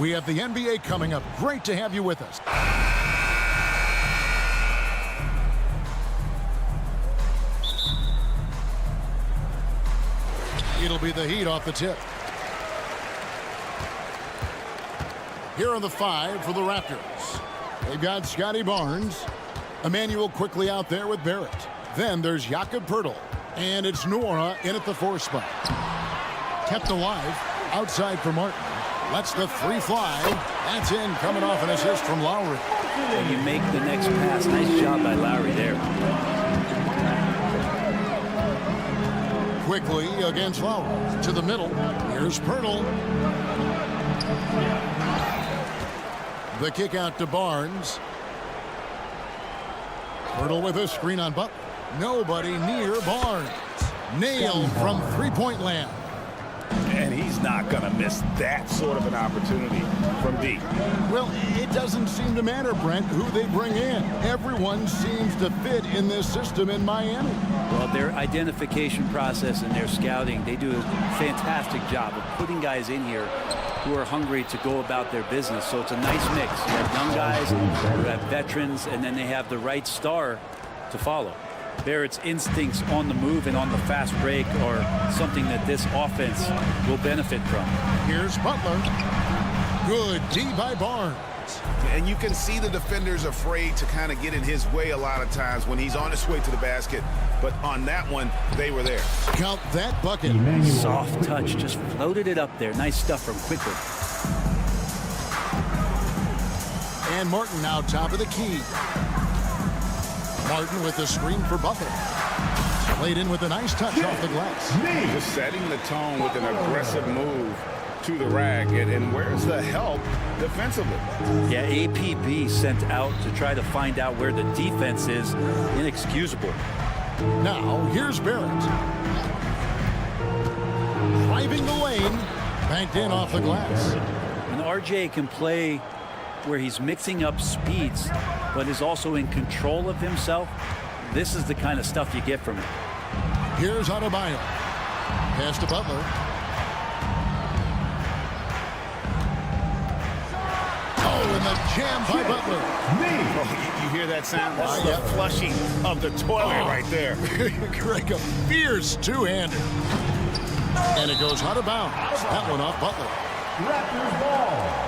We have the NBA coming up. Great to have you with us. It'll be the Heat off the tip. Here are the 5 for the Raptors. They've got Scotty Barnes. Emmanuel quickly out there with Barrett. Then there's Jakob Poeltl. And it's Noura in at the 4 spot. Kept alive. Outside for Martin. Lets the 3 fly. That's in, coming off an assist from Lowry. And you make the next pass. Nice job by Lowry there. Quickly against Lowry. To the middle. Here's Poeltl. The kick out to Barnes. Poeltl with a screen on Butler. Nobody near Barnes. Nailed from three-point land. And he's not going to miss that sort of an opportunity from deep. Well, it doesn't seem to matter, Brent, who they bring in. Everyone seems to fit in this system in Miami. Well, their identification process and their scouting, they do a fantastic job of putting guys in here who are hungry to go about their business. So it's a nice mix. You have young guys, you have veterans, and then they have the right star to follow. Barrett's instincts on the move and on the fast break are something that this offense will benefit from. Here's Butler. Good D by Barnes. And you can see the defenders afraid to kind of get in his way a lot of times when he's on his way to the basket. But on that one, they were there. Count that bucket. Soft touch, just floated it up there. Nice stuff from Quickly. And Martin now top of the key. Martin with the screen for Butler. Played in with a nice touch off the glass. Just setting the tone with an aggressive move to the rack. And where's the help defensively? Yeah, APB sent out to try to find out where the defense is. Inexcusable. Now, here's Barrett. Driving the lane. Banked in off the glass. And RJ can play where he's mixing up speeds, but is also in control of himself. This is the kind of stuff you get from him. Here's Adebayo. Pass to Butler. Oh, and the jam by Butler. Oh, you hear that sound? That's the flushing of the toilet right there. Greg, a fierce two-hander. And it goes out of bounds. That one off Butler. Raptors ball.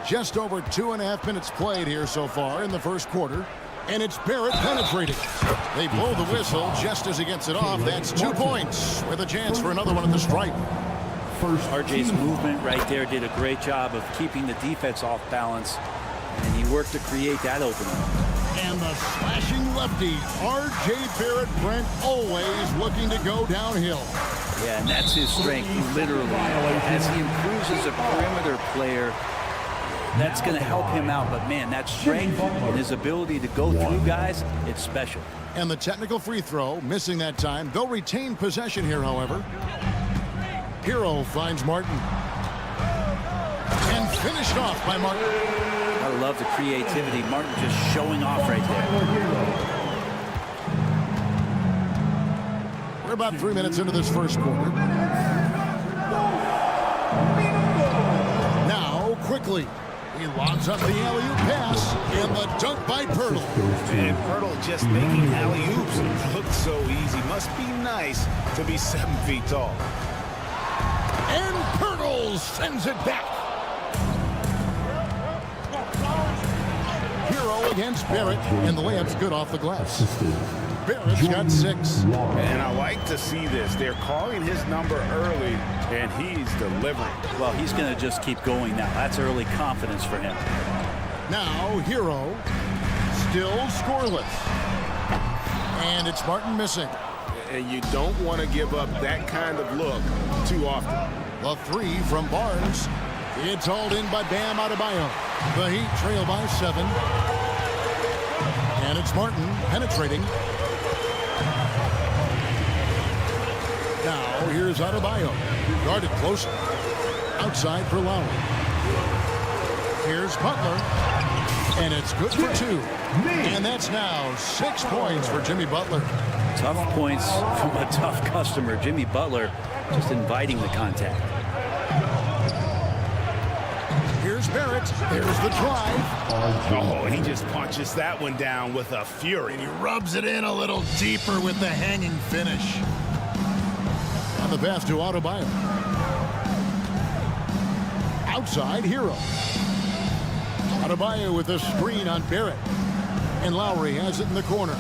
Just over 2.5 minutes played here so far in the first quarter. And it's Barrett penetrating. They blow the whistle just as he gets it off. That's 2 points with a chance for another one at the stripe. RJ's movement right there did a great job of keeping the defense off balance. And he worked to create that opening. And the slashing lefty, R.J. Barrett, Brent, always looking to go downhill. Yeah, and that's his strength, literally. As he improves as a perimeter player, that's going to help him out. But, man, that strength and his ability to go through guys, it's special. And the technical free throw, missing that time. They'll retain possession here, however. Hero finds Martin. And finished off by Martin. I love the creativity. Martin just showing off right there. We're about 3 minutes into this first quarter. Now, quickly. He lobs up the alley-oop pass, and the dunk by Poeltl. And Poeltl just making alley-oops look so easy. Must be nice to be 7 feet tall. And Poeltl sends it back. Hero against Barrett, and the layup's good off the glass. Barrett's got 6. And I like to see this. They're calling his number early, and he's delivering. Well, he's going to just keep going now. That's early confidence for him. Now, Hero, still scoreless. And it's Martin missing. And you don't want to give up that kind of look too often. The 3 from Barnes. It's hauled in by Bam Adebayo. The Heat trail by 7. And it's Martin penetrating. Now, here's Adebayo. Guarded closely. Outside for Lowry. Here's Butler. And it's good for 2. And that's now 6 points for Jimmy Butler. Tough points from a tough customer. Jimmy Butler just inviting the contact. Here's Barrett. There's the drive. Oh, he just punches that one down with a fury. And he rubs it in a little deeper with the hanging finish. On the pass to Adebayo. Outside, Hero. Adebayo with a screen on Barrett. And Lowry has it in the corner.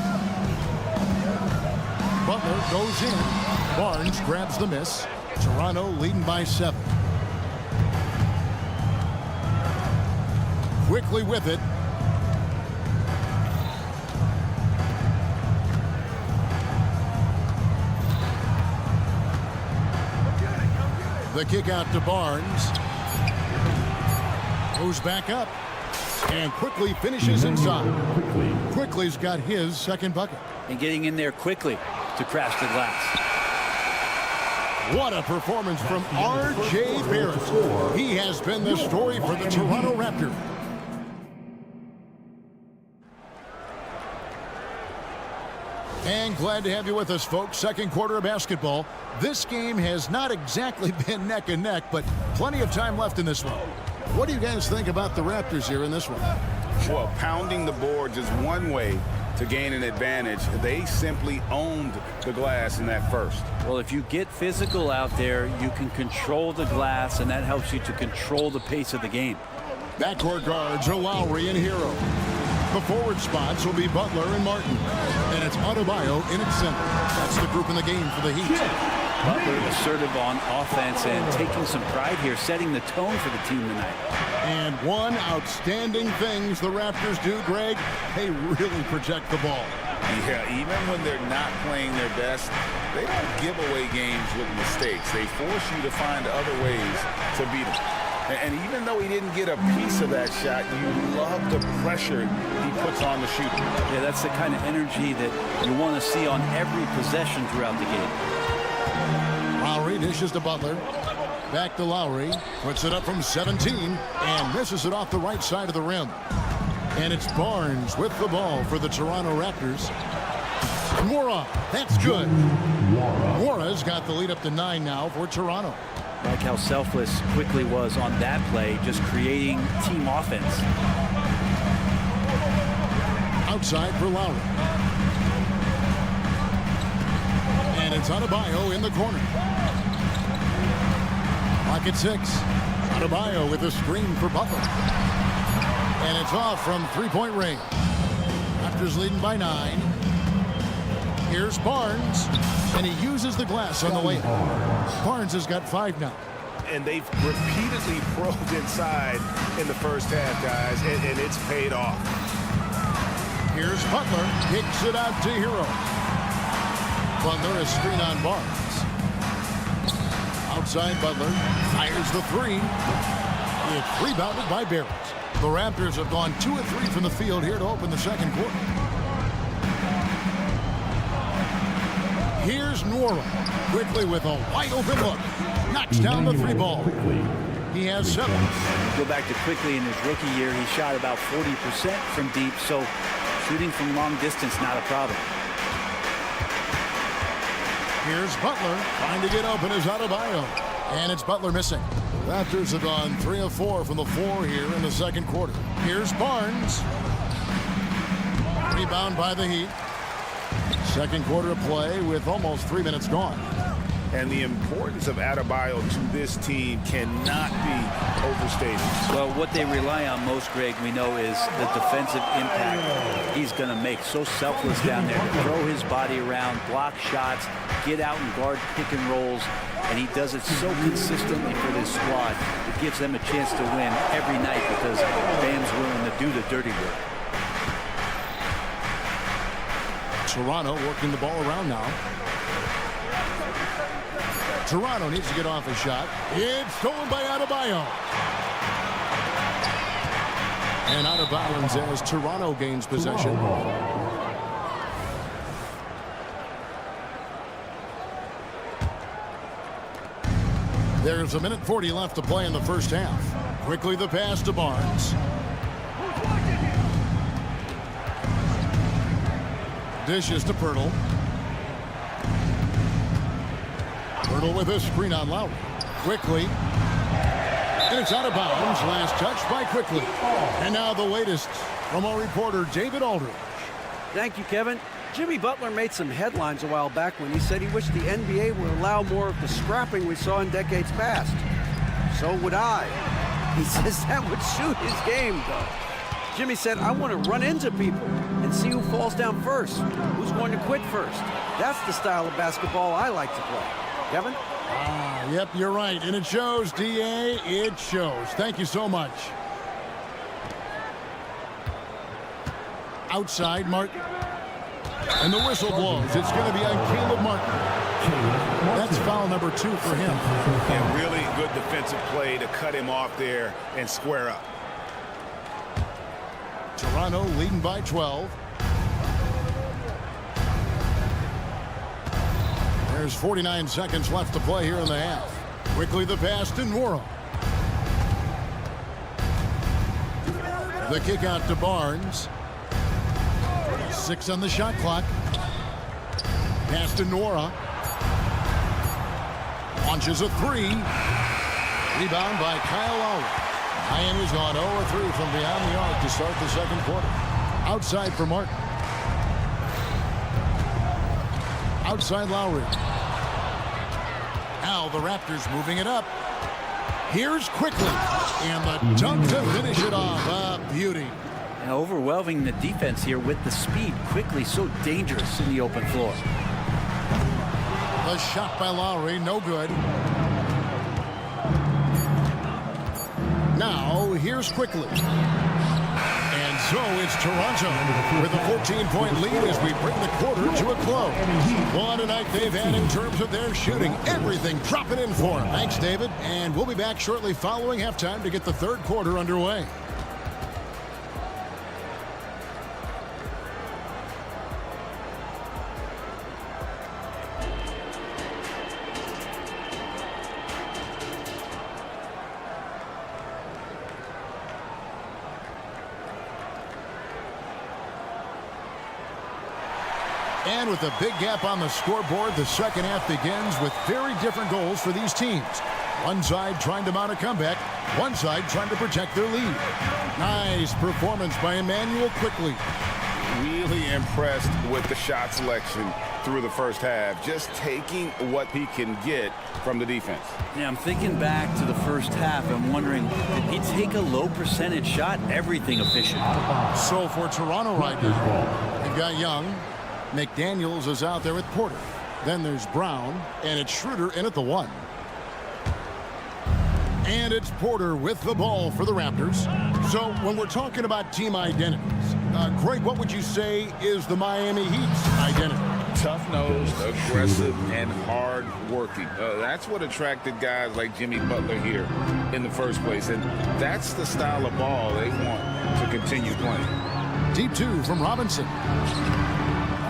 Butler goes in. Barnes grabs the miss. Toronto leading by 7. Quickly with it. The kick out to Barnes. Goes back up. And quickly finishes inside. Quickly's got his second bucket. And getting in there quickly to crash the glass. What a performance from R.J. Barrett. He has been the story for the Toronto Raptors. And glad to have you with us, folks. Second quarter of basketball. This game has not exactly been neck and neck, but plenty of time left in this one. What do you guys think about the Raptors here in this one? Well, pounding the boards is one way to gain an advantage. They simply owned the glass in that first. Well, if you get physical out there, you can control the glass, and that helps you to control the pace of the game. Backcourt guards are Lowry and Hero. The forward spots will be Butler and Martin. And it's Adebayo in its center. That's the group in the game for the Heat. Butler assertive on offense and taking some pride here, setting the tone for the team tonight. And one outstanding things the Raptors do, Greg, they really protect the ball. Yeah, even when they're not playing their best, they don't give away games with mistakes. They force you to find other ways to beat them. And even though he didn't get a piece of that shot, you love the pressure he puts on the shooter. Yeah, that's the kind of energy that you want to see on every possession throughout the game. Lowry dishes to Butler. Back to Lowry. Puts it up from 17 and misses it off the right side of the rim. And it's Barnes with the ball for the Toronto Raptors. Nwora, that's good. Nwora's got the lead up to 9 now for Toronto. Like how selfless Quickly was on that play, just creating team offense. Outside for Lowry. And it's Adebayo in the corner. Clock at 6. Adebayo with a screen for Butler. And it's off from three-point range. Raptors leading by 9. Here's Barnes. And he uses the glass on the layup. Barnes has got 5 now. And they've repeatedly probed inside in the first half, guys, and it's paid off. Here's Butler. Kicks it out to Hero. Butler is screen on Barnes. Outside Butler. Fires the 3. It's rebounded by Barrett. The Raptors have gone 2 of 3 from the field here to open the second quarter. Here's Nwora. Quickly with a wide open look. Knocks down the 3 ball. He has 7. Go back to Quickly in his rookie year. He shot about 40% from deep, so shooting from long distance, not a problem. Here's Butler. Trying to get open is Adebayo. And it's Butler missing. Raptors have gone 3 of 4 from the floor here in the second quarter. Here's Barnes. Rebound by the Heat. Second quarter of play with almost 3 minutes gone. And the importance of Adebayo to this team cannot be overstated. Well, what they rely on most, Greg, we know, is the defensive impact he's going to make. So selfless down there to throw his body around, block shots, get out and guard pick and rolls. And he does it so consistently for this squad. It gives them a chance to win every night because Bam's willing to do the dirty work. Toronto working the ball around now. Toronto needs to get off a shot. It's stolen by Adebayo. And out of bounds as Toronto gains possession. There's 1:40 left to play in the first half. Quickly the pass to Barnes. Dishes to Pirtle. Hurdle with a screen on Lowry. Quickly. And it's out of bounds. Last touch by Quickly. And now the latest from our reporter, David Aldridge. Thank you, Kevin. Jimmy Butler made some headlines a while back when he said he wished the NBA would allow more of the scrapping we saw in decades past. So would I. He says that would suit his game, though. Jimmy said, I want to run into people and see who falls down first, who's going to quit first. That's the style of basketball I like to play. Kevin? Yep, you're right. And it shows, D.A. It shows. Thank you so much. Outside, Martin. And the whistle blows. It's going to be on Caleb Martin. That's foul number 2 for him. And really good defensive play to cut him off there and square up. Toronto leading by 12. There's 49 seconds left to play here in the half. Quickly the pass to Nora. The kick out to Barnes. 6 on the shot clock. Pass to Nora. Launches a 3. Rebound by Kyle Lowry. Miami's gone 0-3 from beyond the arc to start the second quarter. Outside for Martin. Outside Lowry. Now the Raptors moving it up. Here's Quickly. And the dunk to finish it off. A beauty. Overwhelming the defense here with the speed. Quickly so dangerous in the open floor. The shot by Lowry, no good. Now, here's Quickly. And so it's Toronto with a 14-point lead as we bring the quarter to a close. Well, tonight they've had in terms of their shooting, everything dropping in for them. Thanks, David. And we'll be back shortly following halftime to get the third quarter underway. And with a big gap on the scoreboard, the second half begins with very different goals for these teams. One side trying to mount a comeback, one side trying to protect their lead. Nice performance by Emmanuel Quickly. Really impressed with the shot selection through the first half, just taking what he can get from the defense. Yeah, I'm thinking back to the first half. I'm wondering, did he take a low percentage shot? Everything efficient. So for Toronto right now, they've got Young. McDaniels is out there with Porter. Then there's Brown, and it's Schroeder in at the 1. And it's Porter with the ball for the Raptors. So when we're talking about team identities, Greg, what would you say is the Miami Heat's identity? Tough-nosed, aggressive, and hard-working. That's what attracted guys like Jimmy Butler here in the first place. And that's the style of ball they want to continue playing. Deep 2 from Robinson.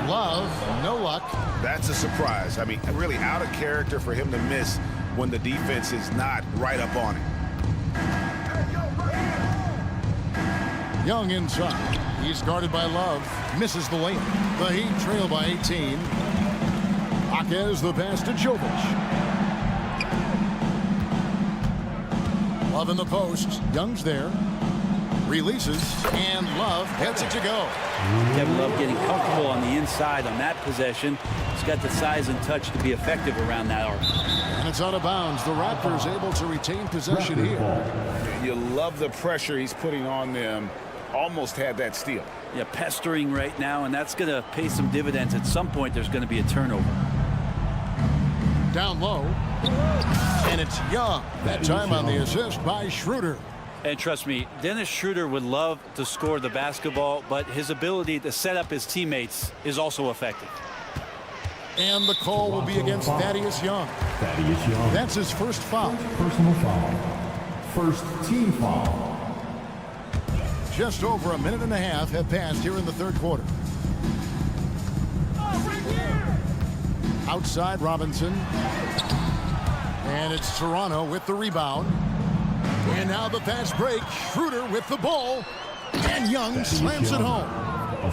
Love, no luck. That's a surprise. I mean, really out of character for him to miss when the defense is not right up on him. Young inside. He's guarded by Love. Misses the lane. The Heat trail by 18. Jaquez the pass to Jovic. Love in the post. Young's there. Releases, and Love gets it to go. Kevin Love getting comfortable on the inside on that possession. He's got the size and touch to be effective around that arc. And it's out of bounds. The Raptors able to retain possession here. You love the pressure he's putting on them. Almost had that steal. Yeah, pestering right now, and that's going to pay some dividends. At some point, there's going to be a turnover. Down low. And it's Young. That time on the assist by Schroeder. And trust me, Dennis Schroeder would love to score the basketball, but his ability to set up his teammates is also effective. And the call will be against Thaddeus Young. Thaddeus Young. That's his first foul. Personal foul. First team foul. Just over a minute and a half have passed here in the third quarter. Outside Robinson. And it's Toronto with the rebound. And now the fast break. Schroeder with the ball. And Young slams it home.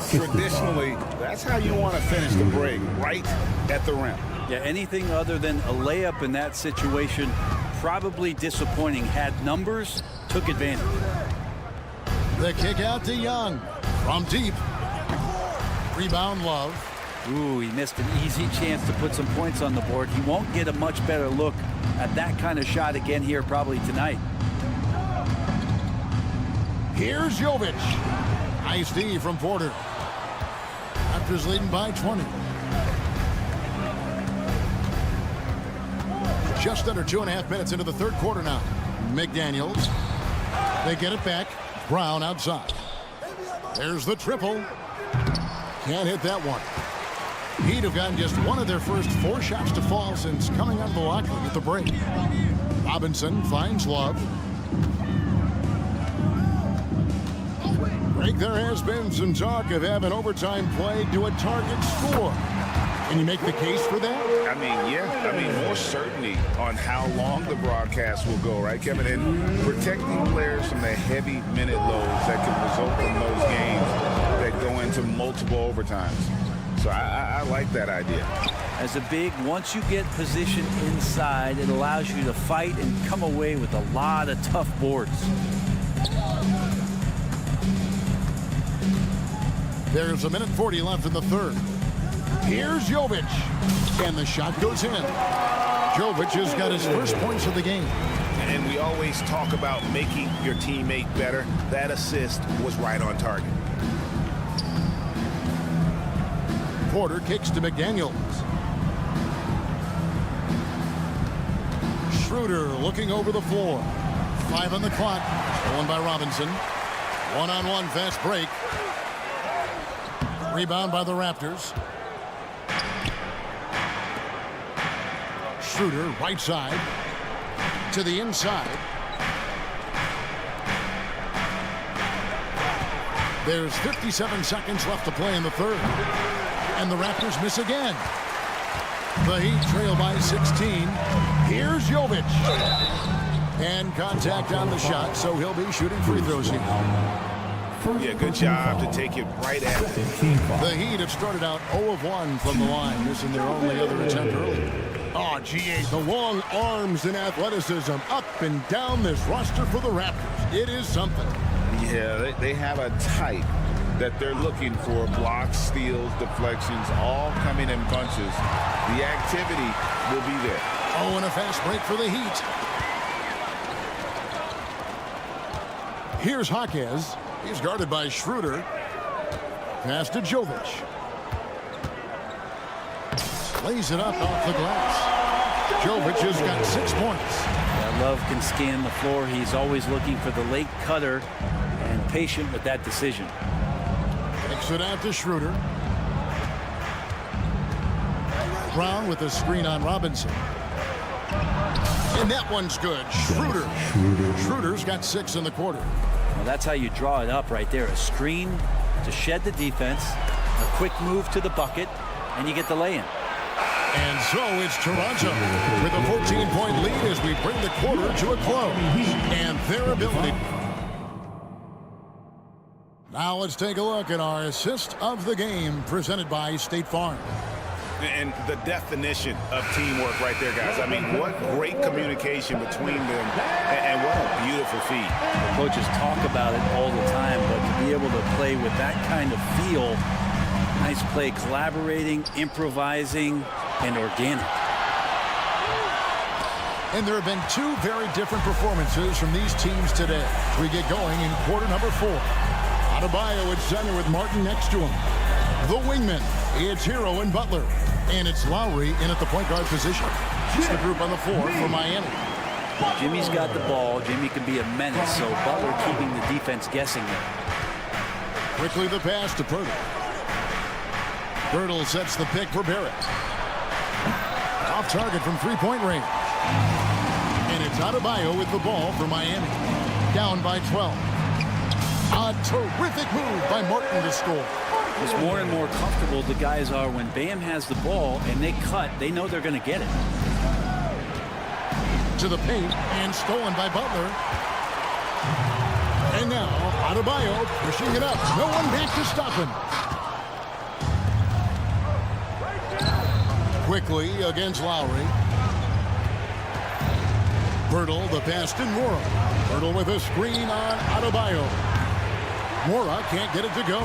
Traditionally, that's how you want to finish the break, right at the rim. Yeah, anything other than a layup in that situation, probably disappointing. Had numbers, took advantage. The kick out to Young from deep. Rebound, Love. Ooh, he missed an easy chance to put some points on the board. He won't get a much better look at that kind of shot again here probably tonight. Here's Jovic. Nice D from Porter. Raptors leading by 20. Just under 2.5 minutes into the third quarter now. McDaniels. They get it back. Brown outside. There's the triple. Can't hit that one. Heat have gotten just one of their first 4 shots to fall since coming out of the locker room at the break. Robinson finds Love. Greg, there has been some talk of having overtime play to a target score. Can you make the case for that? I mean, yeah. I mean, more certainty on how long the broadcast will go, right, Kevin? And protecting players from the heavy minute loads that can result from those games that go into multiple overtimes. So I like that idea. As a big, once you get positioned inside, it allows you to fight and come away with a lot of tough boards. There's 1:40 left in the third. Here's Jovic. And the shot goes in. Jovic has got his first points of the game. And we always talk about making your teammate better. That assist was right on target. Porter kicks to McDaniels. Schroeder looking over the floor. 5 on the clock. Stolen by Robinson. One-on-one fast break. Rebound by the Raptors. Schroeder right side to the inside. There's 57 seconds left to play in the third. And the Raptors miss again. The Heat trail by 16. Here's Jovic. And contact on the shot, so he'll be shooting free throws here. Yeah, good job to take it right at it. The Heat have started out 0 of 1 from the line, missing their only other attempt earlier. Oh, GA, the long arms and athleticism up and down this roster for the Raptors. It is something. Yeah, they have a type that they're looking for. Blocks, steals, deflections, all coming in bunches. The activity will be there. Oh, and a fast break for the Heat. Here's Jaquez. He's guarded by Schroeder. Pass to Jovic. Lays it up off the glass. Jovic has got 6 points. Yeah, Love can scan the floor. He's always looking for the late cutter and patient with that decision. Kicks it out to Schroeder. Brown with a screen on Robinson. And that one's good. Schroeder. Schroeder's got 6 in the quarter. Well, that's how you draw it up right there. A screen to shed the defense, a quick move to the bucket, and you get the lay-in. And so it's Toronto with a 14-point lead as we bring the quarter to a close. And their ability. Now let's take a look at our assist of the game presented by State Farm. And the definition of teamwork right there, guys. I mean, what great communication between them, and what a beautiful feed. The coaches talk about it all the time, but to be able to play with that kind of feel, nice play, collaborating, improvising, and organic. And there have been 2 very different performances from these teams today. We get going in quarter number 4. Adebayo at center with Martin next to him. The wingman, it's Hero and Butler. And it's Lowry in at the point guard position. It's the group on the floor for Miami. Jimmy's got the ball. Jimmy can be a menace, so Butler keeping the defense guessing there. Quickly the pass to Pirtle. Pirtle sets the pick for Barrett. Off target from three-point range. And it's Adebayo with the ball for Miami. Down by 12. A terrific move by Martin to score. It's more and more comfortable the guys are when Bam has the ball and they cut. They know they're going to get it. To the paint and stolen by Butler. And now Adebayo pushing it up. No one back to stop him. Quickly against Lowry. Bertle, the pass to Mora. Bertle with a screen on Adebayo. Mora can't get it to go.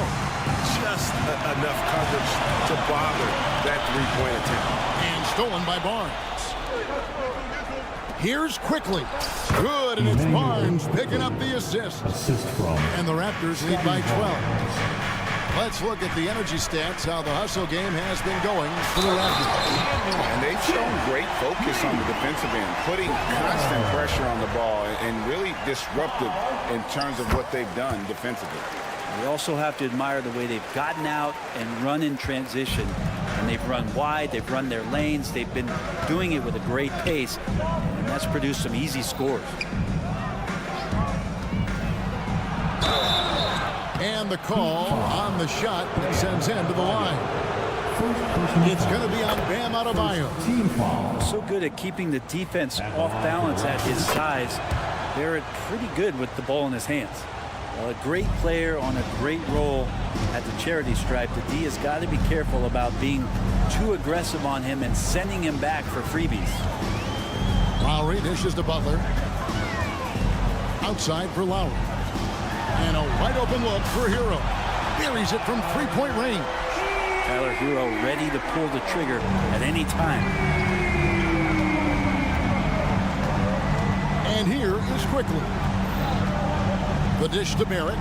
Just enough coverage to bother that three-point attempt. And stolen by Barnes. Here's Quickly. Good, and it's Barnes picking up the assist. And the Raptors lead by 12. Let's look at the energy stats, how the hustle game has been going for the Raptors. And they've shown great focus on the defensive end, putting constant pressure on the ball and really disruptive in terms of what they've done defensively. We also have to admire the way they've gotten out and run in transition. And they've run wide, they've run their lanes, they've been doing it with a great pace, and that's produced some easy scores. And the call on the shot that sends him to the line. It's going to be on Bam Adebayo. So good at keeping the defense off balance at his size. Barrett pretty good with the ball in his hands. A great player on a great role at the charity stripe. The D has got to be careful about being too aggressive on him and sending him back for freebies. Lowry dishes to Butler. Outside for Lowry. And a wide open look for Hero. Buries it from three-point range. Tyler Hero ready to pull the trigger at any time. And here is Quickly. The dish to Barrett.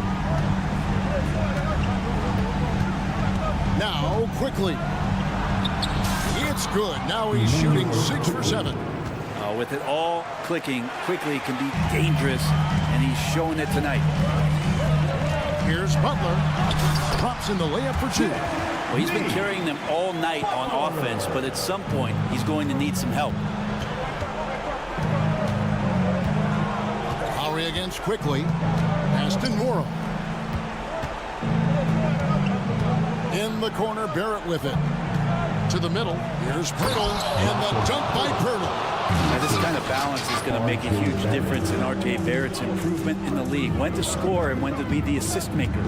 Now Quickly. It's good. Now he's shooting 6 for 7. With it all clicking, Quickly can be dangerous, and he's showing it tonight. Here's Butler. Drops in the layup for 2. Well, he's been carrying them all night on offense, but at some point, he's going to need some help. Lowry against Quickly. Aston Mora. In the corner, Barrett with it. To the middle. Here's Pirtle, and the dunk by Pirtle. Now, this kind of balance is going to make a huge difference in R.J. Barrett's improvement in the league. When to score and when to be the assist maker.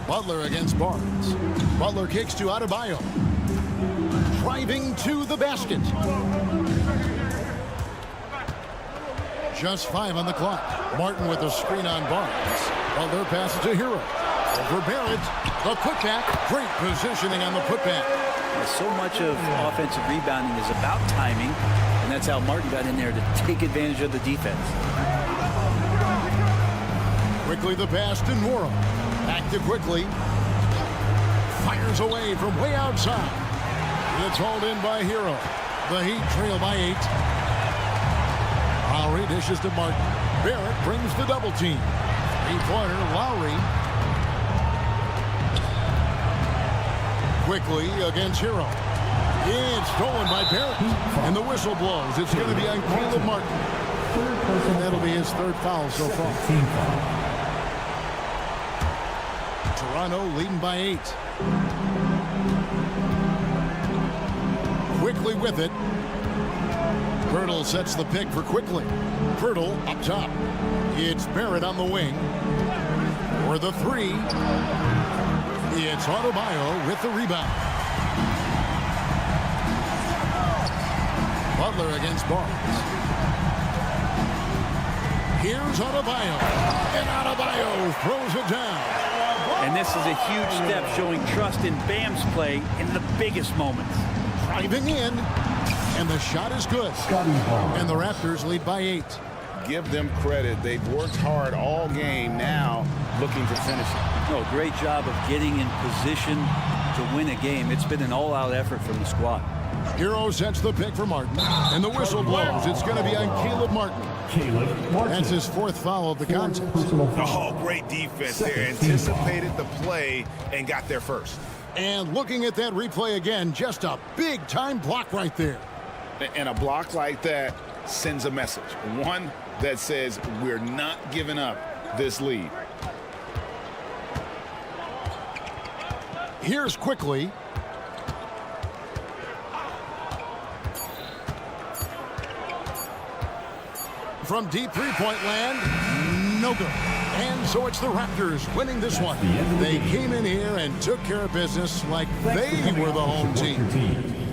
Butler against Barnes. Butler kicks to Adebayo. Driving to the basket. Just 5 on the clock. Martin with a screen on Barnes. Butler passes to Hero. Over Barrett. The putback. Great positioning on the putback. So much of offensive rebounding is about timing, and that's how Martin got in there to take advantage of the defense. Quickly the pass to Mora. Back to Quickly. Fires away from way outside. It's hauled in by Hero. The Heat trail by 8. Lowry dishes to Martin. Barrett brings the double team. 3-pointer, Lowry. Quickly against Hero. It's stolen by Barrett. And the whistle blows. It's going to be on Caleb Martin. And that'll be his 3rd foul so far. Toronto leading by 8. Quickly with it. Pirtle sets the pick for Quickly. Pirtle up top. It's Barrett on the wing. For the 3. It's Adebayo with the rebound. Butler against Barnes. Here's Adebayo. And Adebayo throws it down. And this is a huge step showing trust in Bam's play in the biggest moments. Driving in. And the shot is good. And the Raptors lead by 8. Give them credit. They've worked hard all game, now looking to finish it. No, great job of getting in position to win a game. It's been an all-out effort from the squad. Hero sets the pick for Martin. And the whistle blows. It's going to be on Caleb Martin. That's his 4th foul of the contest. Oh, great defense there. Anticipated the play and got there first. And looking at that replay again, just a big-time block right there. And a block like that sends a message. One that says we're not giving up this lead. Here's Quickly. From deep 3-point land, no good. And so it's the Raptors winning this one. They came in here and took care of business like they were the home team.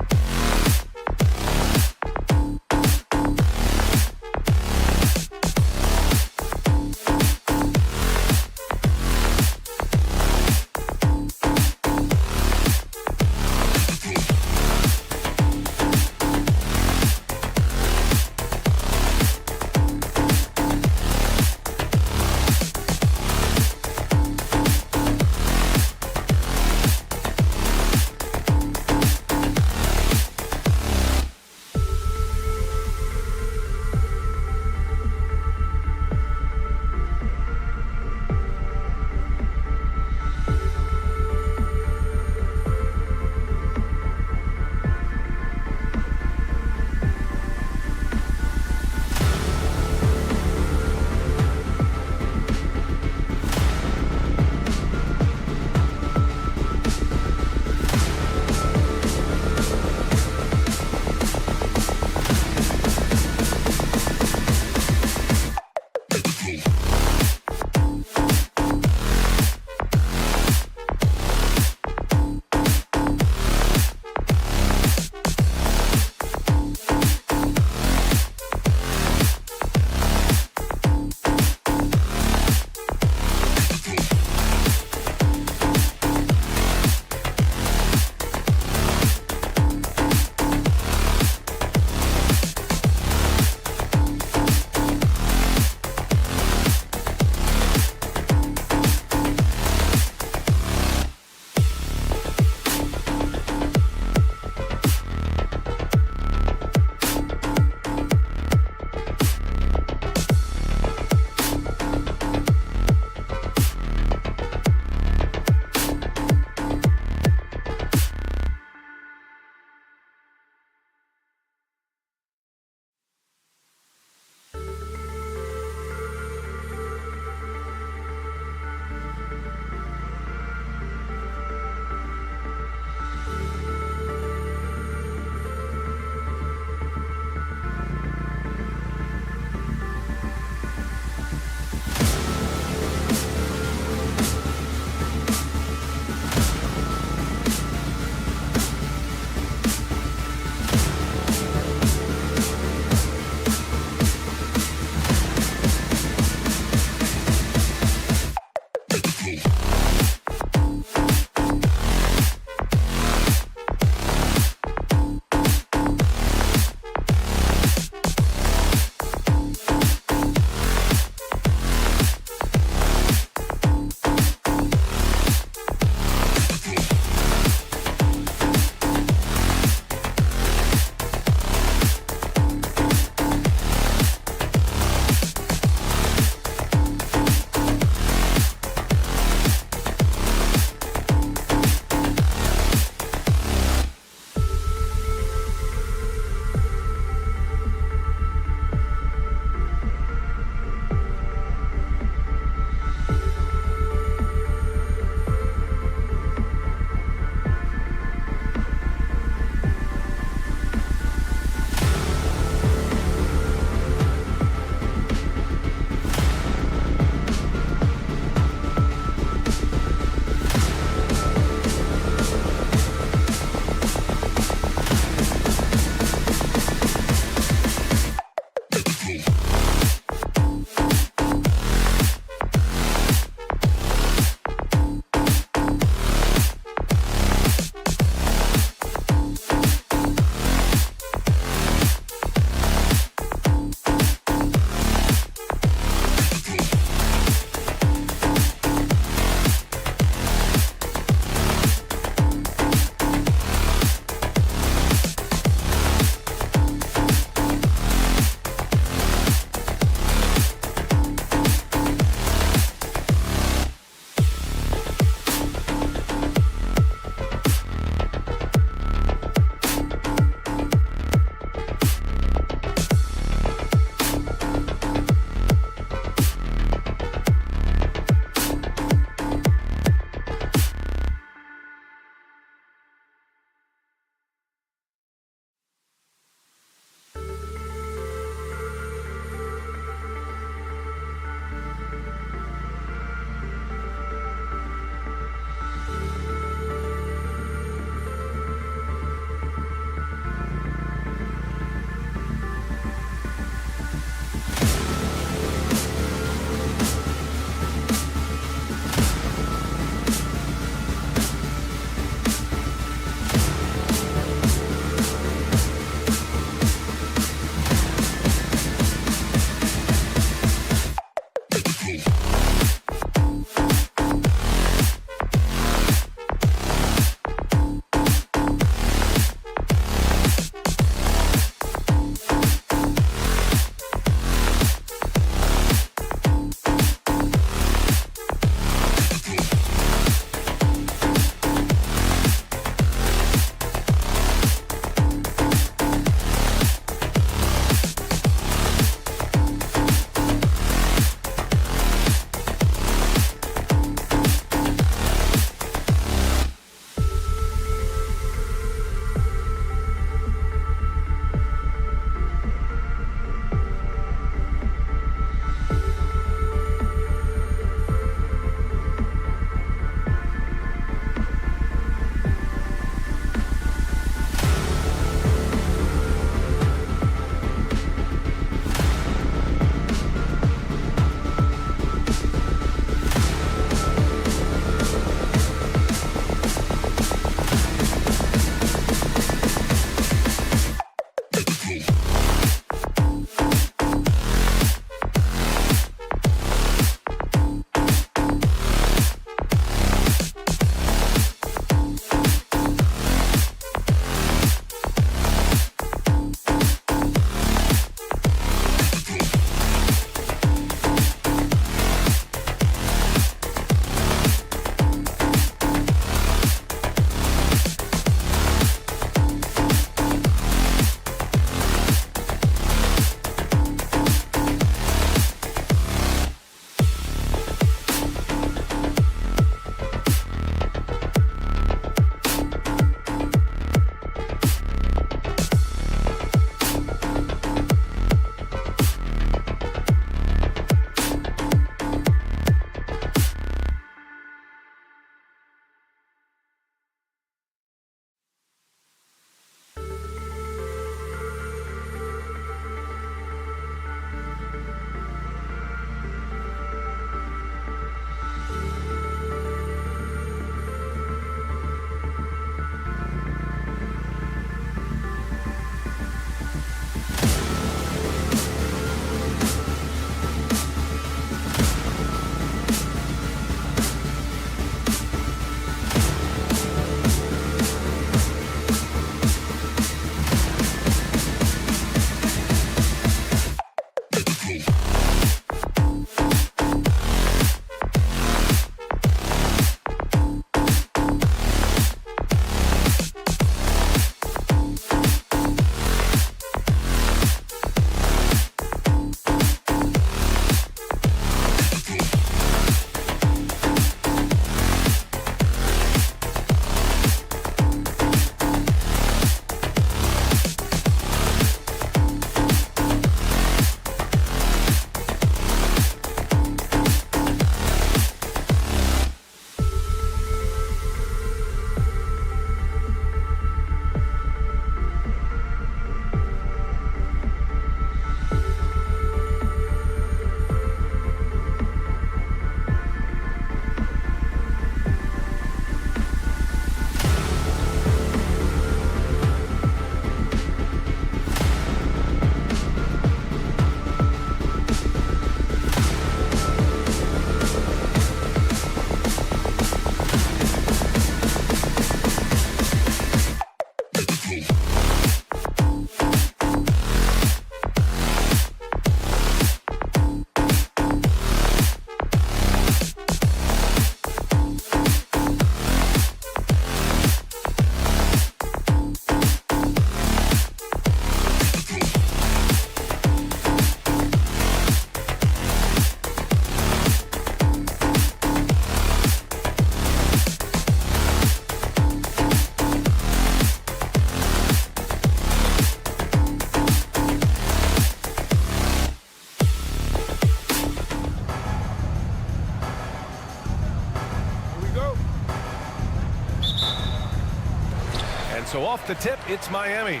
And so off the tip, it's Miami.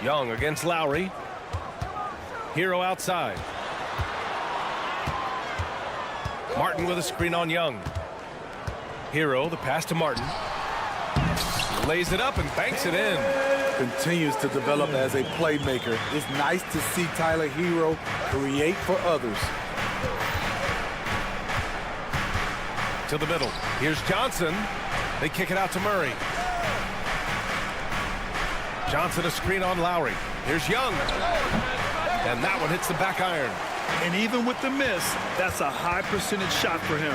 Young against Lowry. Hero outside. Martin with a screen on Young. Hero, the pass to Martin. Lays it up and banks it in. Continues to develop as a playmaker. It's nice to see Tyler Hero create for others. To the middle. Here's Johnson. They kick it out to Murray. Johnson a screen on Lowry. Here's Young. And that one hits the back iron. And even with the miss, that's a high percentage shot for him.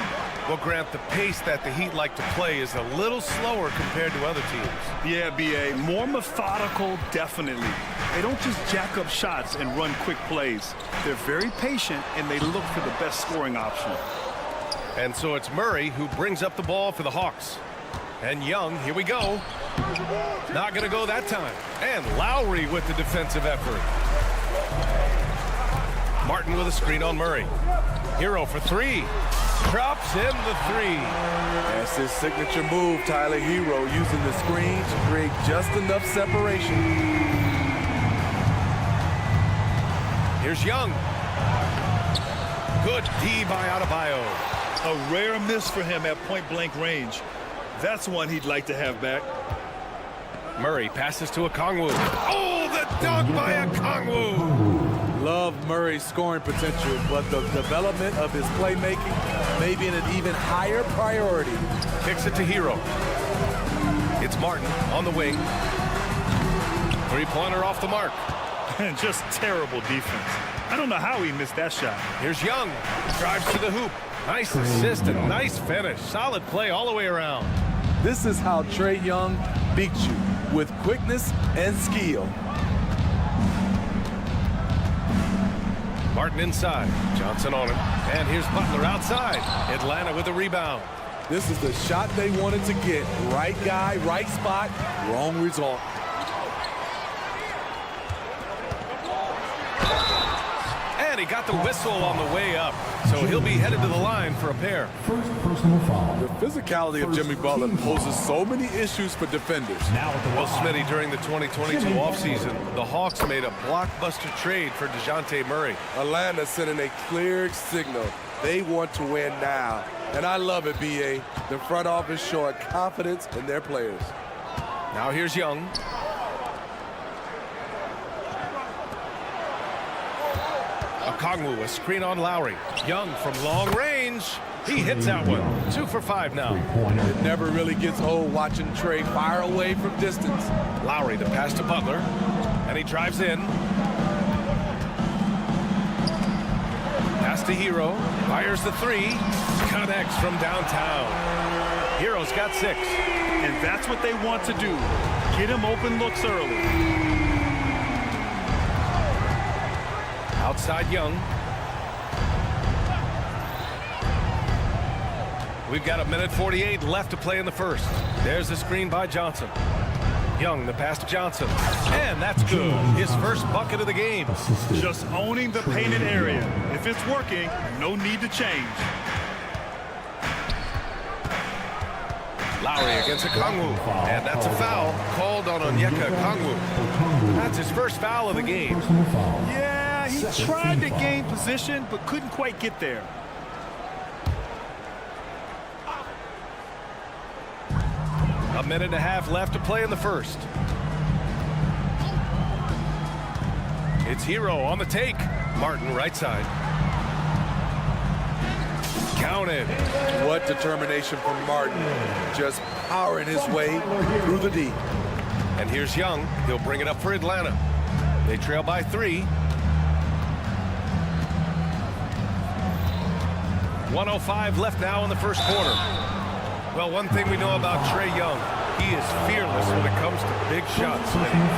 Well, Grant, the pace that the Heat like to play is a little slower compared to other teams. Yeah, B.A. More methodical, definitely. They don't just jack up shots and run quick plays. They're very patient, and they look for the best scoring option. And so it's Murray who brings up the ball for the Hawks. And Young, here we go. Not going to go that time. And Lowry with the defensive effort. Martin with a screen on Murray. Hero for three. Drops in the three. That's his signature move, Tyler Hero, using the screen to create just enough separation. Here's Young. Good D by Adebayo. A rare miss for him at point-blank range. That's one he'd like to have back. Murray passes to Okongwu. Oh, the dunk by Okongwu. Love Murray's scoring potential, but the development of his playmaking may be an even higher priority. Kicks it to Hero. It's Martin on the wing. Three-pointer off the mark. And just terrible defense. I don't know how he missed that shot. Here's Young. Drives to the hoop. Nice assist and nice finish. Solid play all the way around. This is how Trae Young beats you, with quickness and skill. Martin inside. Johnson on him. And here's Butler outside. Atlanta with a rebound. This is the shot they wanted to get. Right guy, right spot, wrong result. And he got the whistle on the way up. So he'll be headed to the line for a pair. First personal foul. The physicality of Jimmy Butler poses so many issues for defenders. Well, Smitty, during the 2022 offseason, the Hawks made a blockbuster trade for DeJounte Murray. Atlanta sending a clear signal. They want to win now. And I love it, B.A. The front office showing confidence in their players. Now here's Young. Okongwu, a screen on Lowry. Young from long range. He hits that one. 2 for 5 now. It never really gets old watching Trae fire away from distance. Lowry, the pass to Butler. And he drives in. Pass to Hero. Fires the three. Connects from downtown. Hero's got 6. And that's what they want to do. Get him open looks early. Outside Young. We've got 1:48 left to play in the first. There's the screen by Johnson. Young, the pass to Johnson. And that's good. His first bucket of the game. Just owning the painted area. If it's working, no need to change. Lowry against Okongwu. And that's a foul called on Onyeka Okongwu. That's his first foul of the game. Yeah, he tried to gain position, but couldn't quite get there. A minute and a half left to play in the first. It's Hero on the take. Martin right side. Counted. What determination from Martin. Just powering his way through the D. And here's Young. He'll bring it up for Atlanta. They trail by 3. 1:05 left now in the first quarter. Well, one thing we know about Trae Young, he is fearless when it comes to big shots.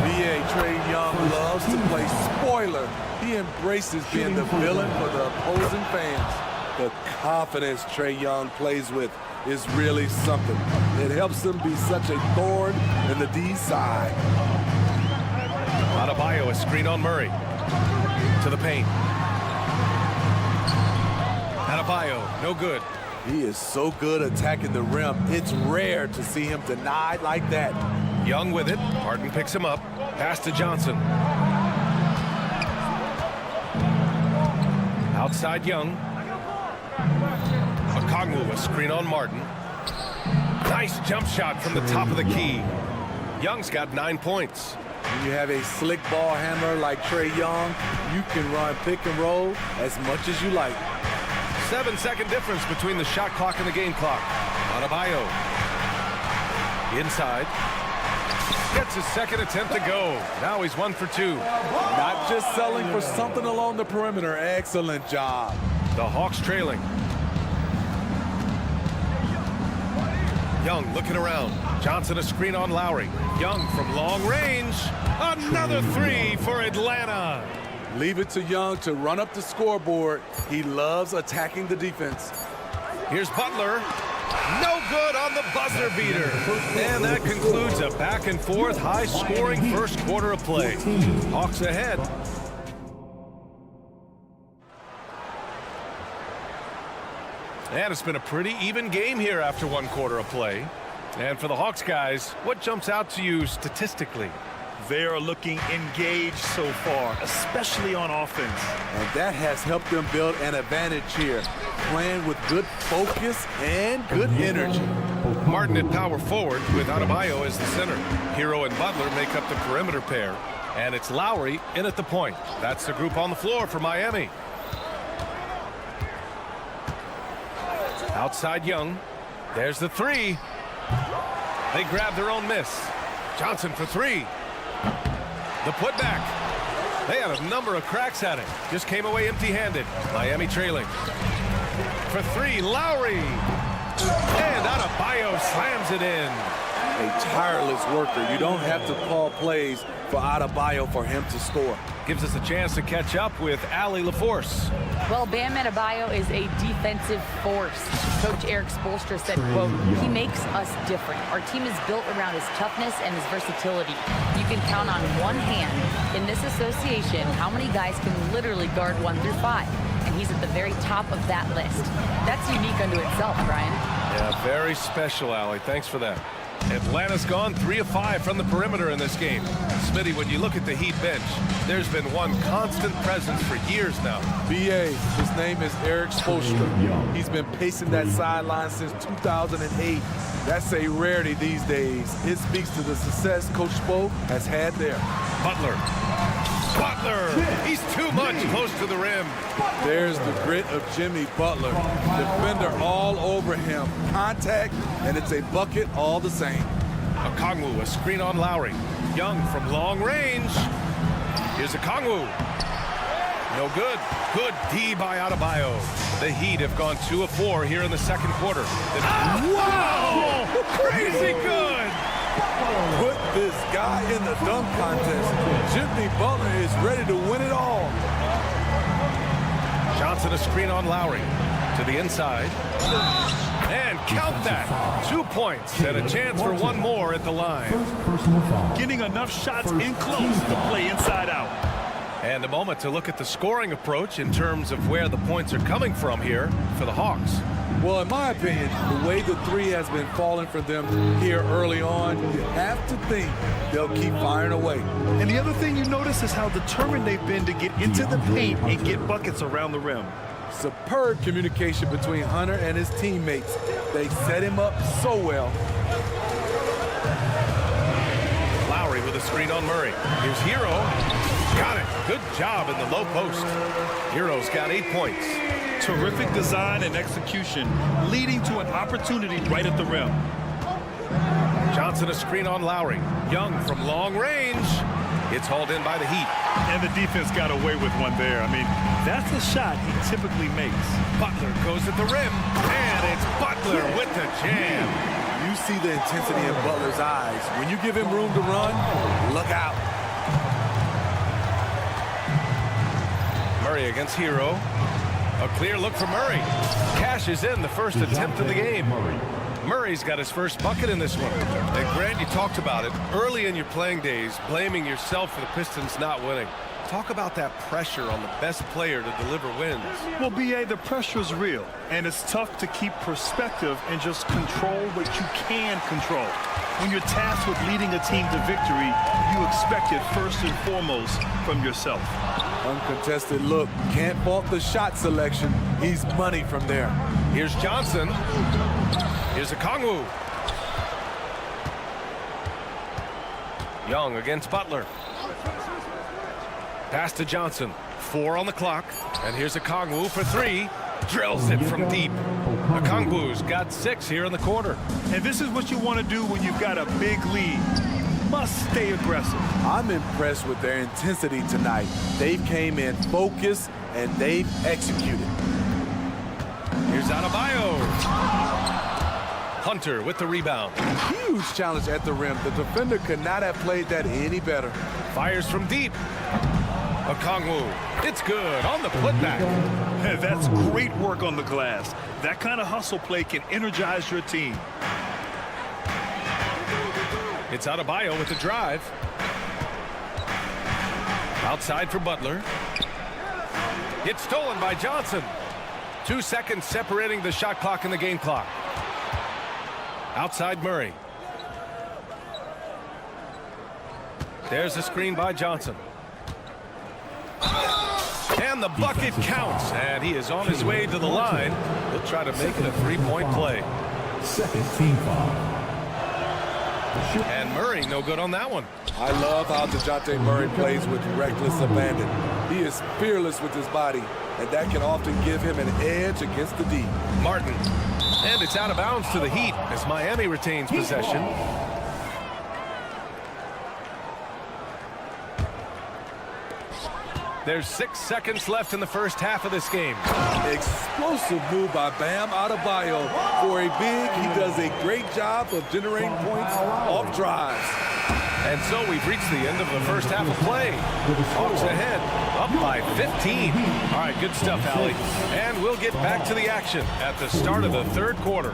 B.A. Trae Young loves to play spoiler. He embraces being the villain for the opposing fans. The confidence Trae Young plays with is really something. It helps him be such a thorn in the D side. Adebayo, a screen on Murray. To the paint. Adebayo, no good. He is so good attacking the rim. It's rare to see him denied like that. Young with it. Harden picks him up. Pass to Johnson. Outside Young. Okongwu, a screen on Martin. Nice jump shot from the top of the key. Young's got 9 points. When you have a slick ball handler like Trae Young, you can run pick and roll as much as you like. 7-second difference between the shot clock and the game clock. Adebayo. Inside. Gets his second attempt to go. Now he's 1 for 2. Not just selling for something along the perimeter. Excellent job. The Hawks trailing. Young looking around. Johnson a screen on Lowry. Young from long range. Another 3 for Atlanta. Leave it to Young to run up the scoreboard. He loves attacking the defense. Here's Butler. No good on the buzzer beater. And that concludes a back and forth, high-scoring first quarter of play. Hawks ahead. And it's been a pretty even game here after 1 quarter of play. And for the Hawks guys, what jumps out to you statistically? They are looking engaged so far, especially on offense. And that has helped them build an advantage here, playing with good focus and good energy. Martin at power forward with Adebayo as the center. Hero and Butler make up the perimeter pair. And it's Lowry in at the point. That's the group on the floor for Miami. Outside Young. There's the 3. They grab their own miss. Johnson for 3. The putback. They had a number of cracks at it. Just came away empty-handed. Miami trailing. For 3, Lowry. And Adebayo slams it in. A tireless worker. You don't have to call plays for Adebayo for him to score. Gives us a chance to catch up with Allie LaForce. Well, Bam Adebayo is a defensive force. Coach Eric Spoelstra said, quote, he makes us different. Our team is built around his toughness and his versatility. You can count on one hand in this association how many guys can literally guard 1 through 5. And he's at the very top of that list. That's unique unto itself, Brian. Yeah, very special, Allie. Thanks for that. Atlanta's gone 3 of 5 from the perimeter in this game. Smitty, when you look at the Heat bench, there's been one constant presence for years now. BA, his name is Eric Spoelstra. He's been pacing that sideline since 2008. That's a rarity these days. It speaks to the success Coach Spo has had there. Butler. He's too much close to the rim. There's the grit of Jimmy Butler. Defender all over him. Contact, and it's a bucket all the same. Okongwu, a screen on Lowry. Young from long range. Here's Okongwu. No good. Good D by Adebayo. The Heat have gone 2 of 4 here in the second quarter. Wow! Crazy good! Put this guy in the dunk contest. Jimmy Butler is ready to win it all. Johnson a screen on Lowry. To the inside. And count that. 2 points and a chance for 1 more at the line. Getting enough shots in close to play inside out. And a moment to look at the scoring approach in terms of where the points are coming from here for the Hawks. Well, in my opinion, the way the 3 has been falling for them here early on, you have to think they'll keep firing away. And the other thing you notice is how determined they've been to get into the paint and get buckets around the rim. Superb communication between Hunter and his teammates. They set him up so well. Lowry with a screen on Murray. Here's Hero. Got it. Good job in the low post. Hero's got 8 points. Terrific design and execution, leading to an opportunity right at the rim. Johnson a screen on Lowry. Young from long range. It's hauled in by the Heat. And the defense got away with one there. I mean, that's the shot he typically makes. Butler goes at the rim. And it's Butler with the jam. You see the intensity in Butler's eyes. When you give him room to run, look out. Murray against Hero. A clear look for Murray. Cashes in the first attempt of the game. Murray's got his first bucket in this one. And Grant, you talked about it early in your playing days, blaming yourself for the Pistons not winning. Talk about that pressure on the best player to deliver wins. Well, B.A., the pressure is real, and it's tough to keep perspective and just control what you can control. When you're tasked with leading a team to victory, you expect it first and foremost from yourself. Uncontested look. Can't fault the shot selection. He's money from there. Here's Johnson. Here's Okongwu. Young against Butler. Pass to Johnson. 4 on the clock. And here's Okongwu for 3. Drills it from deep. Okongwu's got 6 here in the quarter. And this is what you want to do when you've got a big lead. You must stay aggressive. I'm impressed with their intensity tonight. They came in focused and they've executed. Here's Adebayo. Hunter with the rebound. Huge challenge at the rim. The defender could not have played that any better. Fires from deep. Okongwu. It's good on the putback. That's great work on the glass. That kind of hustle play can energize your team. It's Adebayo with the drive. Outside for Butler. It's stolen by Johnson. 2 seconds separating the shot clock and the game clock. Outside Murray. There's a screen by Johnson. And the bucket counts. And he is on his way to the line. He'll try to make it a 3-point play. Second team foul. And Murray no good on that one. I love how DeJounte Murray plays with reckless abandon. He is fearless with his body, and that can often give him an edge against the D. Martin. And it's out of bounds to the Heat as Miami retains possession. There's 6 seconds left in the first half of this game. Explosive move by Bam Adebayo. For a big, he does a great job of generating points off drives. And so we've reached the end of the first half of play. Hawks ahead, up by 15. All right, good stuff, Allie. And we'll get back to the action at the start of the third quarter.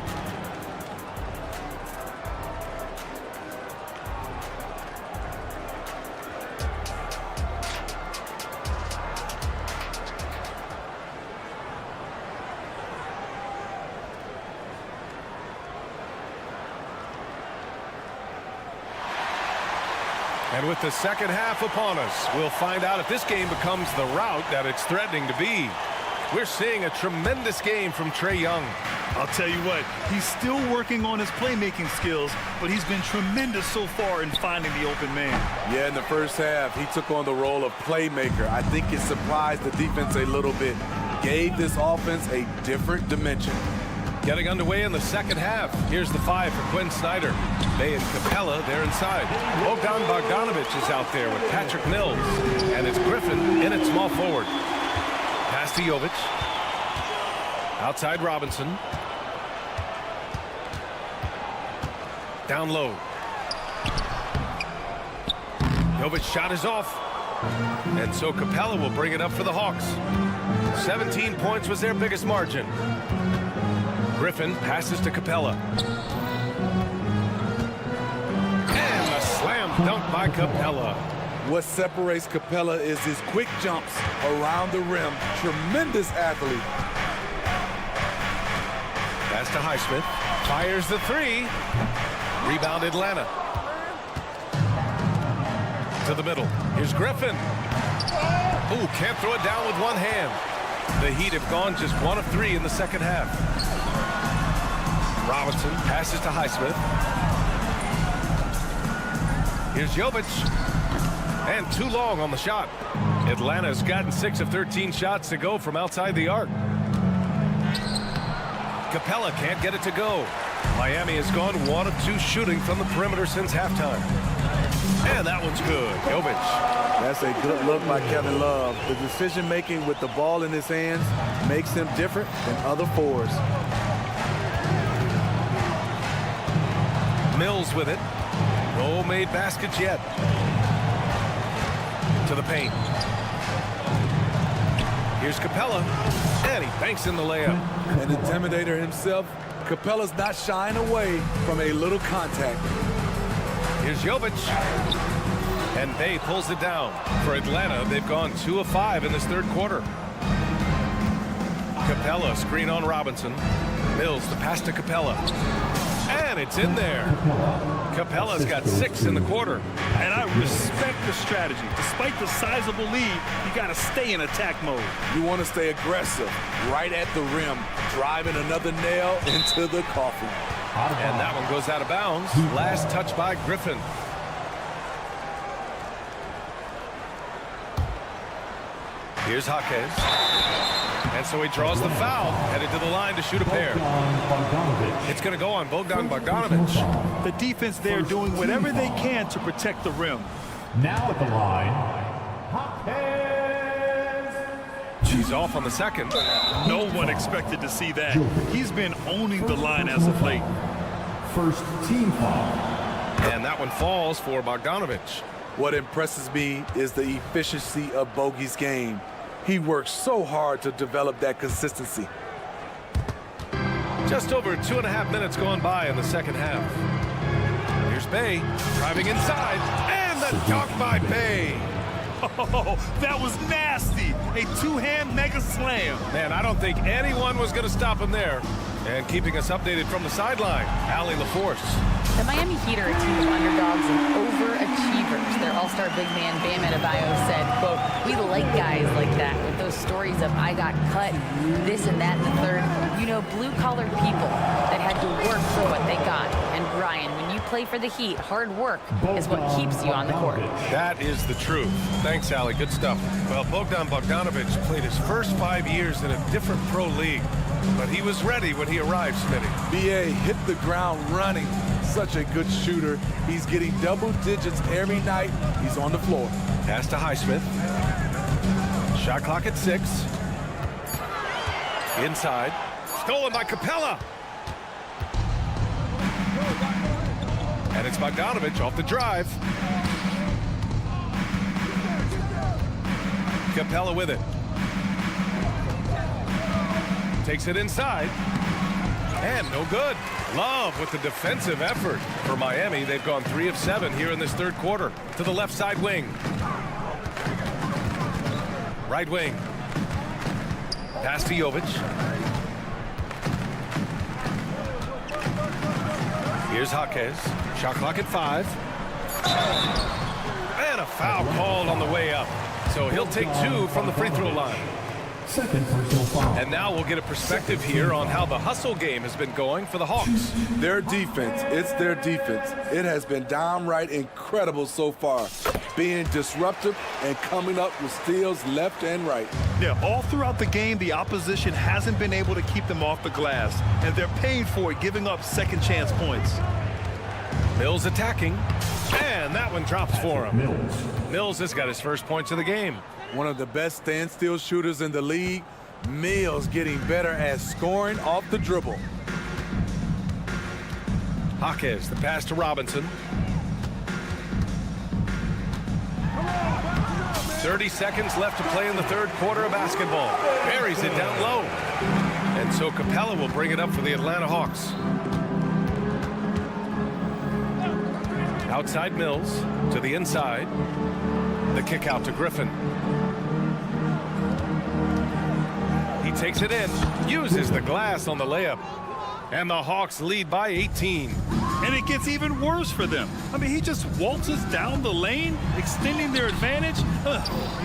And with the second half upon us, we'll find out if this game becomes the route that it's threatening to be. We're seeing a tremendous game from Trae Young. I'll tell you what, he's still working on his playmaking skills, but he's been tremendous so far in finding the open man. Yeah, in the first half, he took on the role of playmaker. I think it surprised the defense a little bit. Gave this offense a different dimension. Getting underway in the second half. Here's the 5 for Quinn Snyder. Bay and Capella, they're inside. Bogdan Bogdanovic is out there with Patrick Mills. And it's Griffin in at small forward. Pass to Jovic. Outside Robinson. Down low. Jovic's shot is off. And so Capella will bring it up for the Hawks. 17 points was their biggest margin. Griffin passes to Capella. And a slam dunk by Capella. What separates Capella is his quick jumps around the rim. Tremendous athlete. Pass to Highsmith. Fires the 3. Rebound Atlanta. To the middle. Here's Griffin. Ooh, can't throw it down with one hand. The Heat have gone just 1 of 3 in the second half. Robinson passes to Highsmith. Here's Jovic. And too long on the shot. Atlanta's gotten 6 of 13 shots to go from outside the arc. Capella can't get it to go. Miami has gone 1 of 2 shooting from the perimeter since halftime. And that one's good. Jovic. That's a good look by Kevin Love. The decision-making with the ball in his hands makes him different than other fours. Mills with it. No made baskets yet. To the paint. Here's Capella. And he banks in the layup. An intimidator himself, Capella's not shying away from a little contact. Here's Jovic. And Bay pulls it down. For Atlanta, they've gone 2 of 5 in this third quarter. Capella screen on Robinson. Mills the pass to Capella. And it's in there. Capella's got 6 in the quarter. And I respect the strategy. Despite the sizable lead, you got to stay in attack mode. You want to stay aggressive, right at the rim, driving another nail into the coffin. And that one goes out of bounds. Last touch by Griffin. Here's Jaquez. And so he draws the foul, headed to the line to shoot a pair. It's going to go on Bogdan Bogdanovic. The defense there doing whatever they can to protect the rim. Now at the line, He's off on the second. No one expected to see that. He's been owning the line as of late. first team foul. And that one falls for Bogdanovic. What impresses me is the efficiency of Bogey's game. He works so hard to develop that consistency. Just over 2.5 minutes gone by in the second half. Here's Bay driving inside, and the dunk by Bay. Oh, that was nasty. A two-hand mega slam. Man, I don't think anyone was going to stop him there. And keeping us updated from the sideline, Allie LaForce. The Miami Heat are a team of underdogs and overachievers. Their all-star big man, Bam Adebayo, said, quote, "We like guys like that with those stories of I got cut, this and that and the third. You know, blue-collar people that had to work for what they got. And Brian, when you play for the Heat, hard work is what keeps you on the court." That is the truth. Thanks, Allie. Good stuff. Well, Bogdan Bogdanovic played his first 5 years in a different pro league. But he was ready when he arrived, Smitty. BA hit the ground running. Such a good shooter. He's getting double digits every night he's on the floor. Pass to Highsmith. Shot clock at 6. Inside. Stolen by Capella. And it's Bogdanovic off the drive. Capella with it. Takes it inside. And no good. Love with the defensive effort. For Miami, they've gone 3 of 7 here in this third quarter. To the left side wing. Right wing. Pass to Jovic. Here's Jaquez. Shot clock at 5. And a foul called on the way up. So he'll take 2 from the free throw line. Second personal foul. And now we'll get a perspective here on how the hustle game has been going for the Hawks. Their defense, it's their defense. It has been downright incredible so far, being disruptive and coming up with steals left and right. Yeah, all throughout the game, the opposition hasn't been able to keep them off the glass, and they're paying for it, giving up second chance points. Mills attacking, and that one drops for him. Mills has got his first points of the game. One of the best standstill shooters in the league. Mills getting better at scoring off the dribble. Jaquez, the pass to Robinson. 30 seconds left to play in the third quarter of basketball. Buries it down low. And so Capella will bring it up for the Atlanta Hawks. Outside Mills to the inside. The kick out to Griffin. He takes it in, uses the glass on the layup. And the Hawks lead by 18. And it gets even worse for them. I mean, he just waltzes down the lane, extending their advantage.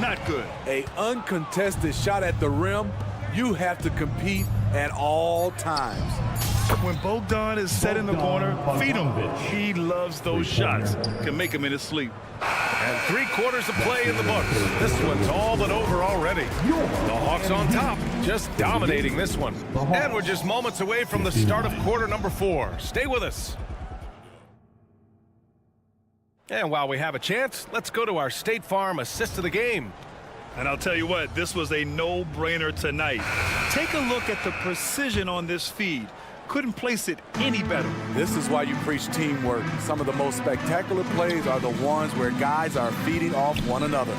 Not good. An uncontested shot at the rim, you have to compete at all times. When Bogdan is set in the corner, feed him. He loves those shots. Can make him in his sleep. And 3 quarters of play in the books. This one's all but over already. The Hawks on top, just dominating this one. And we're just moments away from the start of quarter number 4. Stay with us. And while we have a chance, let's go to our State Farm assist of the game. And I'll tell you what, this was a no-brainer tonight. Take a look at the precision on this feed. Couldn't place it any better. This is why you preach teamwork. Some of the most spectacular plays are the ones where guys are feeding off one another.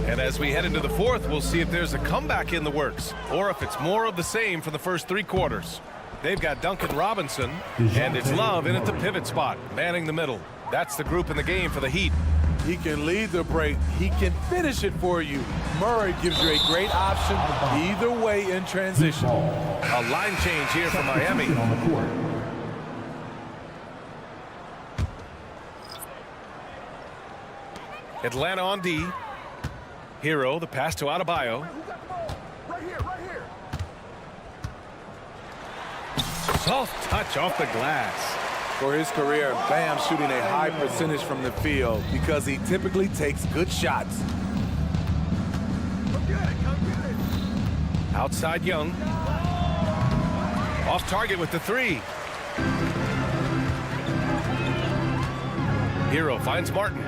And as we head into the fourth, we'll see if there's a comeback in the works or if it's more of the same for the first 3 quarters. They've got Duncan Robinson, and it's Love in at the pivot spot, manning the middle. That's the group in the game for the Heat. He can lead the break. He can finish it for you. Murray gives you a great option either way in transition. A line change here for Miami. Atlanta on D. Hero, the pass to Adebayo. Soft touch off the glass. For his career, Bam shooting a high percentage from the field because he typically takes good shots. Outside Young. Off target with the three. Hero finds Martin.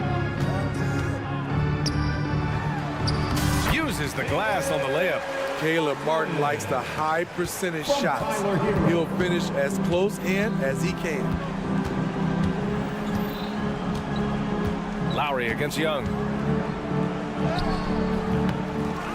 Uses the glass on the layup. Caleb Martin likes the high percentage shots. He'll finish as close in as he can. Lowry against Young.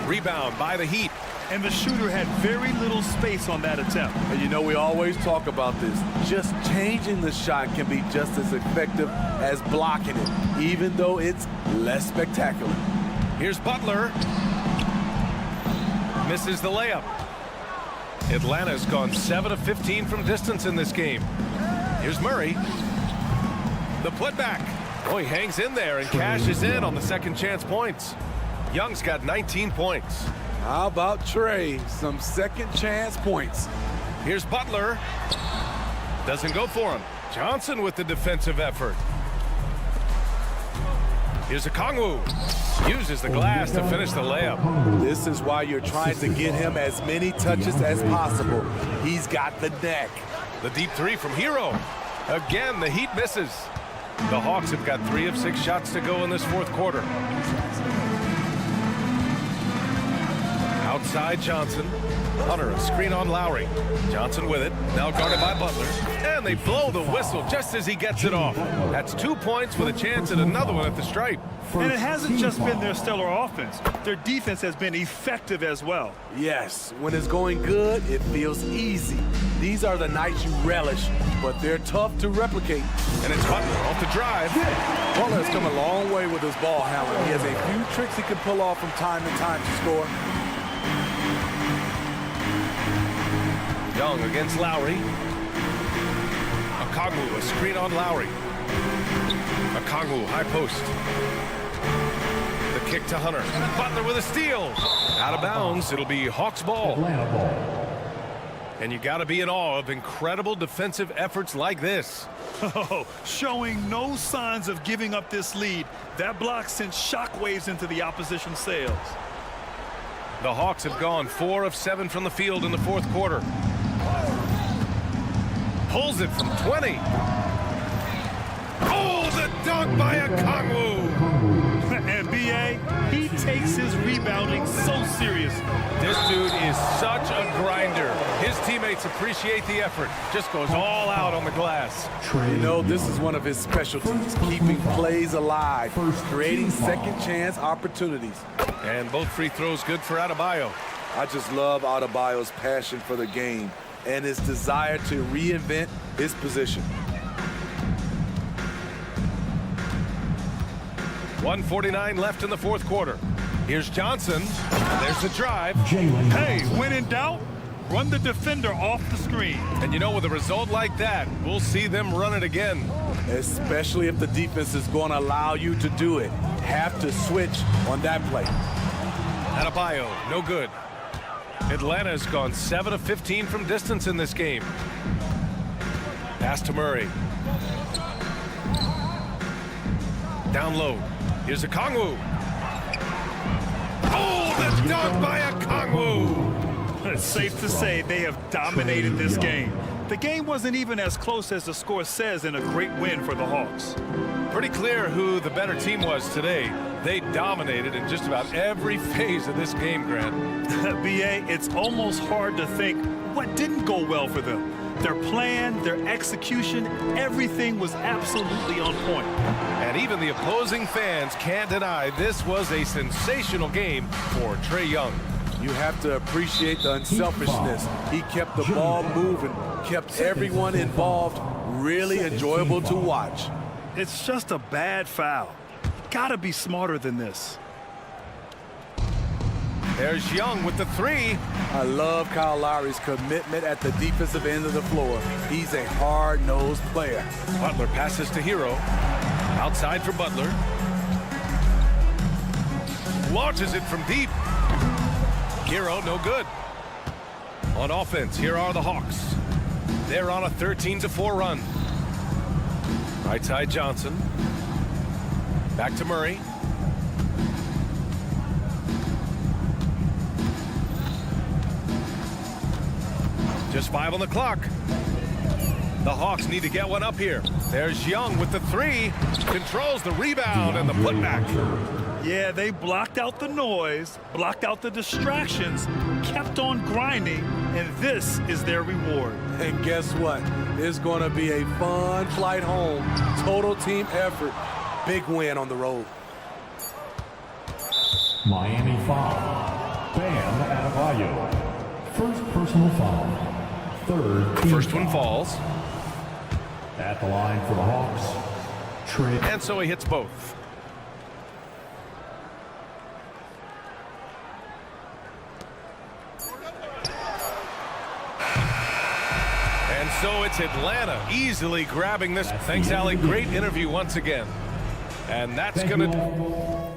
Rebound by the Heat. And the shooter had very little space on that attempt. And you know, we always talk about this. Just changing the shot can be just as effective as blocking it, even though it's less spectacular. Here's Butler. Misses the layup. Atlanta's gone 7 of 15 from distance in this game. Here's Murray. The putback. Oh, he hangs in there and cashes in on the second chance points. Young's got 19 points. How about Trey? Some second chance points. Here's Butler. Doesn't go for him. Johnson with the defensive effort. Here's Okongwu. Uses the glass to finish the layup. This is why you're trying to get him as many touches as possible. He's got the neck. The deep three from Hero. Again, the Heat misses. The Hawks have got 3 of 6 shots to go in this fourth quarter. Outside Johnson. Hunter, a screen on Lowry. Johnson with it. Now guarded by Butler. And they blow the whistle just as he gets it off. That's 2 points with a chance at another one at the stripe. And it hasn't just been their stellar offense. Their defense has been effective as well. Yes, when it's going good, it feels easy. These are the nights you relish, but they're tough to replicate. And it's Butler off the drive. Butler has come a long way with his ball handling. He has a few tricks he can pull off from time to time to score. Young against Lowry. Okongwu, a screen on Lowry. Okongwu, high post. The kick to Hunter. Butler with a steal. Out of bounds. It'll be Hawks ball. And you got to be in awe of incredible defensive efforts like this. Oh, showing no signs of giving up this lead. That block sent shockwaves into the opposition sails. The Hawks have gone 4 of 7 from the field in the fourth quarter. Pulls it from 20. Oh, the dunk by Okongwu. And B.A., he takes his rebounding so seriously. This dude is such a grinder. His teammates appreciate the effort. Just goes all out on the glass. You know, this is one of his specialties, keeping plays alive, creating second chance opportunities. And both free throws good for Adebayo. I just love Adebayo's passion for the game and his desire to reinvent his position. 1:49 left in the fourth quarter. Here's Johnson. There's the drive. Hey, when in doubt, run the defender off the screen. And you know, with a result like that, we'll see them run it again. Especially if the defense is going to allow you to do it. Have to switch on that play. Adebayo, no good. Atlanta's gone 7 of 15 from distance in this game. Pass to Murray. Down low. Here's Okongwu. Oh, the dunk by Okongwu. It's safe to say they have dominated this game. The game wasn't even as close as the score says in a great win for the Hawks. Pretty clear who the better team was today. They dominated in just about every phase of this game, Grant. B.A., it's almost hard to think what didn't go well for them. Their plan, their execution, everything was absolutely on point. And even the opposing fans can't deny this was a sensational game for Trae Young. You have to appreciate the unselfishness. He kept the ball moving, kept everyone involved, really enjoyable to watch. It's just a bad foul. Gotta be smarter than this. There's Young with the three. I love Kyle Lowry's commitment at the defensive end of the floor. He's a hard-nosed player. Butler passes to Hero. Outside for Butler. Launches it from deep. Hero, no good. On offense, here are the Hawks. They're on a 13-4 run. Right side Johnson. Back to Murray. Just 5 on the clock. The Hawks need to get one up here. There's Young with the three. Controls the rebound and the putback. Yeah, they blocked out the noise, blocked out the distractions, kept on grinding, and this is their reward. And guess what? It's going to be a fun flight home. Total team effort. Big win on the road. Miami foul. Bam Adebayo. First personal foul. Third team First one falls. At the line for the Hawks. Trey. And so he hits both. And so it's Atlanta easily grabbing this. Thanks, Allie. Great interview once again. And that's going to...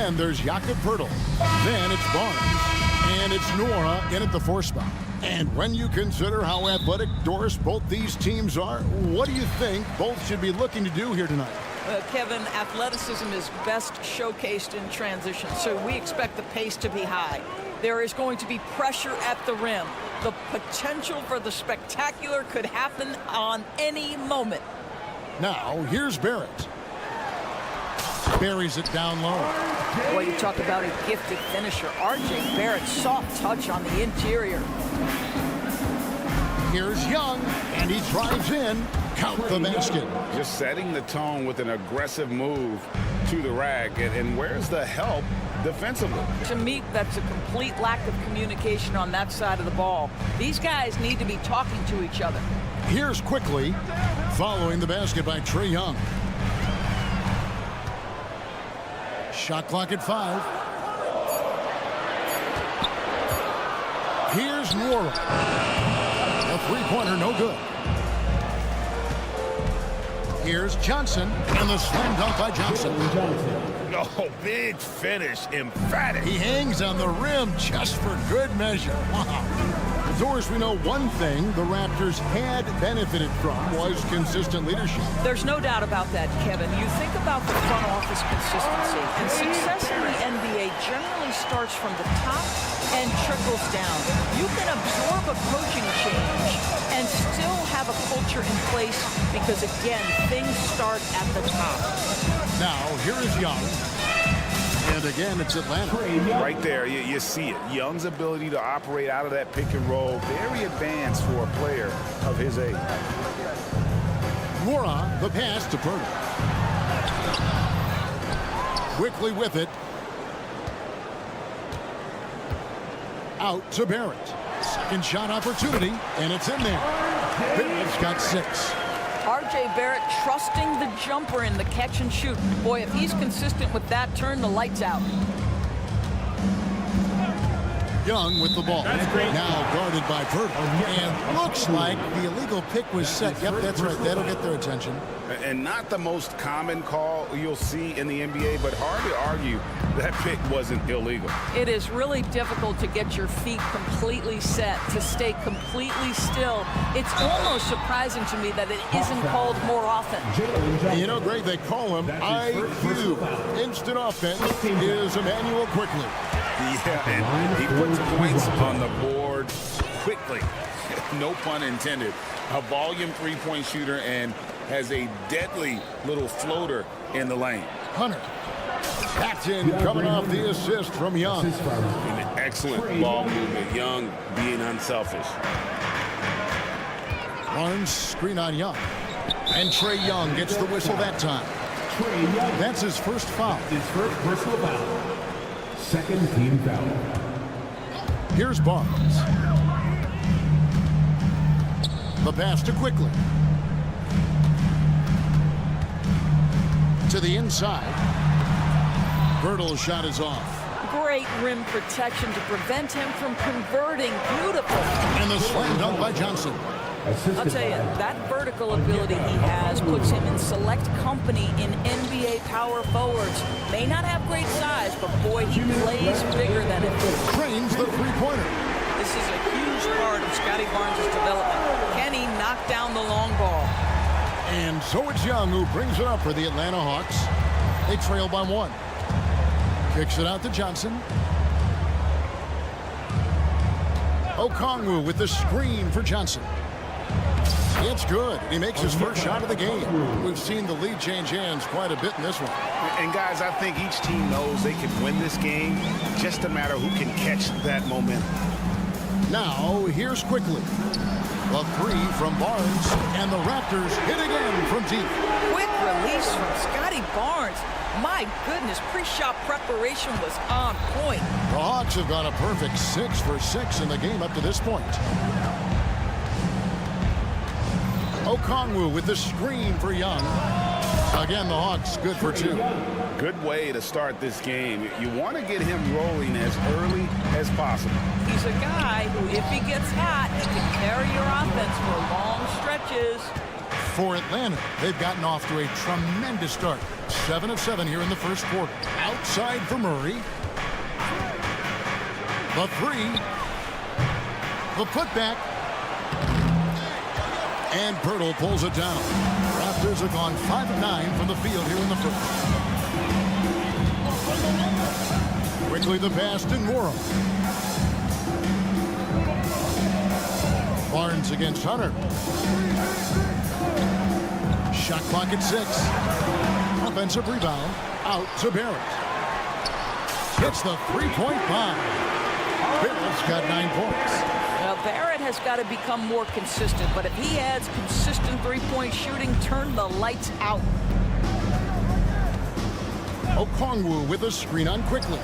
Then there's Jakob Pertl. Then it's Barnes. And it's Nora in at the 4 spot. And when you consider how athletic, Doris, both these teams are, what do you think both should be looking to do here tonight? Kevin, athleticism is best showcased in transition, so we expect the pace to be high. There is going to be pressure at the rim. The potential for the spectacular could happen on any moment. Now, here's Barrett. Buries it down low. Boy, you talk about a gifted finisher. R.J. Barrett, soft touch on the interior. Here's Young, and he drives in. Count the basket. Just setting the tone with an aggressive move to the rack. And where's the help defensively? To me, that's a complete lack of communication on that side of the ball. These guys need to be talking to each other. Here's quickly, following the basket by Trae Young. Shot clock at 5. Here's Nora. A three-pointer, no good. Here's Johnson, and the slam dunk by Johnson. Oh, big finish, emphatic. He hangs on the rim just for good measure. Wow. Doris, we know one thing the Raptors had benefited from was consistent leadership. There's no doubt about that, Kevin. You think about the front office consistency, and success in the NBA generally starts from the top and trickles down. You can absorb a coaching change and still have a culture in place because, again, things start at the top. Now, here is Young. And again, it's Atlanta. Right there, you see it. Young's ability to operate out of that pick and roll, very advanced for a player of his age. Nora, the pass to Pertl. Quickly with it. Out to Barrett. Second shot opportunity, and it's in there. Barrett's got 6. R.J. Barrett trusting the jumper in the catch and shoot. Boy, if he's consistent with that, turn the lights out. Young with the ball. Now guarded by Pertl. And looks like the illegal pick was set. Yep, that's right. That'll get their attention. And not the most common call you'll see in the NBA, but hard to argue that pick wasn't illegal. It is really difficult to get your feet completely set, to stay completely still. It's almost surprising to me that it isn't called more often. You know, Greg, they call him IQ. Instant offense is Emmanuel quickly. Yeah, and he puts points on the board quickly. No pun intended. A volume three-point shooter and has a deadly little floater in the lane. Hunter. That's in, coming off the assist from Young. An excellent ball movement. Young being unselfish. Barnes screen on Young. And Trae Young gets the whistle that time. That's his first foul. His first personal foul. Second team foul. Here's Barnes. The pass to Quickly. To the inside. Pertl's shot is off. Great rim protection to prevent him from converting. Beautiful. And the slam dunk by Johnson. I'll tell you, that vertical ability he has puts him in select company in NBA power forwards. May not have great size, but boy, he plays bigger than it. Trains the three-pointer. This is a huge part of Scotty Barnes' development. Can he knock down the long ball? And so it's Young who brings it up for the Atlanta Hawks. They trail by 1. Kicks it out to Johnson. Okongwu with the screen for Johnson. It's good. He makes his first shot of the game. We've seen the lead change hands quite a bit in this one. And guys, I think each team knows they can win this game. Just a matter who can catch that momentum. Now, here's Quickly. A 3 from Barnes, and the Raptors hit again from deep. Quick release from Scotty Barnes. My goodness, pre-shot preparation was on point. The Hawks have got a perfect 6 for 6 in the game up to this point. Okongwu with the screen for Young. Again, the Hawks good for 2. Good way to start this game. You want to get him rolling as early as possible. He's a guy who, if he gets hot, he can carry your offense for long stretches. For Atlanta, they've gotten off to a tremendous start. 7 of 7 here in the first quarter. Outside for Murray. The three. The putback. And Pirtle pulls it down. Raptors have gone 5 of 9 from the field here in the first. Quickly the pass to Nora. Barnes against Hunter. Shot clock at 6. Offensive rebound. Out to Barrett. Hits the three-point bomb. Barrett's got 9 points. Now, Barrett has got to become more consistent, but if he adds consistent three-point shooting, turn the lights out. Okongwu with a screen on quickly.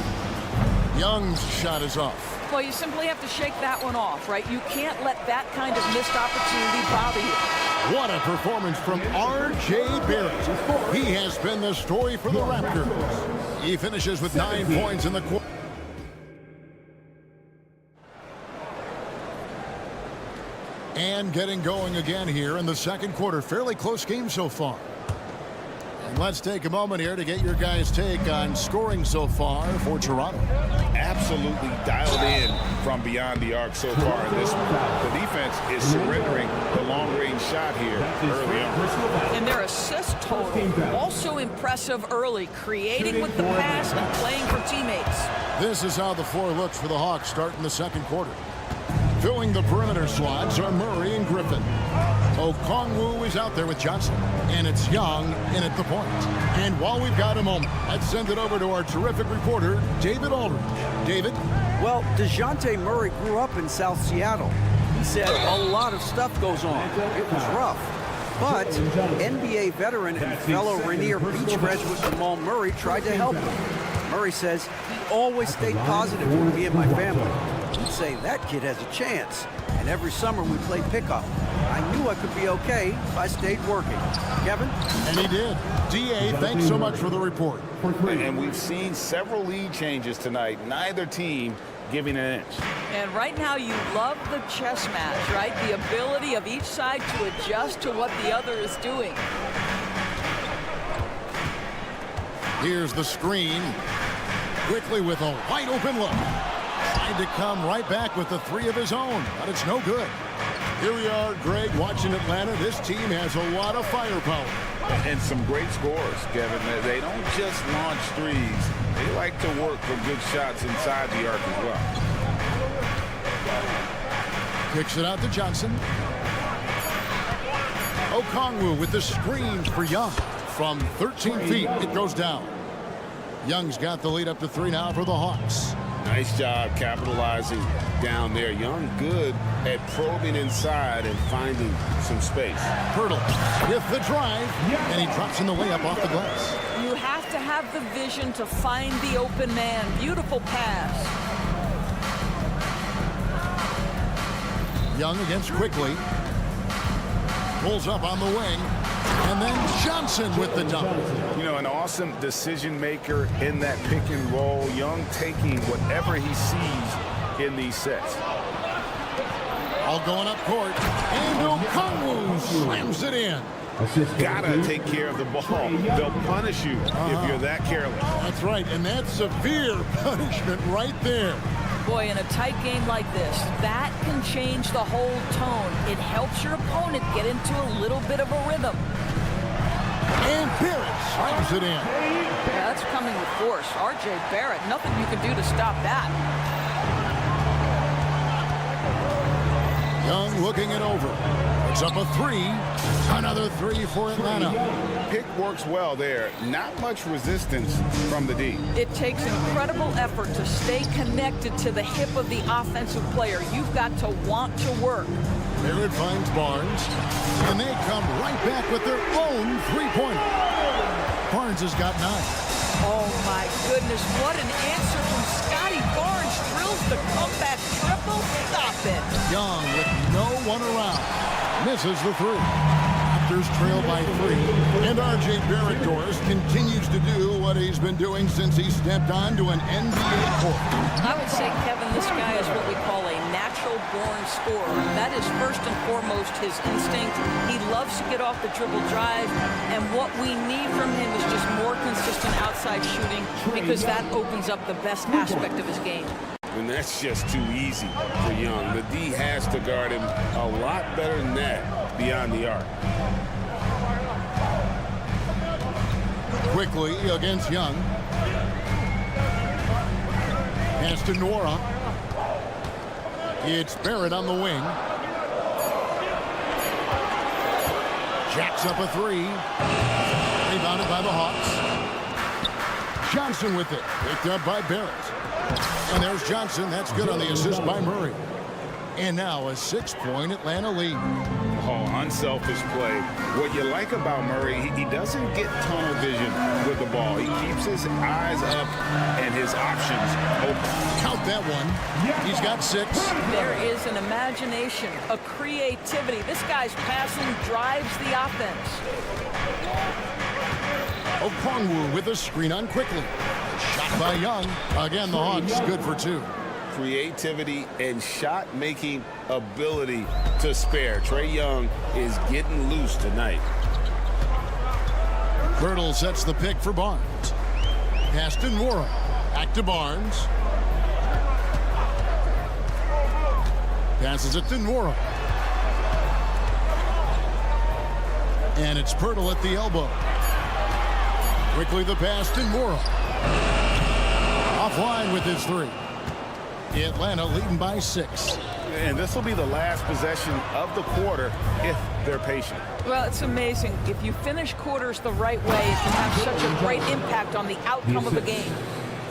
Young's shot is off. Well, you simply have to shake that one off, right? You can't let that kind of missed opportunity bother you. What a performance from R.J. Barrett. He has been the story for the Raptors. He finishes with 9 points in the quarter. And getting going again here in the second quarter. Fairly close game so far. And let's take a moment here to get your guys' take on scoring so far for Toronto. Absolutely dialed in from beyond the arc so far in this one. The defense is surrendering the long-range shot here early on. And their assist total also impressive early, creating with the pass and playing for teammates. This is how the floor looks for the Hawks starting the second quarter. Filling the perimeter slots are Murray and Griffin. Okongwu is out there with Johnson. And it's Young in at the point. And while we've got a moment, let's send it over to our terrific reporter, David Aldridge. David? Well, DeJounte Murray grew up in South Seattle. He said a lot of stuff goes on. It was rough. But NBA veteran and fellow Rainier Beach graduate Jamal Murray tried to help him. Murray says he always stayed positive with me and my family. He'd say that kid has a chance. And every summer we played pickup. I knew I could be okay if I stayed working. Kevin? And he did. D.A., thanks so much for the report. And we've seen several lead changes tonight. Neither team giving an inch. And right now you love the chess match, right? The ability of each side to adjust to what the other is doing. Here's the screen. Quickly with a wide open look. Tried to come right back with the three of his own, but it's no good. Here we are, Greg, watching Atlanta. This team has a lot of firepower. And some great scores, Kevin. They don't just launch threes. They like to work for good shots inside the arc as well. Kicks it out to Johnson. Okongwu with the screen for Young. From 13 feet, it goes down. Young's got the lead up to 3 now for the Hawks. Nice job capitalizing down there. Young good at probing inside and finding some space. Pirtle with the drive, and he drops in the layup off the glass. You have to have the vision to find the open man. Beautiful pass. Young against Quickly. Pulls up on the wing. And then Johnson with the dunk. You know, an awesome decision maker in that pick and roll. Young taking whatever he sees in these sets. All going up court. And Okongwu slams it in. Gotta take care of the ball. They'll punish you if you're that careless. That's right, and that's severe punishment right there. Boy, in a tight game like this, that can change the whole tone. It helps your opponent get into a little bit of a rhythm. And Barrett slams it in. Yeah, that's coming with force. R.J. Barrett, nothing you can do to stop that. Young looking it over. It's up a 3. Another 3 for Atlanta. Pick works well there. Not much resistance from the D. It takes incredible effort to stay connected to the hip of the offensive player. You've got to want to work. Barrett finds Barnes, and they come right back with their own three-pointer. Barnes has got 9. Oh, my goodness. What an answer from Scotty Barnes. Drills the comeback triple. Stop it. Young with no one around. Misses the 3. Raptors trail by 3. And R.J. Barrett, Doris, continues to do what he's been doing since he stepped onto an NBA court. I would say, Kevin, this guy is what we call a natural natural-born scorer. That is first and foremost his instinct. He loves to get off the dribble drive, and what we need from him is just more consistent outside shooting, because that opens up the best aspect of his game. And that's just too easy for Young. The D has to guard him a lot better than that beyond the arc. Quickly against Young. Pass to Nora. It's Barrett on the wing. Jacks up a three. Rebounded by the Hawks. Johnson with it. Picked up by Barrett. And there's Johnson. That's good on the assist by Murray. And now a 6-point Atlanta lead. Oh, unselfish play. What you like about Murray, he doesn't get tunnel vision with the ball. He keeps his eyes up and his options open. Count that one. He's got 6. There is an imagination, a creativity. This guy's passing drives the offense. Okongwu with a screen on quickly. Shot by Young. Again, the Hawks good for 2. Creativity and shot-making ability to spare. Trae Young is getting loose tonight. Birtle sets the pick for Barnes. Pass to Nora. Back to Barnes. Passes it to Nora. And it's Pirtle at the elbow. Quickly the pass to Nora. Offline with his 3. Atlanta leading by 6. And this will be the last possession of the quarter if they're patient. Well, it's amazing. If you finish quarters the right way, it can have such a great impact on the outcome of a game.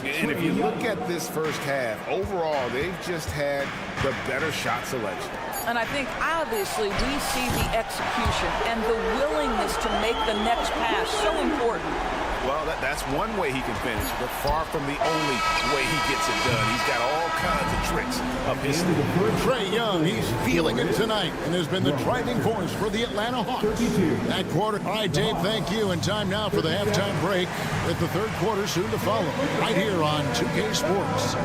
And if you look at this first half, overall, they've just had the better shot selection. And I think, obviously, we see the execution and the willingness to make the next pass so important. Well, that's one way he can finish, but far from the only way he gets it done. He's got all kinds of tricks up his sleeve. Trae Young, he's feeling it tonight and has been the driving force for the Atlanta Hawks. That quarter. All right, Dave, thank you. And time now for the halftime break with the third quarter soon to follow right here on 2K Sports.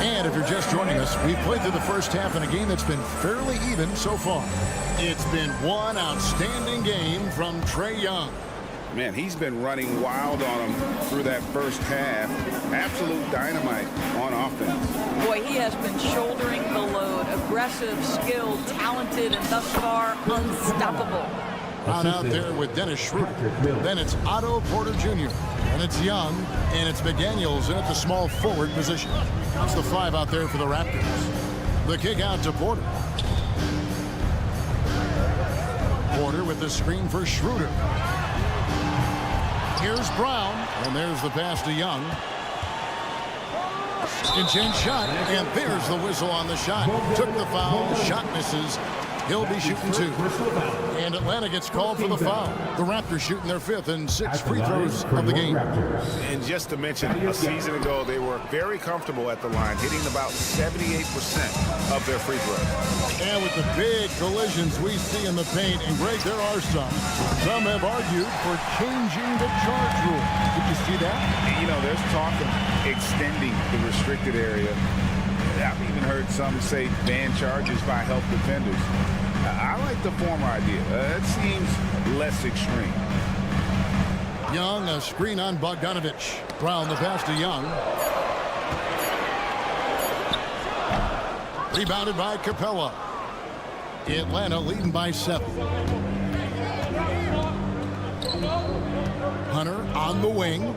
And if you're just joining us, we've played through the first half in a game that's been fairly even so far. It's been one outstanding game from Trae Young. Man, he's been running wild on him through that first half. Absolute dynamite on offense. Boy, he has been shouldering the load. Aggressive, skilled, talented, and thus far unstoppable. Out there with Dennis Schroeder. Then it's Otto Porter Jr. And it's Young. And it's McDaniels in at the small forward position. That's the 5 out there for the Raptors. The kick out to Porter. Porter with the screen for Schroeder. Here's Brown. And there's the pass to Young. Second shot. And there's the whistle on the shot. Took the foul. Shot misses. He'll be shooting 2. And Atlanta gets called for the foul. The Raptors shooting their 5th and 6 free throws of the game. And just to mention, a season ago, they were very comfortable at the line, hitting about 78% of their free throws. And with the big collisions we see in the paint, and Greg, there are some. Some have argued for changing the charge rule. Did you see that? You know, there's talk of extending the restricted area. I've even heard some say ban charges by help defenders. I like the former idea. It seems less extreme. Young, a screen on Bogdanovich. Brown the pass to Young. Rebounded by Capella. Atlanta leading by 7. Hunter on the wing.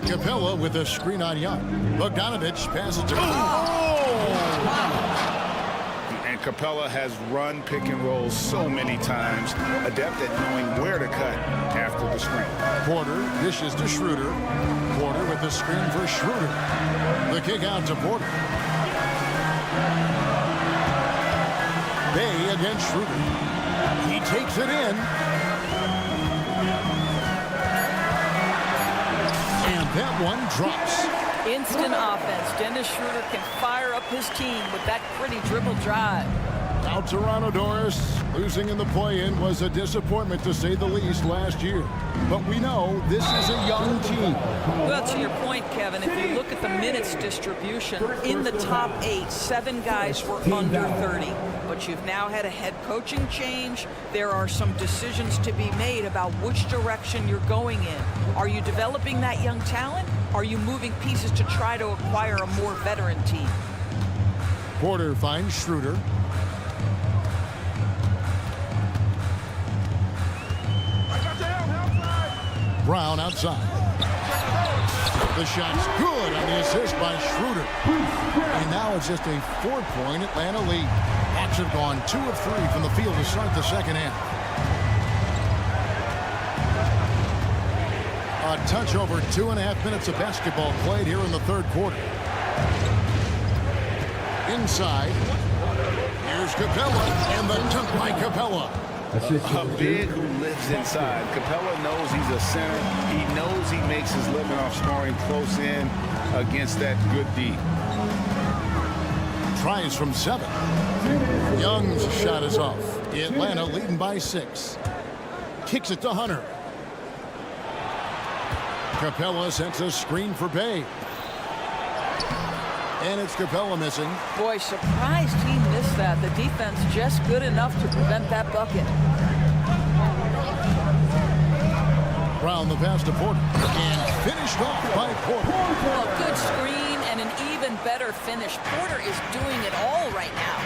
Capella with a screen on Young. Bogdanovich passes to And Capella has run pick and roll so many times, adept at knowing where to cut after the screen. Porter dishes to Schroeder. Porter with the screen for Schroeder. The kick out to Porter. Bay against Schroeder. He takes it in. And that one drops. Instant offense. Dennis Schroeder can fire up his team with that pretty dribble drive. Now Toronto, Doris. Losing in the play-in was a disappointment to say the least last year. But we know this is a young team. Well, to your point, Kevin, if you look at the minutes distribution, in the top 8, 7 guys were under 30. But you've now had a head coaching change. There are some decisions to be made about which direction you're going in. Are you developing that young talent? Are you moving pieces to try to acquire a more veteran team? Porter finds Schroeder. Brown outside. The shot's good on the assist by Schroeder. And now it's just a 4-point Atlanta lead. Hawks have gone 2 of 3 from the field to start the second half. A touch over 2.5 minutes of basketball played here in the third quarter. Inside. Here's Capella, and the dunk by Capella. A big who lives inside. Capella knows he's a center. He knows he makes his living off scoring close in against that good D. Tries from 7. Young's shot is off. Atlanta leading by 6. Kicks it to Hunter. Capella sets a screen for Bay. And it's Capella missing. Boy, surprised he missed that. The defense just good enough to prevent that bucket. Brown the pass to Porter. And finished off by Porter. Well, good screen and an even better finish. Porter is doing it all right now.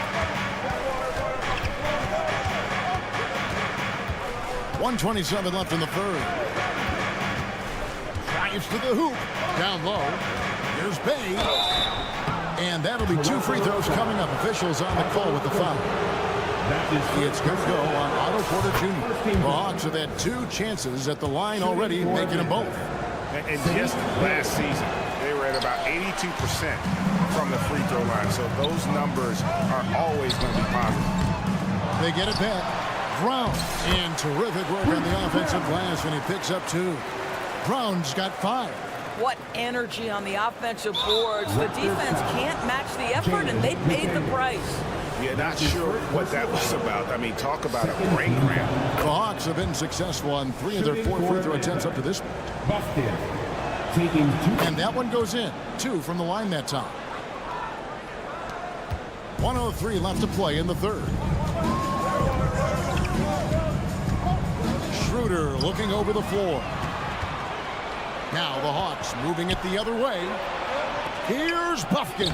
1:27 left in the third. Drives to the hoop. Down low. Here's Bay. And that'll be 2 free throws coming up. Officials on the call with the foul. It's good to go on Otto Porter Jr. The Hawks have had 2 chances at the line already, making them both. And just last season, they were at about 82% from the free throw line. So those numbers are always going to be positive. They get it back. Brown. And terrific work on the offensive glass when he picks up 2. Brown's got 5. What energy on the offensive boards. The defense can't match the effort, and they paid the price. Yeah, not sure what that was about. I mean, talk about a break ramp. The Hawks have been successful on 3 of their 4 free throw attempts up to this point. And that one goes in. 2 from the line that time. 1:03 left to play in the third. Schroeder looking over the floor. Now the Hawks moving it the other way. Here's Buffkin.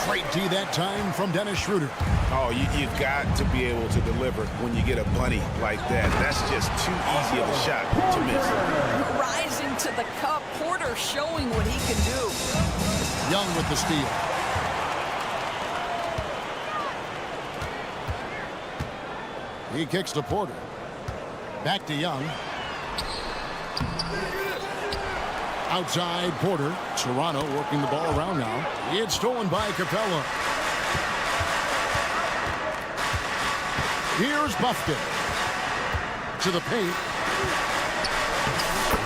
Great D that time from Dennis Schroeder. Oh, you've got to be able to deliver when you get a bunny like that. That's just too easy of a shot to miss. Rising to the cup. Porter showing what he can do. Young with the steal. He kicks to Porter. Back to Young. Outside Porter. Toronto working the ball around now. It's stolen by Capella. Here's Buffkin. To the paint.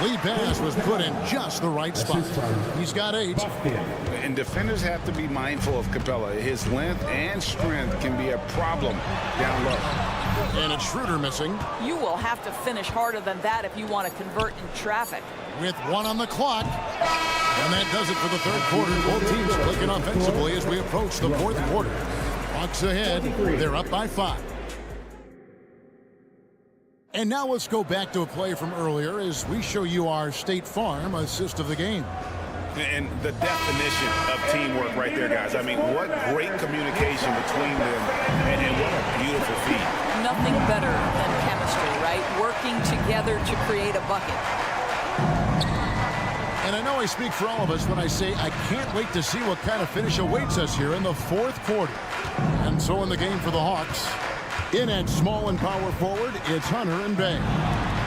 Lead pass was put in just the right spot. He's got 8. And defenders have to be mindful of Capella. His length and strength can be a problem down low. And it's Schroeder missing. You will have to finish harder than that if you want to convert in traffic. With 1 on the clock. And that does it for the third quarter. Both teams clicking offensively as we approach the fourth quarter. Hawks ahead. They're up by 5. And now let's go back to a play from earlier as we show you our State Farm assist of the game. And the definition of teamwork right there, guys. I mean, what great communication between them, and what a beautiful feat. Nothing better than chemistry, right? Working together to create a bucket. And I know I speak for all of us when I say I can't wait to see what kind of finish awaits us here in the fourth quarter. And so in the game for the Hawks, in at small and power forward, it's Hunter and Bay.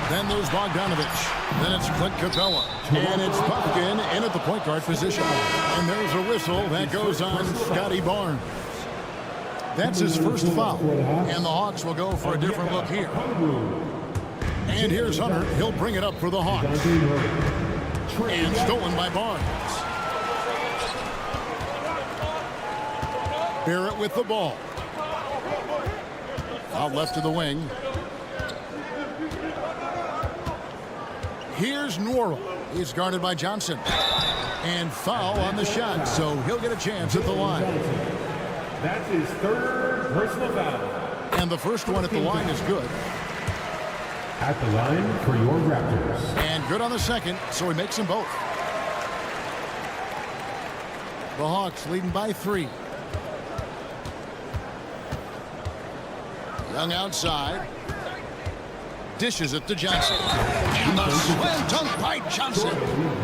Then there's Bogdanovich. Then it's Clint Capella. And it's Buffkin in at the point guard position. And there's a whistle that goes on Scotty Barnes. That's his first foul. And the Hawks will go for a different look here. And here's Hunter. He'll bring it up for the Hawks. And stolen by Barnes. Barrett with the ball. Out left to the wing. Here's Nora. He's guarded by Johnson. And foul on the shot, so he'll get a chance at the line. That's his third personal foul. And the first one at the line is good. At the line for your Raptors. And good on the second, so he makes them both. The Hawks leading by 3. Young outside. Dishes it to Johnson. And the slam dunk by Johnson.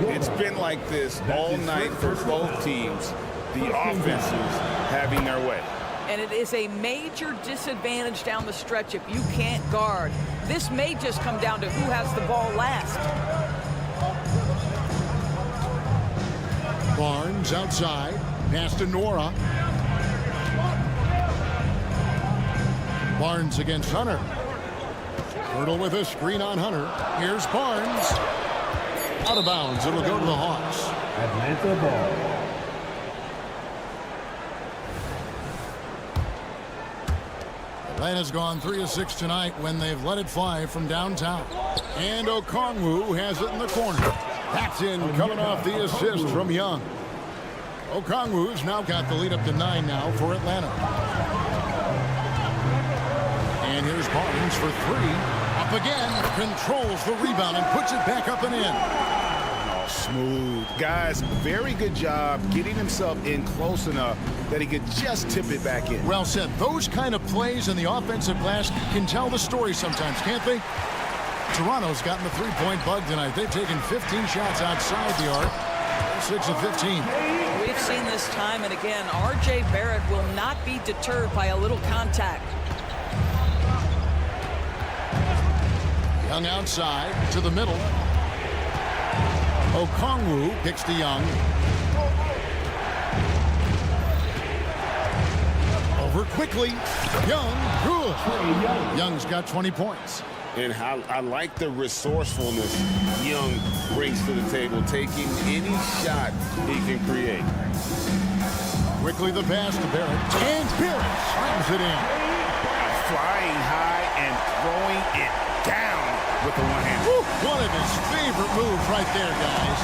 It's been like this all night for both teams. The offenses having their way. And it is a major disadvantage down the stretch if you can't guard. This may just come down to who has the ball last. Barnes outside. Pass to Nora. Barnes against Hunter. Hurdle with a screen on Hunter. Here's Barnes. Out of bounds. It'll go to the Hawks. Atlanta ball. Atlanta's gone 3 of 6 tonight when they've let it fly from downtown. And Okongwu has it in the corner. That's in, coming off the assist from Young. Okongwu's now got the lead up to 9 now for Atlanta. And here's Barnes for 3. Up again, controls the rebound and puts it back up and in. Oh, smooth. Guys, very good job getting himself in close enough that he could just tip it back in. Well said. Those kind of plays in the offensive glass can tell the story sometimes, can't they? Toronto's gotten the three-point bug tonight. They've taken 15 shots outside the arc. 6 of 15. We've seen this time and again. R.J. Barrett will not be deterred by a little contact. Young outside to the middle. Okongwu picks to Young. Over quickly. Young, good. Young's got 20 points. And I like the resourcefulness Young brings to the table, taking any shot he can create. Quickly the pass to Barrett. And Barrett slams it in. Flying high and throwing it down with the one hand. One of his favorite moves right there, guys.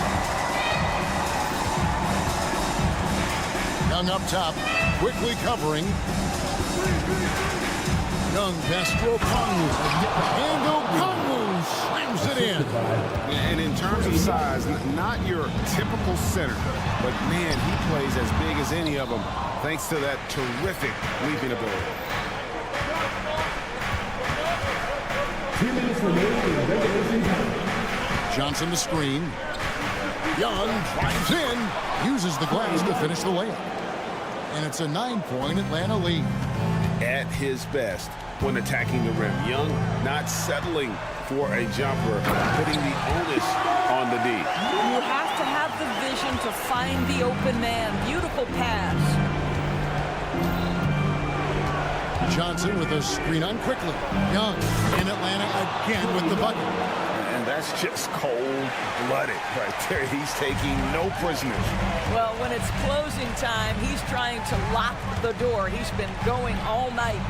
Young up top, quickly covering. Young pass to Okongwu. And Okongwu slams it in. And in terms of size, not your typical center, but man, he plays as big as any of them thanks to that terrific leaping ability. 2 minutes remaining in regulation time. Johnson the screen. Young drives in, uses the glass to finish the layup. And it's a 9-point Atlanta lead. At his best when attacking the rim. Young not settling for a jumper, putting the onus on the D. You have to have the vision to find the open man. Beautiful pass. Johnson with a screen on quickly. Young in Atlanta again with the bucket. And that's just cold-blooded right there. He's taking no prisoners. Well, when it's closing time, he's trying to lock the door. He's been going all night.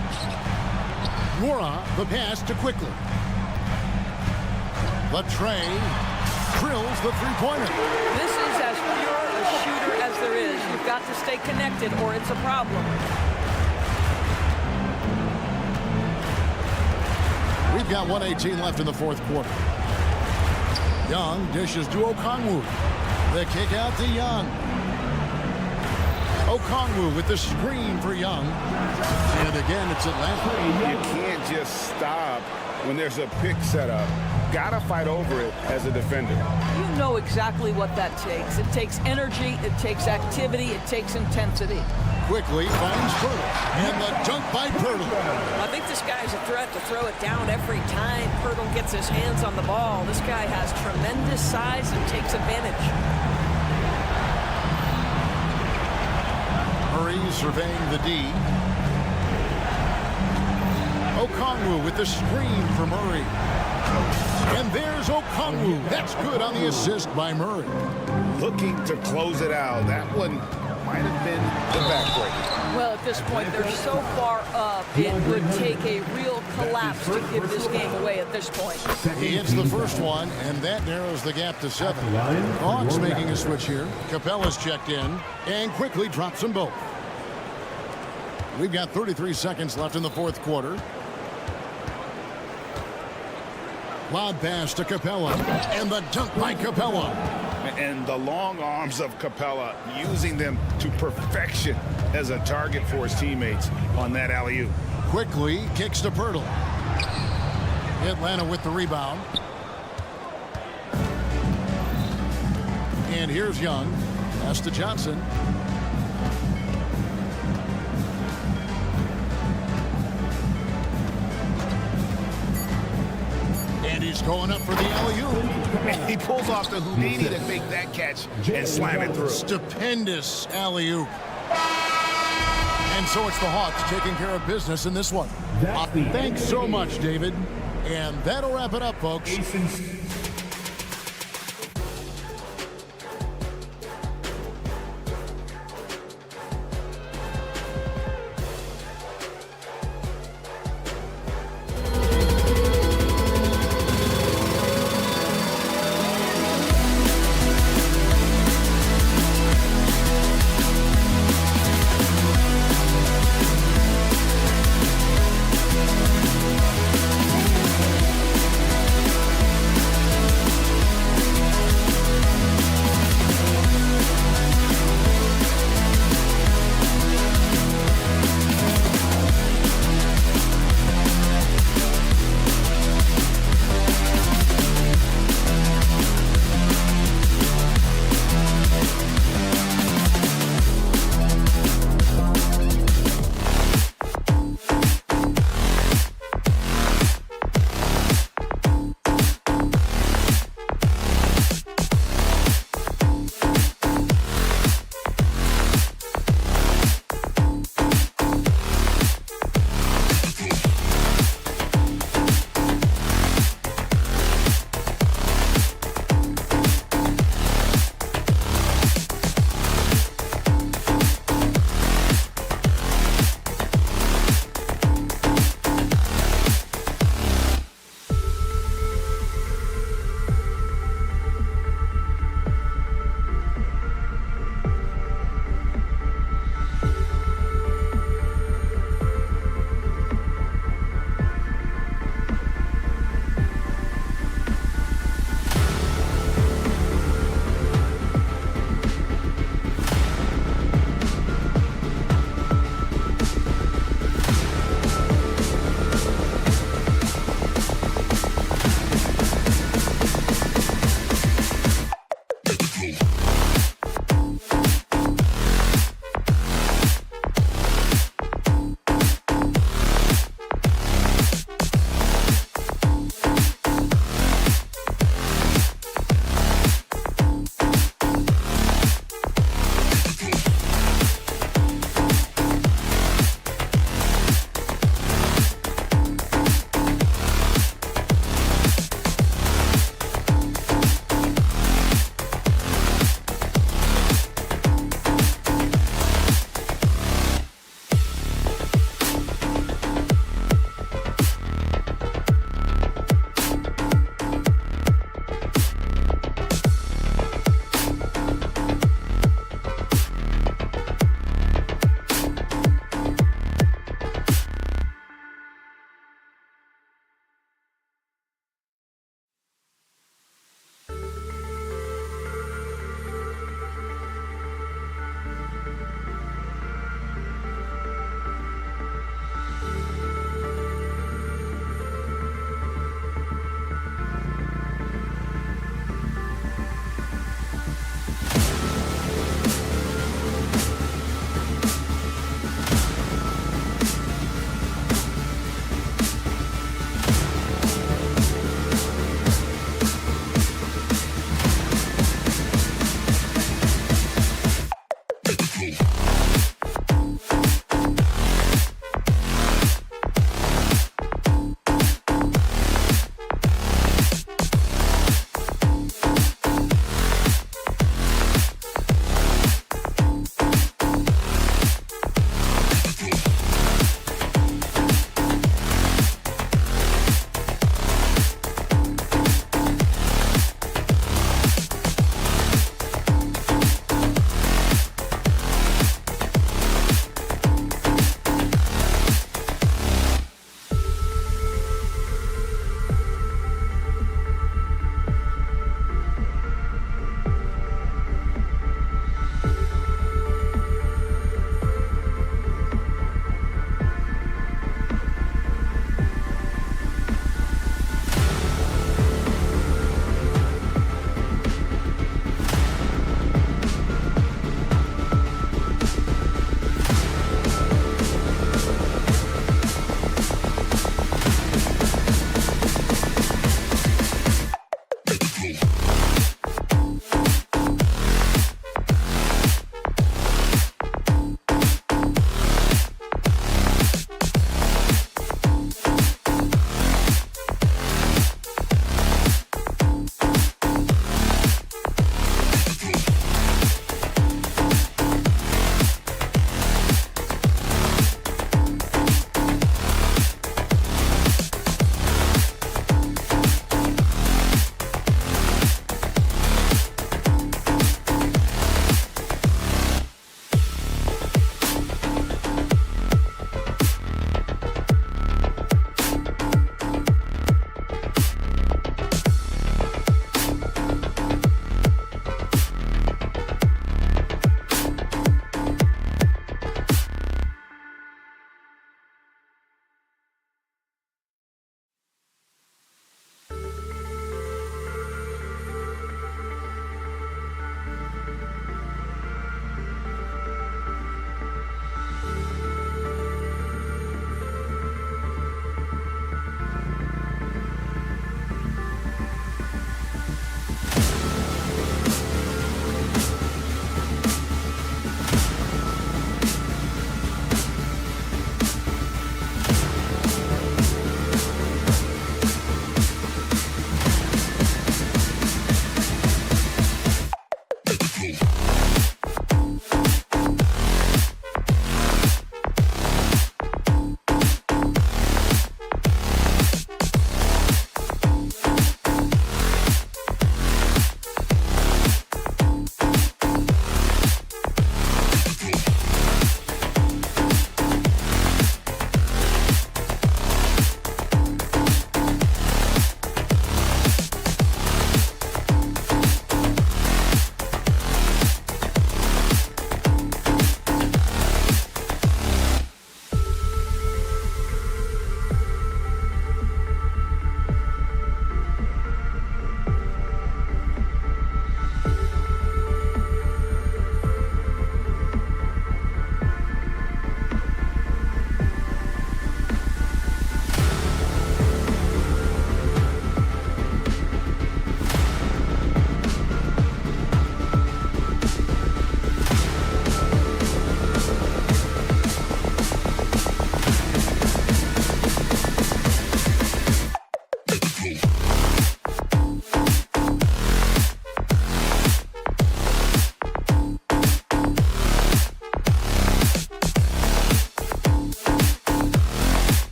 Nora, the pass to quickly. Latrey drills the three-pointer. This is as pure a shooter as there is. You've got to stay connected or it's a problem. We've got 1:18 left in the fourth quarter. Young dishes to Okongwu. The kick out to Young. Okongwu with the screen for Young. And again, it's Atlanta. You can't just stop when there's a pick set up. Gotta fight over it as a defender. You know exactly what that takes. It takes energy, it takes activity, it takes intensity. Quickly finds Pirtle. And the dunk by Pirtle. I think this guy's a threat to throw it down every time Pirtle gets his hands on the ball. This guy has tremendous size and takes advantage. Murray surveying the D. Okongwu with the screen for Murray. And there's Okongwu. That's good on the assist by Murray. Looking to close it out. That one might have been the backbreaker. Well, at this point, they're so far up, it would take a real collapse to give this game away at this point. He hits the first one, and that narrows the gap to 7. Hawks making a switch here. Capella's checked in and quickly drops them both. We've got 33 seconds left in the fourth quarter. Lob pass to Capella, and the dunk by Capella. And the long arms of Capella, using them to perfection as a target for his teammates on that alley-oop. Quickly kicks to Pirtle. Atlanta with the rebound. And here's Young. Pass to Johnson. And he's going up for the alley-oop. He pulls off the Houdini to make that catch and slam it through. Stupendous alley-oop. And so it's the Hawks taking care of business in this one. Thanks so much, David. And that'll wrap it up, folks.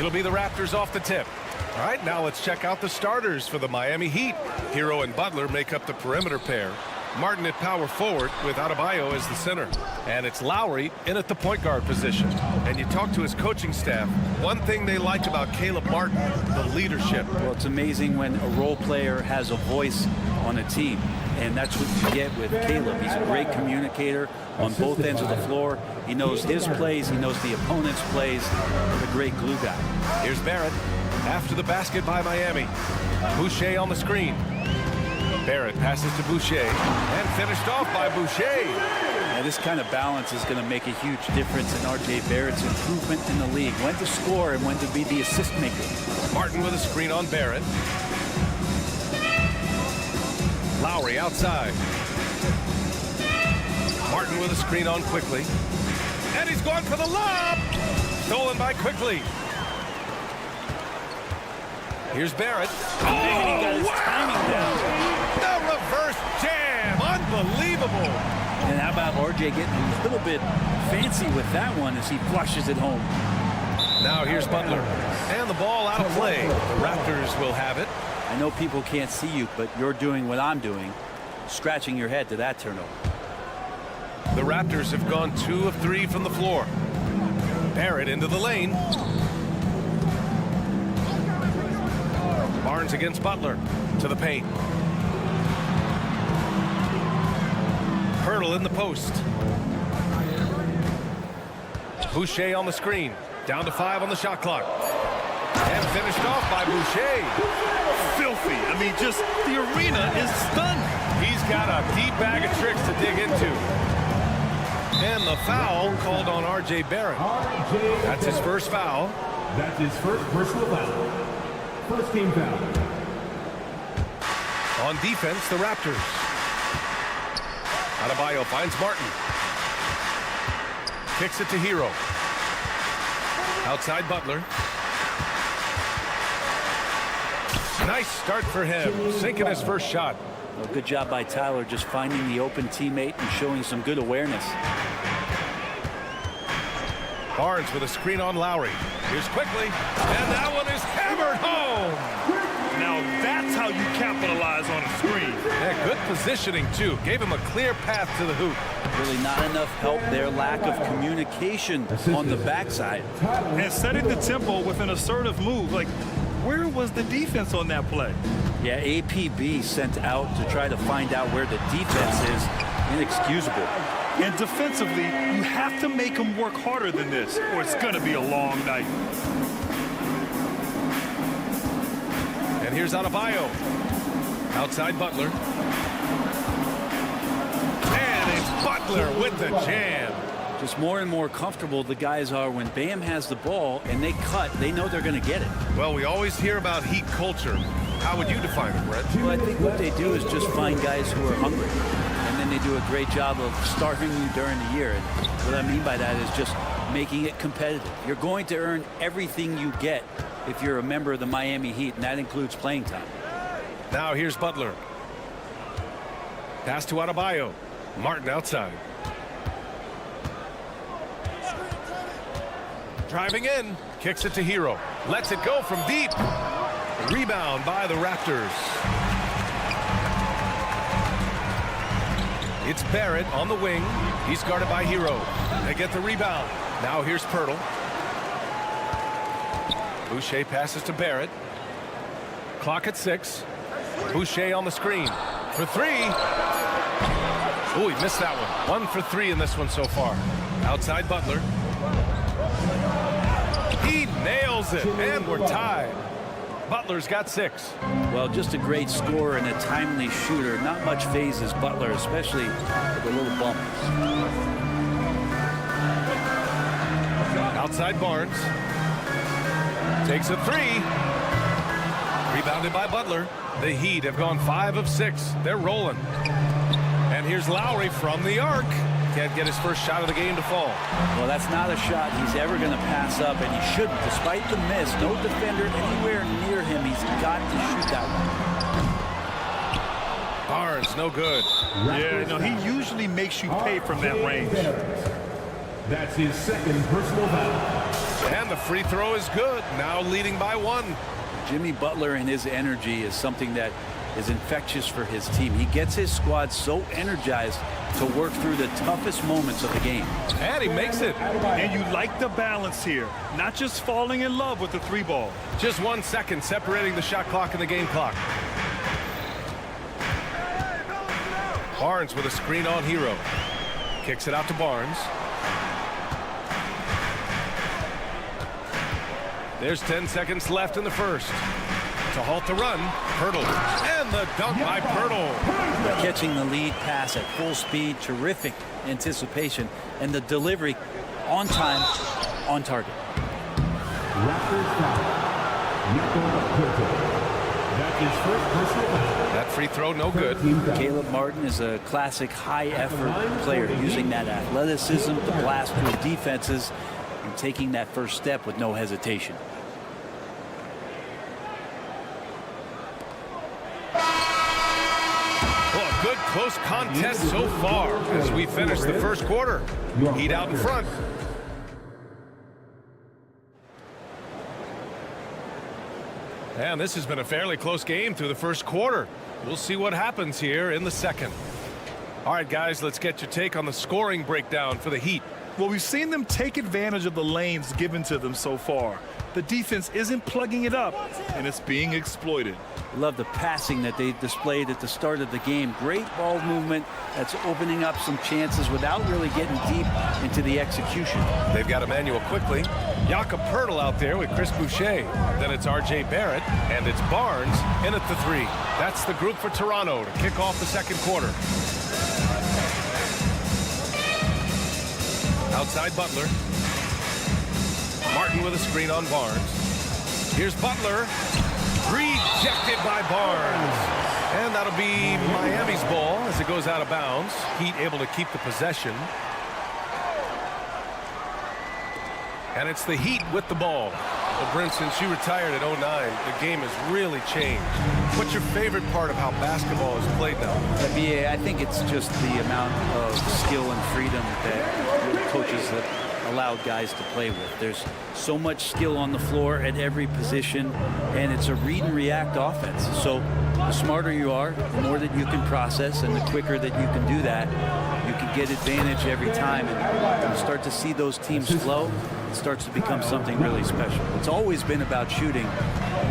It'll be the Raptors off the tip. All right, now let's check out the starters for the Miami Heat. Hero and Butler make up the perimeter pair. Martin at power forward with Adebayo as the center. And it's Lowry in at the point guard position. And you talk to his coaching staff, one thing they like about Caleb Martin, the leadership. Well, it's amazing when a role player has a voice on a team. And that's what you get with Caleb. He's a great communicator on both ends of the floor. He knows his plays. He knows the opponent's plays. A great glue guy. Here's Barrett after the basket by Miami. Boucher on the screen. Barrett passes to Boucher and finished off by Boucher. Now, this kind of balance is going to make a huge difference in R.J. Barrett's improvement in the league. When to score and when to be the assist maker. Martin with a screen on Barrett. Lowry outside. Martin with a screen on Quickly. And he's going for the lob. Stolen by Quickly. Here's Barrett. Oh, he got his timing down. The reverse jam. Unbelievable. And how about R.J. getting a little bit fancy with that one as he flushes it home. Now here's Butler. And the ball out of play. The Raptors will have it. I know people can't see you, but you're doing what I'm doing, scratching your head to that turnover. The Raptors have gone 2 of 3 from the floor. Barrett into the lane. Barnes against Butler to the paint. Hurdle in the post. Boucher on the screen. Down to 5 on the shot clock. And finished off by Boucher. Filthy. I mean, just the arena is stunned. He's got a deep bag of tricks to dig into. And the foul called on R.J. Barrett. That's his first foul. That's his first personal foul. First team foul. On defense, the Raptors. Adebayo finds Martin. Kicks it to Hero. Outside Butler. Nice start for him, sinking his first shot. Well, good job by Tyler just finding the open teammate and showing some good awareness. Barnes with a screen on Lowry. Here's Quickly, and that one is hammered home. Now that's how you capitalize on a screen. Yeah, good positioning, too. Gave him a clear path to the hoop. Really not enough help there. Lack of communication on the backside. And setting the tempo with an assertive move. Like, where was the defense on that play? Yeah, APB sent out to try to find out where the defense is. Inexcusable. And defensively, you have to make them work harder than this, or it's going to be a long night. And here's Adebayo. Outside Butler. And it's Butler with the jam. Just more and more comfortable the guys are when Bam has the ball and they cut. They know they're going to get it. Well, we always hear about Heat culture. How would you define it, Brett? Well, I think what they do is just find guys who are hungry. And then they do a great job of starving you during the year. And what I mean by that is just making it competitive. You're going to earn everything you get if you're a member of the Miami Heat, and that includes playing time. Now here's Butler. Pass to Adebayo. Martin outside. Driving in. Kicks it to Hero. Lets it go from deep. Rebound by the Raptors. It's Barrett on the wing. He's guarded by Hero. They get the rebound. Now here's Pirtle. Boucher passes to Barrett. Clock at 6. Boucher on the screen for 3. Oh, he missed that one. 1 for 3 in this one so far. Outside Butler. He nails it, and we're tied. Butler's got 6. Well, just a great scorer and a timely shooter. Not much phases Butler, especially with a little bump. Outside Barnes. Takes a 3. Rebounded by Butler. The Heat have gone 5 of 6. They're rolling. And here's Lowry from the arc. Can't get his first shot of the game to fall. Well, that's not a shot he's ever going to pass up, and he shouldn't. Despite the miss, no defender anywhere near him. He's got to shoot that one. Barnes, no good. Yeah, no, he usually makes you pay from that range. That's his second personal foul. And the free throw is good. Now leading by 1. Jimmy Butler and his energy is something that is infectious for his team. He gets his squad so energized to work through the toughest moments of the game. And he makes it. And you like the balance here, not just falling in love with the 3-ball. Just 1 second separating the shot clock and the game clock. Barnes with a screen on Hero. Kicks it out to Barnes. There's 10 seconds left in the first. To halt the run, Pirtle. And the dunk by Pirtle. Catching the lead pass at full speed, terrific anticipation, and the delivery on time, on target. Raptors foul. That's his first personal foul. That free throw, no good. Caleb Martin is a classic high-effort player, using that athleticism to blast through defenses and taking that first step with no hesitation. Good close contest so far as we finish the first quarter. Heat out in front. And this has been a fairly close game through the first quarter. We'll see what happens here in the second. All right, guys, let's get your take on the scoring breakdown for the Heat. Well, we've seen them take advantage of the lanes given to them so far. The defense isn't plugging it up, and it's being exploited. I love the passing that they displayed at the start of the game. Great ball movement that's opening up some chances without really getting deep into the execution. They've got Emmanuel quickly. Jakob Poeltl out there with Chris Boucher. Then it's R.J. Barrett, and it's Barnes in at the 3. That's the group for Toronto to kick off the second quarter. Outside Butler. Martin with a screen on Barnes. Here's Butler. Rejected by Barnes. And that'll be Miami's ball as it goes out of bounds. Heat able to keep the possession. And it's the Heat with the ball. Well, Brent, since you retired at 09, the game has really changed. What's your favorite part of how basketball is played now? BA, I think it's just the amount of skill and freedom that coaches have allowed guys to play with. There's so much skill on the floor at every position, and it's a read and react offense. So the smarter you are, the more that you can process, and the quicker that you can do that, you can get advantage every time. And when you start to see those teams flow, it starts to become something really special. It's always been about shooting.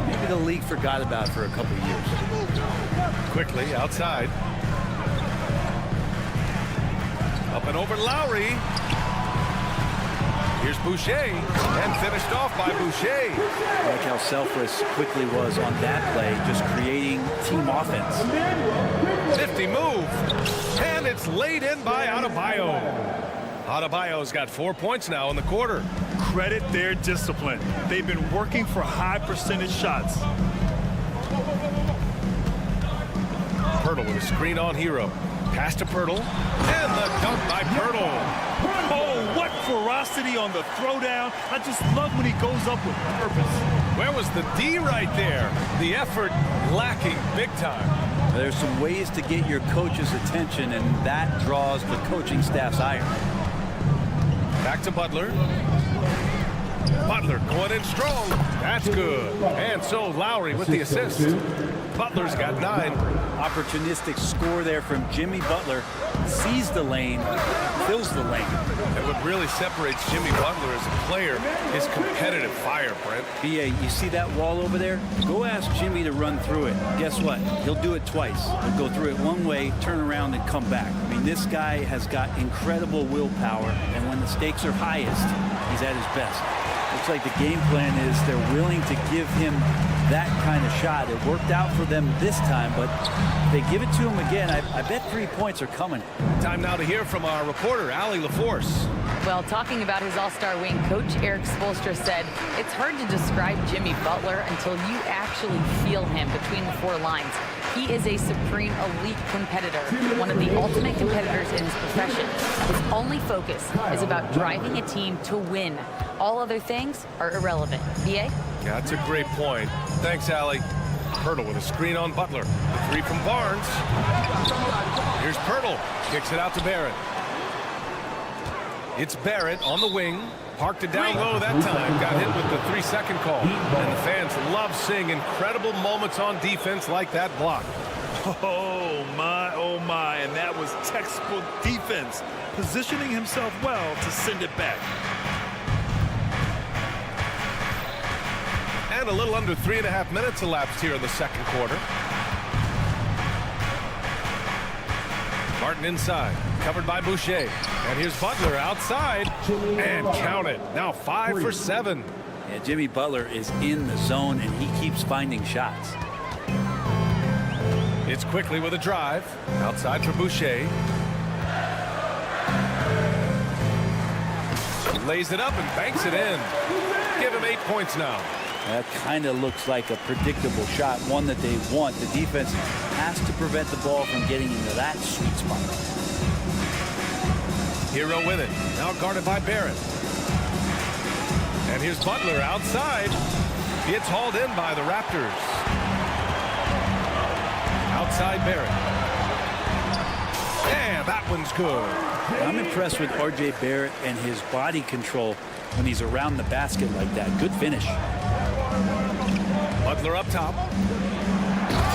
Maybe the league forgot about it for a couple of years. Quickly outside. Up and over Lowry. Here's Boucher, and finished off by Boucher. I like how selfless Quickly was on that play, just creating team offense. 50 move, and it's laid in by Adebayo. Adebayo's got 4 points now in the quarter. Credit their discipline. They've been working for high percentage shots. Poeltl with a screen on Hero. Pass to Poeltl, and the dunk by Poeltl. Oh, what ferocity on the throwdown. I just love when he goes up with purpose. Where was the D right there? The effort lacking big time. There's some ways to get your coach's attention, and that draws the coaching staff's ire. Back to Butler. Butler going in strong. That's good. And so Lowry with the assist. Butler's got 9. Opportunistic score there from Jimmy Butler. Sees the lane, fills the lane. And what really separates Jimmy Butler as a player is competitive fire, Brent. BA, you see that wall over there? Go ask Jimmy to run through it. Guess what? He'll do it twice. He'll go through it one way, turn around, and come back. I mean, this guy has got incredible willpower, and when the stakes are highest, he's at his best. Looks like the game plan is they're willing to give him that kind of shot. It worked out for them this time, but if they give it to him again, I bet 3 points are coming. Time now to hear from our reporter, Allie LaForce. Well, talking about his all-star wing, Coach Eric Spoelstra said, it's hard to describe Jimmy Butler until you actually feel him between the 4 lines. He is a supreme elite competitor, one of the ultimate competitors in his profession. His only focus is about driving a team to win. All other things are irrelevant. BA? Yeah, that's a great point. Thanks, Allie. Poeltl with a screen on Butler. The 3 from Barnes. Here's Poeltl. Kicks it out to Barrett. It's Barrett on the wing. Parked it down low that time. Got hit with the 3-second call. And the fans love seeing incredible moments on defense like that block. Oh my, and that was textbook defense, positioning himself well to send it back. And a little under 3.5 minutes elapsed here in the second quarter. Martin inside, covered by Boucher. And here's Butler outside, and count it. Now 5 for 7. Yeah, Jimmy Butler is in the zone, and he keeps finding shots. It's quickly with a drive. Outside for Boucher. Lays it up and banks it in. Give him 8 points now. That kind of looks like a predictable shot, one that they want. The defense has to prevent the ball from getting into that sweet spot. Hero with it. Now guarded by Barrett. And here's Butler outside. It's hauled in by the Raptors. Outside Barrett. Yeah, that one's good. I'm impressed with R.J. Barrett and his body control when he's around the basket like that. Good finish. Butler up top.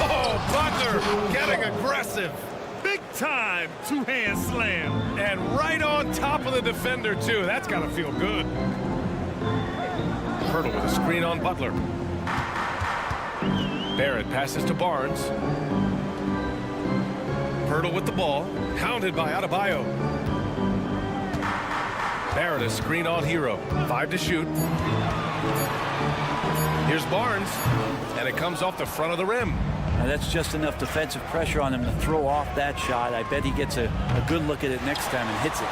Oh, Butler getting aggressive. Big time two-hand slam. And right on top of the defender, too. That's got to feel good. Hurdle with a screen on Butler. Barrett passes to Barnes. Hurdle with the ball. Hounded by Adebayo. Barrett a screen on Hero. 5 to shoot. Here's Barnes. And it comes off the front of the rim. Now that's just enough defensive pressure on him to throw off that shot. I bet he gets a good look at it next time and hits it.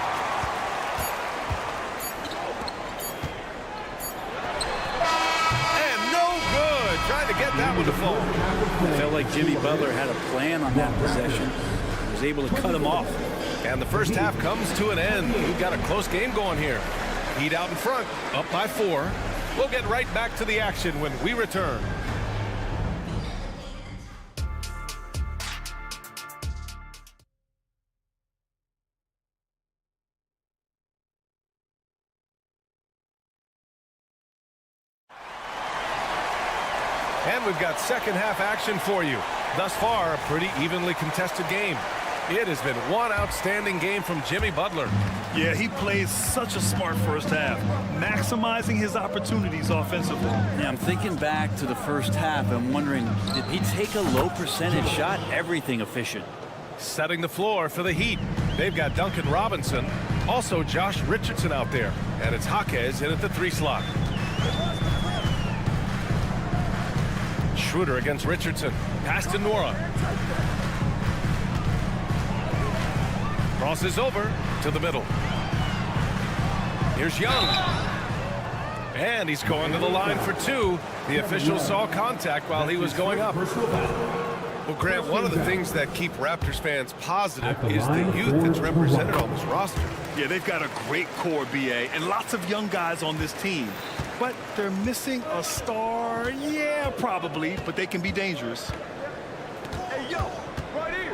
And no good. Trying to get that one to fall. It felt like Jimmy Butler had a plan on that possession. He was able to cut him off. And the first half comes to an end. We've got a close game going here. Heat out in front, up by 4. We'll get right back to the action when we return. And we've got second half action for you. Thus far, a pretty evenly contested game. It has been one outstanding game from Jimmy Butler. Yeah, he plays such a smart first half, maximizing his opportunities offensively. Yeah, I'm thinking back to the first half and wondering, did he take a low percentage shot? Everything efficient. Setting the floor for the Heat. They've got Duncan Robinson, also Josh Richardson out there. And it's Jaquez in at the 3 slot. Schroeder against Richardson. Pass to Nora. Crosses over to the middle. Here's Young. And he's going to the line for 2. The official saw contact while he was going up. Well, Grant, one of the things that keep Raptors fans positive is the youth that's represented on this roster. Yeah, they've got a great core, BA, and lots of young guys on this team. But they're missing a star. Yeah, probably, but they can be dangerous. Hey, yo, right here.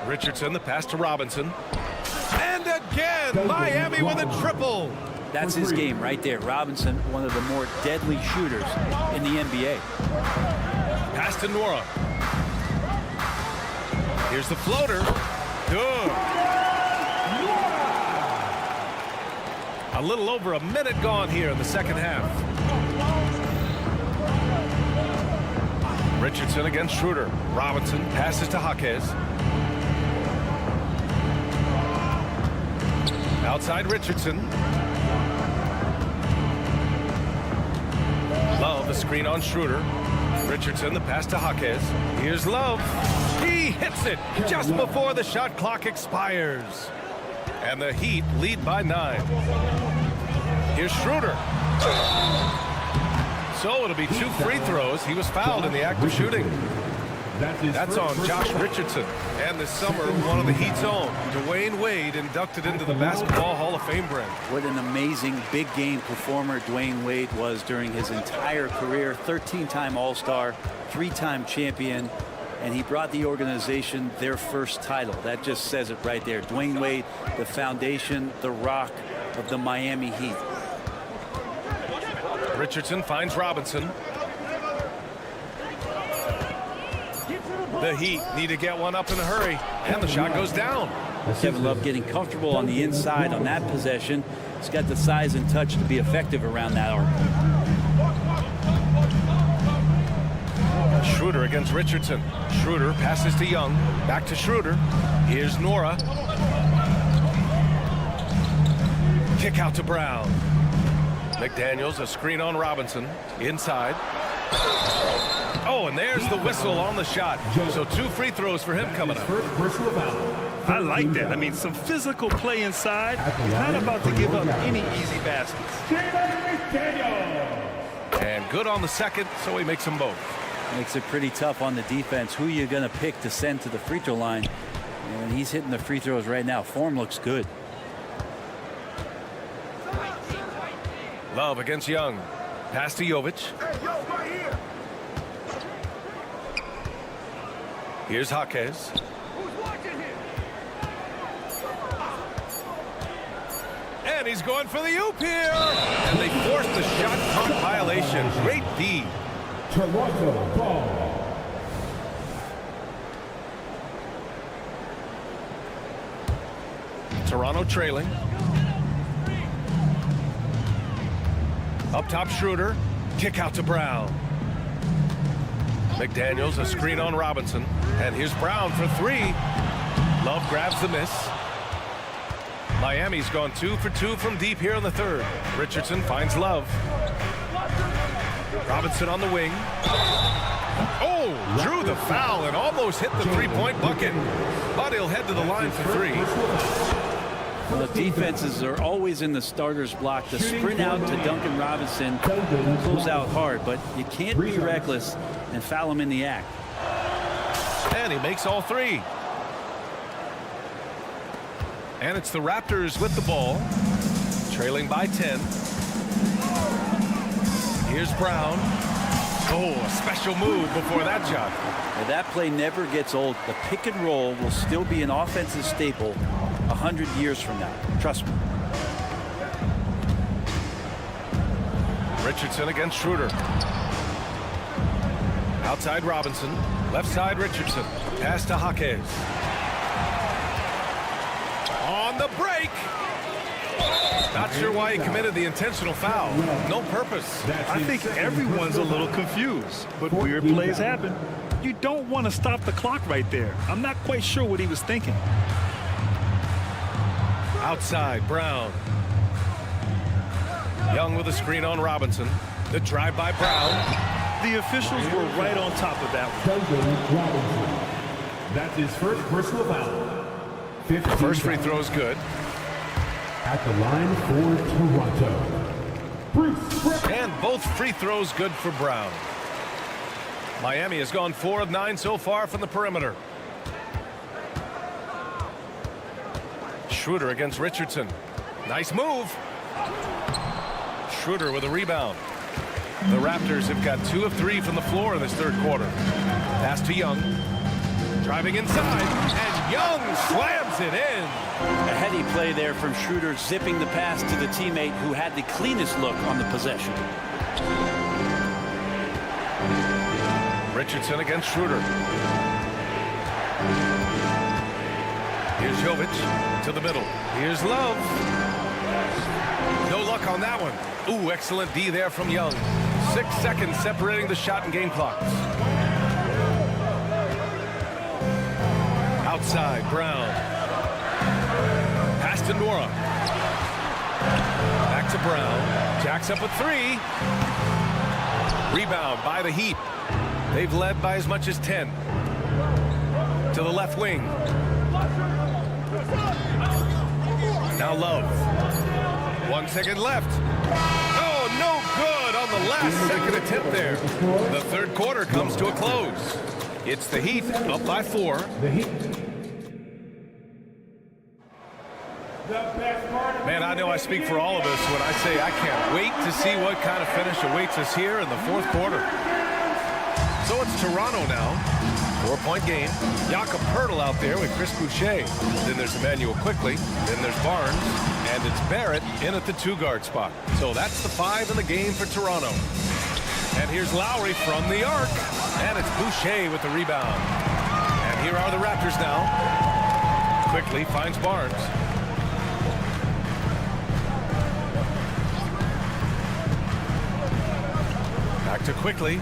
Richardson, the pass to Robinson. And again, Miami with a triple. That's his game right there. Robinson, one of the more deadly shooters in the NBA. Pass to Nora. Here's the floater. Good. A little over a minute gone here in the second half. Richardson against Schroeder. Robinson passes to Jaquez. Outside Richardson. Love the screen on Schroeder. Richardson the pass to Jaquez. Here's Love. He hits it just before the shot clock expires. And the Heat lead by 9. Here's Schroeder. So it'll be 2 free throws. He was fouled in the act of shooting. That's on Josh Richardson. And this summer, one of the Heat's own, Dwayne Wade, inducted into the Basketball Hall of Fame, Brent. What an amazing big game performer Dwayne Wade was during his entire career. 13-time All-Star, 3-time champion. and he brought the organization their first title. That just says it right there. Dwayne Wade, the foundation, the rock of the Miami Heat. Richardson finds Robinson. The Heat need to get one up in a hurry, and the shot goes down. Kevin Love getting comfortable on the inside on that possession. He's got the size and touch to be effective around that arc. Schroeder against Richardson. Schroeder passes to Young. Back to Schroeder. Here's Nora. Kick out to Brown. McDaniels, a screen on Robinson. Inside. Oh, and there's the whistle on the shot. So 2 free throws for him coming up. I like that. I mean, some physical play inside. He's not about to give up any easy baskets. And good on the second, so he makes them both. Makes it pretty tough on the defense. Who are you going to pick to send to the free throw line? And he's hitting the free throws right now. Form looks good. Love against Young. Pass to Jovic. Here's Jaquez. And he's going for the oop here. And they force the shot clock violation. Great D. Toronto ball. Toronto trailing. Up top, Schroeder. Kick out to Brown. McDaniels, a screen on Robinson. And here's Brown for 3. Love grabs the miss. Miami's gone 2 for 2 from deep here in the third. Richardson finds Love. Robinson on the wing. Oh, drew the foul and almost hit the three-point bucket. But he'll head to the line for 3. Well, the defenses are always in the starter's block. The sprint out to Duncan Robinson close out hard, but you can't be reckless and foul him in the act. And he makes all 3. And it's the Raptors with the ball, trailing by 10. Here's Brown. Oh, a special move before that shot. Well, that play never gets old. The pick and roll will still be an offensive staple 100 years from now. Trust me. Richardson against Schroeder. Outside Robinson. Left side Richardson. Pass to Jaquez. On the break. Not sure why he committed the intentional foul. No purpose. I think everyone's a little confused, but weird plays happen. You don't want to stop the clock right there. I'm not quite sure what he was thinking. Outside, Brown. Young with a screen on Robinson. The drive by Brown. The officials were right on top of that one. That's his first personal foul. The first free throw is good. At the line for Toronto. And both free throws good for Brown. Miami has gone 4 of 9 so far from the perimeter. Schroeder against Richardson. Nice move. Schroeder with a rebound. The Raptors have got 2 of 3 from the floor in this third quarter. Pass to Young. Driving inside, and Young slams it in. A heady play there from Schroeder, zipping the pass to the teammate who had the cleanest look on the possession. Richardson against Schroeder. Here's Jovic to the middle. Here's Love. No luck on that one. Ooh, excellent D there from Young. 6 seconds separating the shot and game clocks. Outside, Brown. Pass to Nora. Back to Brown. Jacks up a 3. Rebound by the Heat. They've led by as much as 10. To the left wing. Now Love. 1 second left. Oh, no good on the last second attempt there. The third quarter comes to a close. It's the Heat up by 4. Man, I know I speak for all of us when I say I can't wait to see what kind of finish awaits us here in the fourth quarter. So it's Toronto now, 4-point game. Jakob Poeltl out there with Chris Boucher. Then there's Emmanuel Quickly. Then there's Barnes. And it's Barrett in at the 2-guard spot. So that's the 5 in the game for Toronto. And here's Lowry from the arc. And it's Boucher with the rebound. And here are the Raptors now. Quickly finds Barnes. Back to Quickly.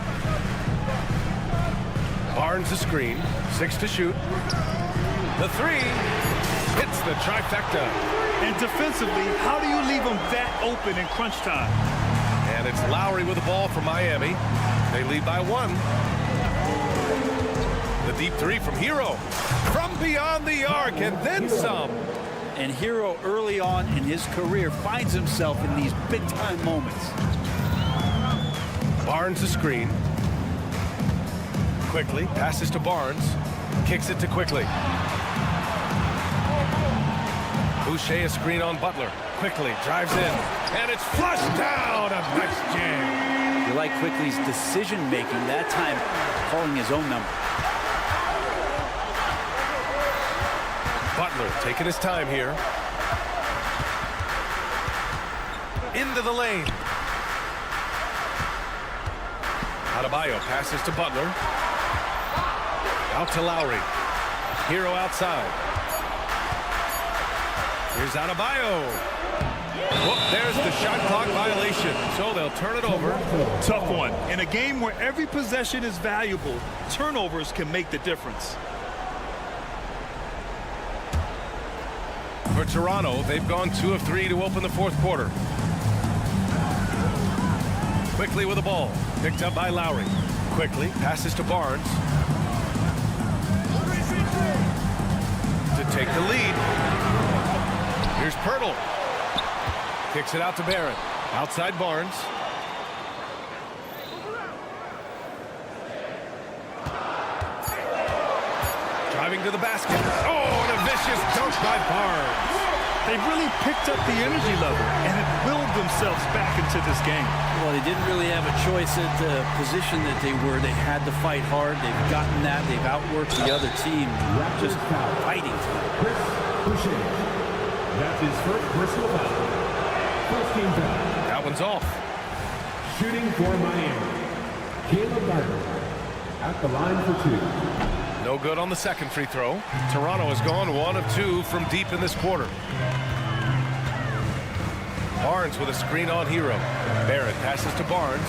Barnes the screen. 6 to shoot. The 3 hits the trifecta. And defensively, how do you leave them that open in crunch time? And it's Lowry with the ball for Miami. They lead by 1. The deep 3 from Hero. From beyond the arc and then some. And Hero early on in his career finds himself in these big-time moments. Barnes the screen. Quickly passes to Barnes. Kicks it to Quickly. Boucher a screen on Butler. Quickly drives in. And it's flushed down. A nice jam. You like Quickly's decision-making, that time calling his own number. Butler taking his time here. Into the lane. Adebayo passes to Butler. Out to Lowry. Hero outside. Here's Adebayo. Whoop, there's the shot clock violation. So they'll turn it over. Tough one. In a game where every possession is valuable, turnovers can make the difference. For Toronto, they've gone 2 of 3 to open the 4th quarter. Quickly with the ball. Picked up by Lowry. Quickly passes to Barnes. To take the lead. Here's Poeltl. Kicks it out to Barrett. Outside Barnes. Driving to the basket. Oh, and a vicious dunk by Barnes. They've really picked up the energy level and have willed themselves back into this game. Well, they didn't really have a choice at the position that they were. They had to fight hard. They've gotten that. They've outworked the other team. Just fighting. Chris Boucher. That's his first personal foul. First team foul. That one's off. Shooting for Miami. Caleb Gardner at the line for 2. No good on the second free throw. Toronto has gone 1 of 2 from deep in this quarter. Barnes with a screen on Hero. Barrett passes to Barnes.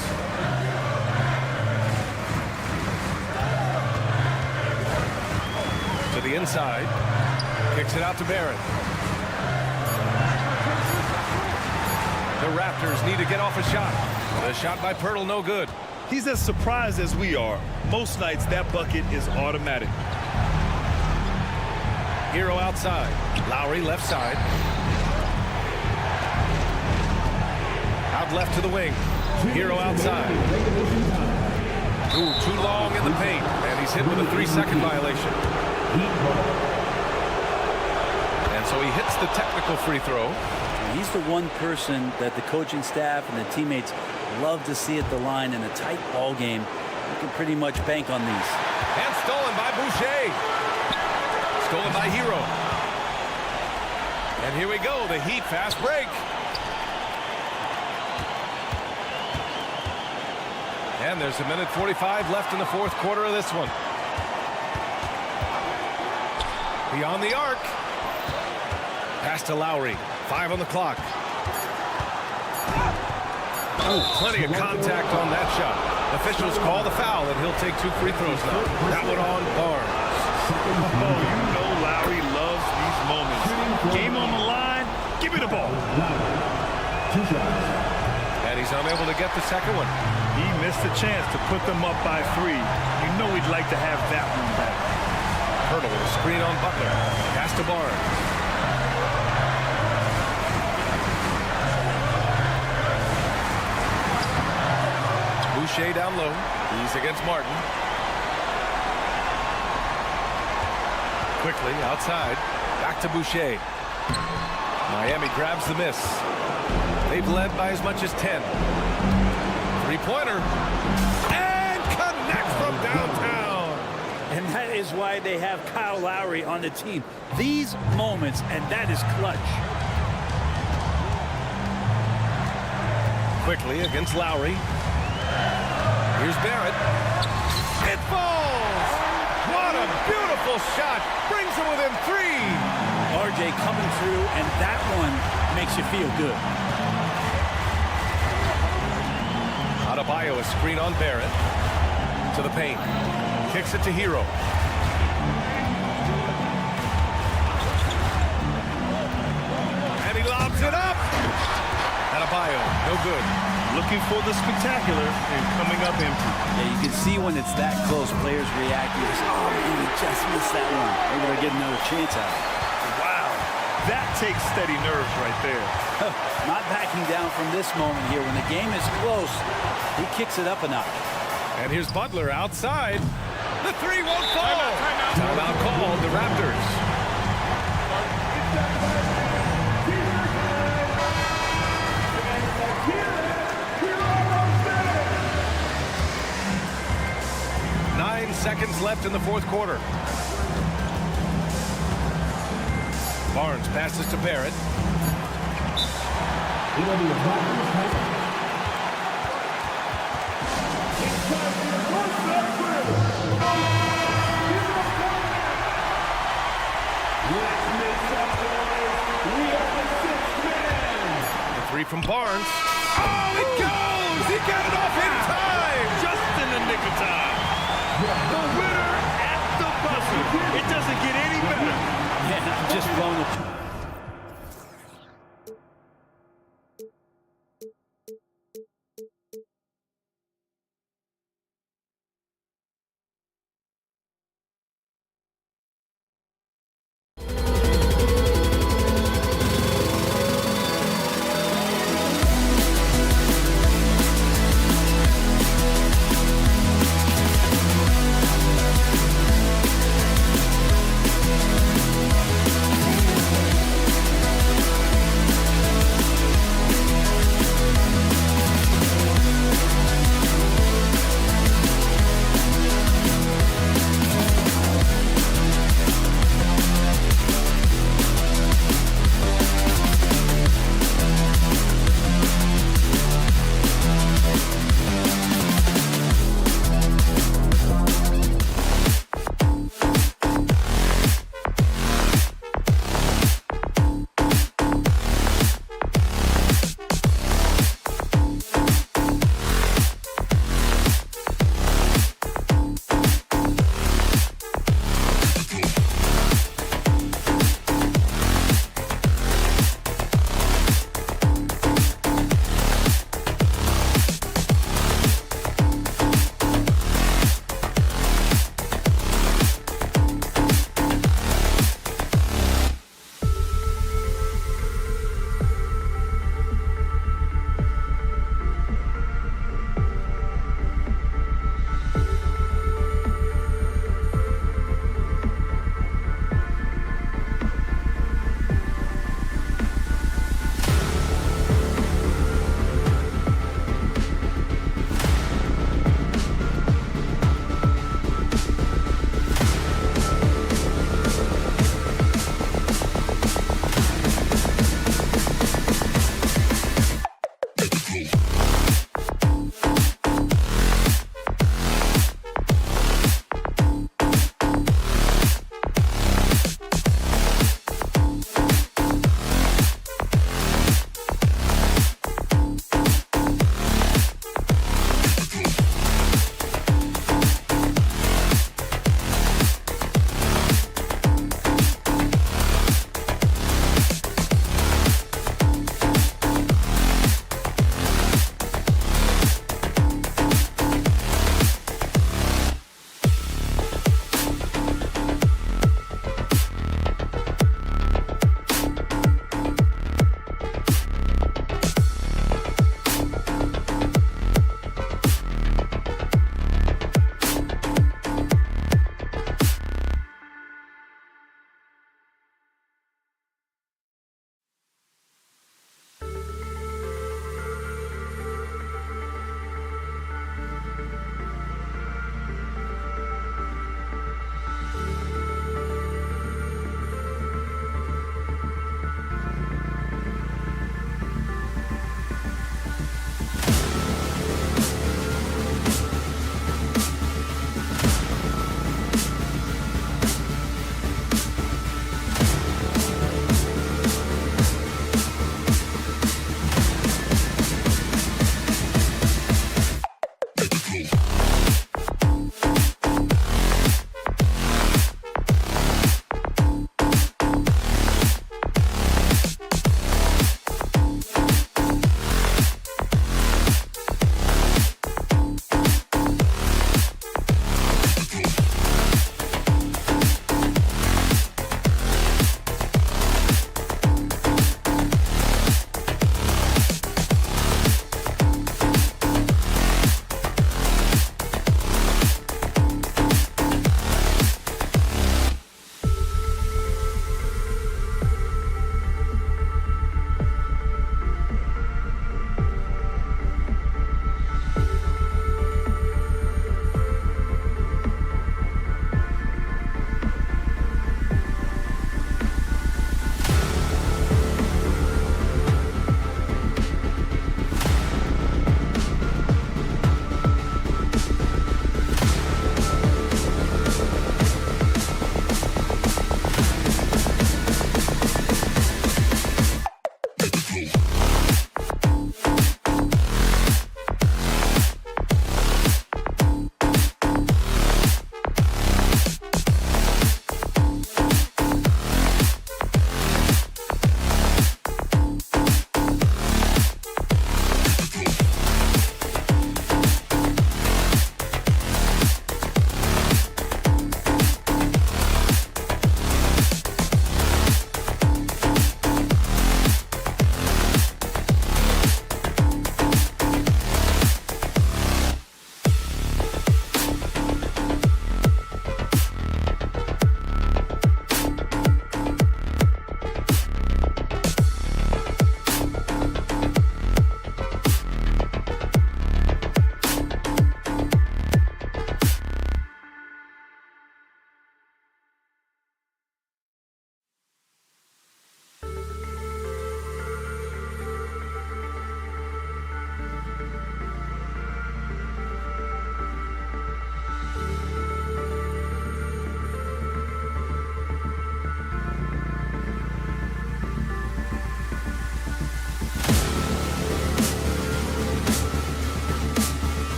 To the inside. Kicks it out to Barrett. The Raptors need to get off a shot. The shot by Poeltl, no good. He's as surprised as we are. Most nights, that bucket is automatic. Hero outside. Lowry left side. Out left to the wing. Hero outside. Ooh, too long in the paint. And he's hit with a 3-second violation. And so he hits the technical free throw. He's the one person that the coaching staff and the teammates love to see at the line in a tight ball game. You can pretty much bank on these. And stolen by Boucher. Stolen by Hero. And here we go, the Heat fast break. And there's 1:45 left in the 4th quarter of this one. Beyond the arc. Pass to Lowry. 5 on the clock. Oh, plenty of contact on that shot. Officials call the foul, and he'll take 2 free throws now. That one on Barnes. Oh, you know Lowry loves these moments. Game on the line, give me the ball. And he's unable to get the second one. He missed a chance to put them up by 3. You know he'd like to have that one back. Poeltl with a screen on Butler. Pass to Barnes. Boucher down low. He's against Martin. Quickly outside. Back to Boucher. Miami grabs the miss. They've led by as much as 10. Three-pointer. And connects from downtown. And that is why they have Kyle Lowry on the team. These moments, and that is clutch. Quickly against Lowry. Here's Barrett. It falls! What a beautiful shot! Brings him within 3. RJ coming through, and that one makes you feel good. Adebayo, a screen on Barrett. To the paint. Kicks it to Hero. And he lobs it up! Adebayo, no good. Looking for the spectacular and coming up empty. Yeah, you can see when it's that close, players reacting. Oh, man, he just missed that one. Maybe they'll get another chance at it. Wow, that takes steady nerves right there. Not backing down from this moment here. When the game is close, he kicks it up a notch. And here's Butler outside. The 3 won't fall. Timeout called the Raptors. Seconds left in the fourth quarter. Barnes passes to Barrett. The 3 from Barnes. Oh, it goes! He got it off in time! Just in the nick of time. The winner at the buzzer. It doesn't get any better. Yeah, just blown it.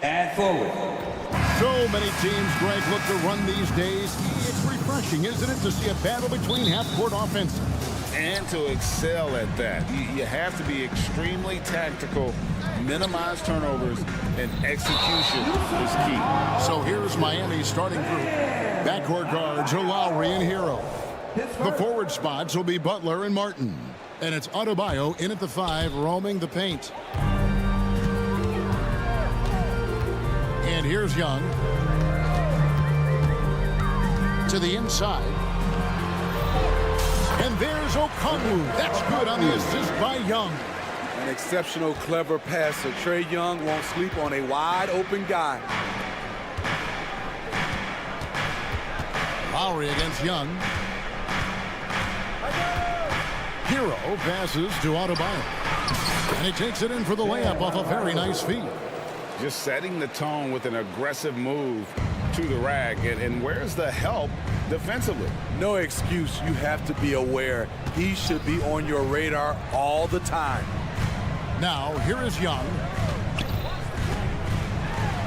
And forward. So many teams, Greg, look to run these days. It's refreshing, isn't it, to see a battle between half-court offenses? And to excel at that. You have to be extremely tactical, minimize turnovers, and execution is key. So here's Miami's starting group. Backcourt guards are Lowry and Hero. The forward spots will be Butler and Martin. And it's Adebayo in at the 5, roaming the paint. And here's Young. To the inside. And there's Okongwu. That's good on the assist by Young. An exceptional, clever passer. Trae Young won't sleep on a wide-open guy. Lowry against Young. Hero passes to Adebayo. And he takes it in for the layup off a very nice feed. Just setting the tone with an aggressive move to the rack. And where's the help defensively? No excuse. You have to be aware. He should be on your radar all the time. Now, here is Young.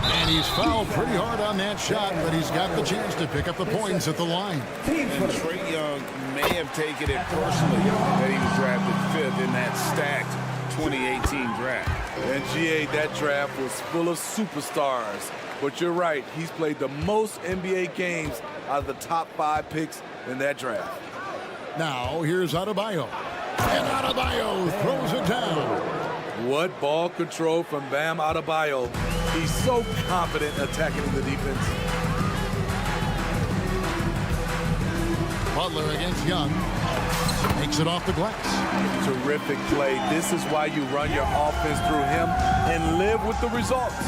And he's fouled pretty hard on that shot, but he's got the chance to pick up the points at the line. And Trae Young may have taken it personally that he was drafted 5th in that stacked 2018 draft. And GA, that draft was full of superstars. But you're right, he's played the most NBA games out of the top 5 picks in that draft. Now, here's Adebayo. And Adebayo throws it down. What ball control from Bam Adebayo. He's so confident attacking the defense. Butler against Young. Takes it off the glass. Terrific play. This is why you run your offense through him and live with the results.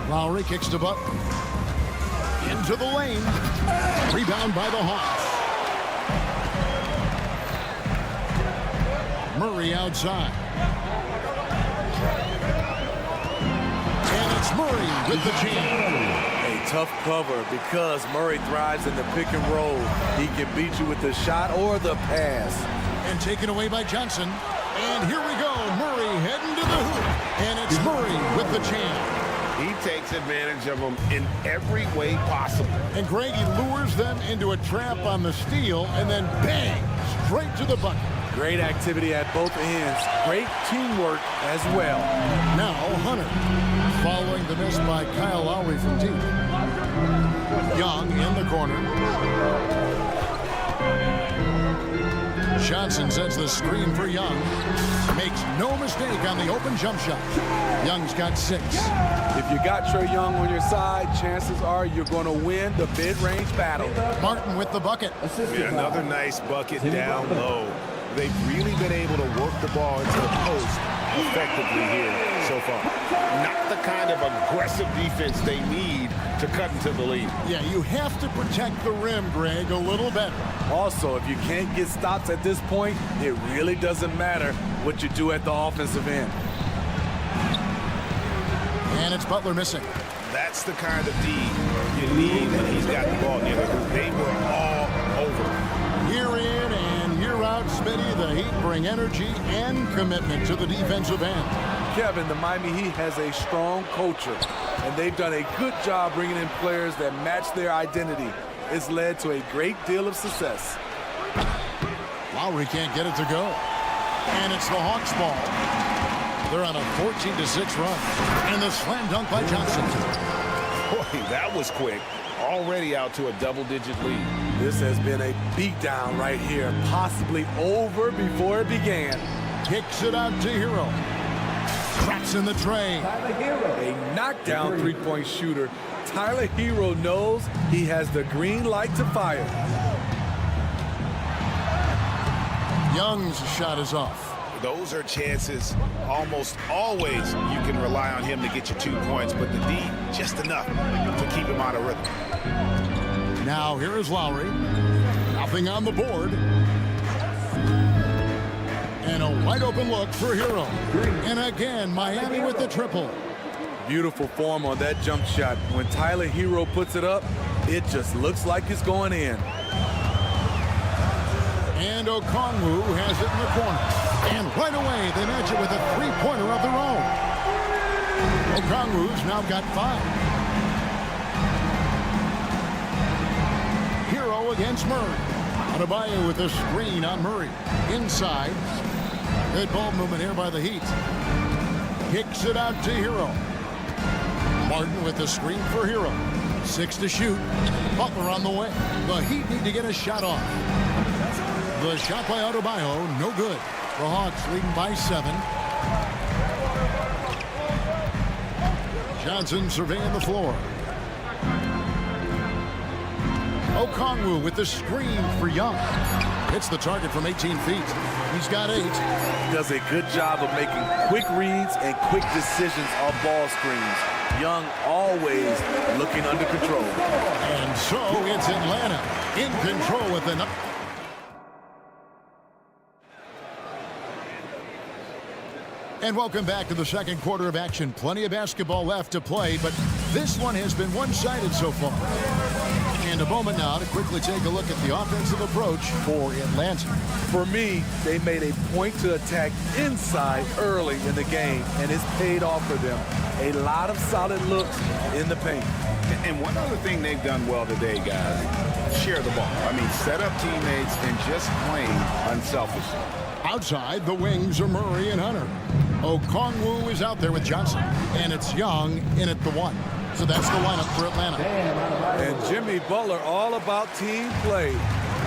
Lowry kicks to Butler. Into the lane. Rebound by the Hawks. Murray outside. And it's Murray with the jam. A tough cover because Murray thrives in the pick and roll. He can beat you with the shot or the pass. And taken away by Johnson. And here we go. Murray heading to the hoop. And it's Murray with the jam. He takes advantage of them in every way possible. And Greg, he lures them into a trap on the steal and then bang, straight to the bucket. Great activity at both ends. Great teamwork as well. Now Hunter, following the miss by Kyle Lowry from deep. Young in the corner. Johnson sets the screen for Young. Makes no mistake on the open jump shot. Young's got 6. If you got Trae Young on your side, chances are you're going to win the mid-range battle. Martin with the bucket. Yeah, another nice bucket down low. They've really been able to work the ball into the post effectively here so far. Not the kind of aggressive defense they need to cut into the lead. Yeah, you have to protect the rim, Greg, a little better. Also, if you can't get stops at this point, it really doesn't matter what you do at the offensive end. And it's Butler missing. That's the kind of D you need when he's got the ball near the hoop. They were all over. Year in and year out, Smitty, the Heat bring energy and commitment to the defensive end. Kevin, the Miami Heat has a strong culture, and they've done a good job bringing in players that match their identity. It's led to a great deal of success. Lowry can't get it to go. And it's the Hawks' ball. They're on a 14-6 run. And the slam dunk by Johnson. Boy, that was quick. Already out to a double-digit lead. This has been a beatdown right here, possibly over before it began. Kicks it out to Hero. Traps in the tray. A knockdown three-point shooter. Tyler Hero knows he has the green light to fire. Young's shot is off. Those are chances almost always you can rely on him to get you 2 points, but the D, just enough to keep him out of rhythm. Now here is Lowry. Nothing on the board. And a wide open look for Hero. And again, Miami with the triple. Beautiful form on that jump shot. When Tyler Hero puts it up, it just looks like it's going in. And Okongwu has it in the corner. And right away, they match it with a three-pointer of their own. Okongwu's now got 5. Hero against Murray. Adebayo with the screen on Murray. Inside. Good ball movement here by the Heat. Kicks it out to Hero. Martin with the screen for Hero. 6 to shoot. Butler on the way. The Heat need to get a shot off. The shot by Adebayo, no good. The Hawks leading by 7. Johnson surveying the floor. Okongwu with the screen for Young. Hits the target from 18 feet. He's got 8. He does a good job of making quick reads and quick decisions on ball screens. Young always looking under control. And so it's Atlanta in control with the... And welcome back to the second quarter of action. Plenty of basketball left to play, but this one has been one-sided so far. And a moment now to quickly take a look at the offensive approach for Atlanta. For me, they made a point to attack inside early in the game, and it's paid off for them. A lot of solid looks in the paint. And one other thing they've done well today, guys, share the ball. I mean, set up teammates and just playing unselfishly. Outside, the wings are Murray and Hunter. Okongwu is out there with Johnson. And it's Young in at the 1. So that's the lineup for Atlanta. And Jimmy Butler all about team play.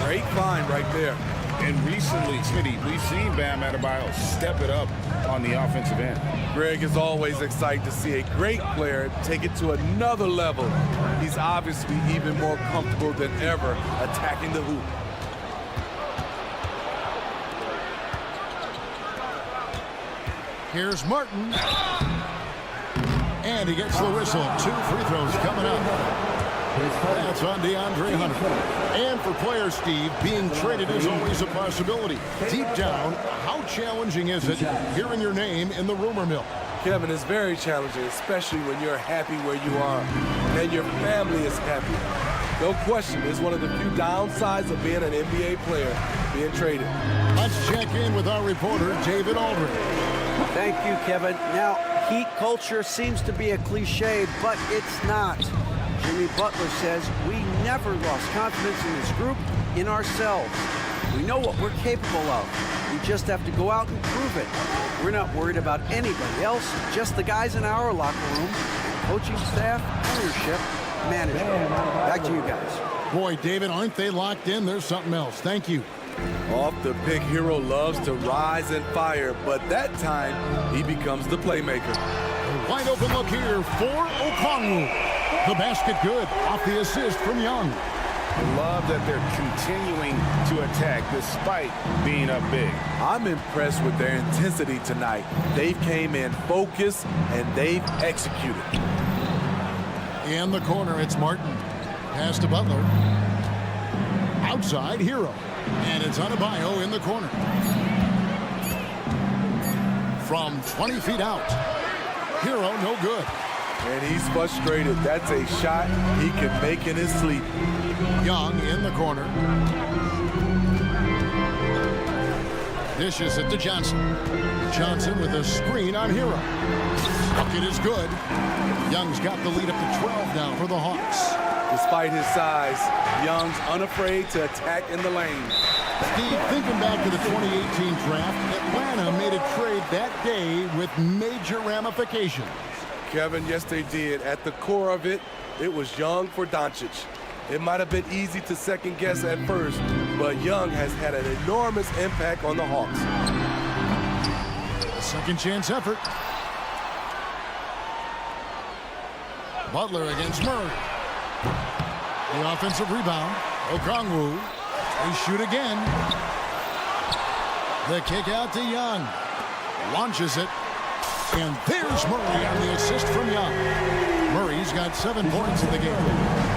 Great find right there. And recently, Smitty, we've seen Bam Adebayo step it up on the offensive end. Greg is always excited to see a great player take it to another level. He's obviously even more comfortable than ever attacking the hoop. Here's Martin. And he gets the whistle. 2 free throws coming up. That's on DeAndre Hunter. And for players, Steve, being traded is always a possibility. Deep down, how challenging is it hearing your name in the rumor mill? Kevin, it's very challenging, especially when you're happy where you are and your family is happy. No question, it's one of the few downsides of being an NBA player, being traded. Let's check in with our reporter, David Aldridge. Thank you, Kevin. Now, heat culture seems to be a cliche, but it's not. Jimmy Butler says we never lost confidence in this group, in ourselves. We know what we're capable of. We just have to go out and prove it. We're not worried about anybody else, just the guys in our locker room, coaching staff, ownership, management. Back to you guys. Boy, David, aren't they locked in? There's something else. Thank you. Off the pick, Hero loves to rise and fire, but that time he becomes the playmaker. Wide open look here for Okongwu. The basket good off the assist from Young. Love that they're continuing to attack despite being up big. I'm impressed with their intensity tonight. They came in focused and they've executed. In the corner, it's Martin. Pass to Butler. Outside, Hero. And it's Adebayo in the corner. From 20 feet out. Hero, no good. And he's frustrated. That's a shot he can make in his sleep. Young in the corner. Dishes it to Johnson. Johnson with a screen on Hero. Bucket is good. Young's got the lead up to 12 now for the Hawks. Despite his size, Young's unafraid to attack in the lane. Steve, thinking back to the 2018 draft, Atlanta made a trade that day with major ramifications. Kevin, yes they did. At the core of it, it was Young for Doncic. It might have been easy to second guess at first, but Young has had an enormous impact on the Hawks. Second chance effort. Butler against Murray. The offensive rebound. Okongwu. They shoot again. The kick out to Young. Launches it. And there's Murray on the assist from Young. Murray's got 7 points in the game.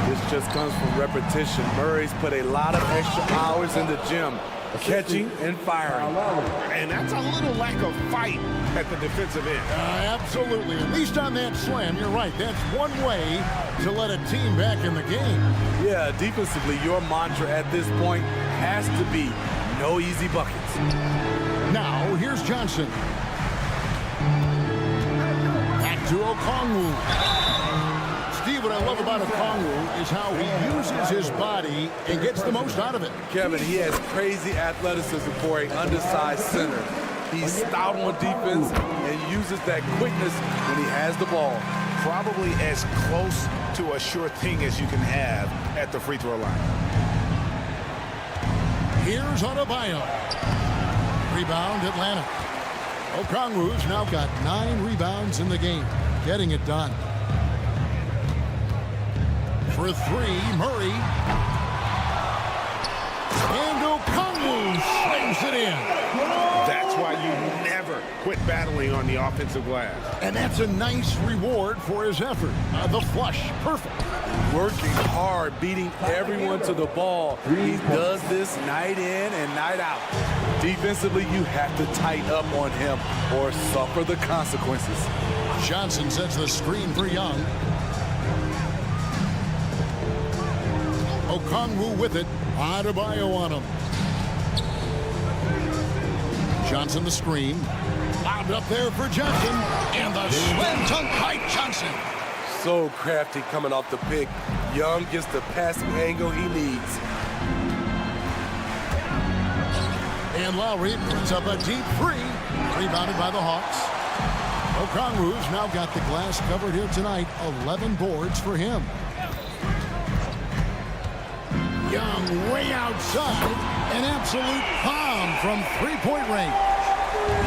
This just comes from repetition. Murray's put a lot of extra hours in the gym, catching and firing. And that's a little lack of fight at the defensive end. Absolutely. At least on that slam, you're right. That's one way to let a team back in the game. Yeah, defensively, your mantra at this point has to be no easy buckets. Now, here's Johnson. Back to Okongwu. Steve, what I love about Okongwu is how he uses his body and gets the most out of it. Kevin, he has crazy athleticism for an undersized center. He's stout on defense and uses that quickness when he has the ball. Probably as close to a sure thing as you can have at the free throw line. Here's Adebayo. Rebound, Atlanta. Okongwu's now got 9 rebounds in the game, getting it done. For 3, Murray. And Okongwu slams it in. That's why you never quit battling on the offensive glass. And that's a nice reward for his effort. The flush, perfect. Working hard, beating everyone to the ball. He does this night in and night out. Defensively, you have to tighten up on him or suffer the consequences. Johnson sets the screen for Young. Okongwu with it. Adebayo on him. Johnson the screen. Lobbed up there for Johnson. And the slam dunk by Johnson. So crafty coming off the pick. Young gets the passing angle he needs. And Lowry puts up a deep 3. Rebounded by the Hawks. Okongwu's now got the glass covered here tonight. 11 boards for him. Young way outside. An absolute bomb from 3-point range.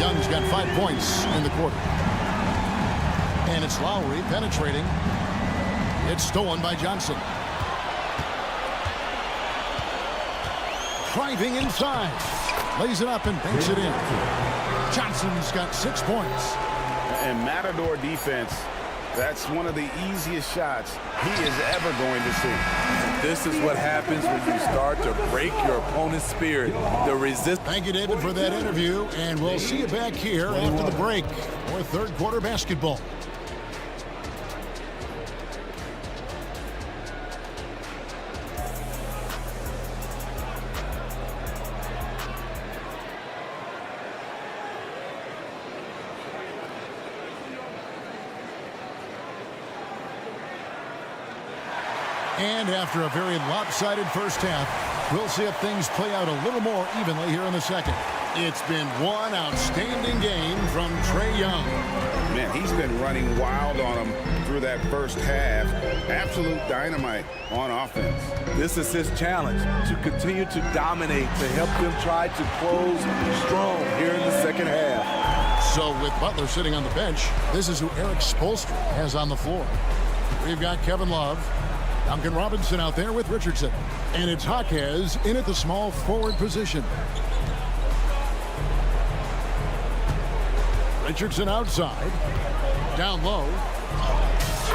Young's got 5 points in the quarter. And it's Lowry penetrating. It's stolen by Johnson. Driving inside. Lays it up and banks it in. Johnson's got 6 points. And Matador defense, that's one of the easiest shots he is ever going to see. This is what happens when you start to break your opponent's spirit. The resist. Thank you, David, for that interview, and we'll see you back here after the break for third quarter basketball. And after a very lopsided first half, we'll see if things play out a little more evenly here in the second. It's been one outstanding game from Trae Young. Man, he's been running wild on him through that first half. Absolute dynamite on offense. This is his challenge, to continue to dominate, to help them try to close strong here in the second half. So with Butler sitting on the bench, this is who Eric Spoelstra has on the floor. We've got Kevin Love, Duncan Robinson out there with Richardson. And it's Jaquez in at the small forward position. Richardson outside. Down low.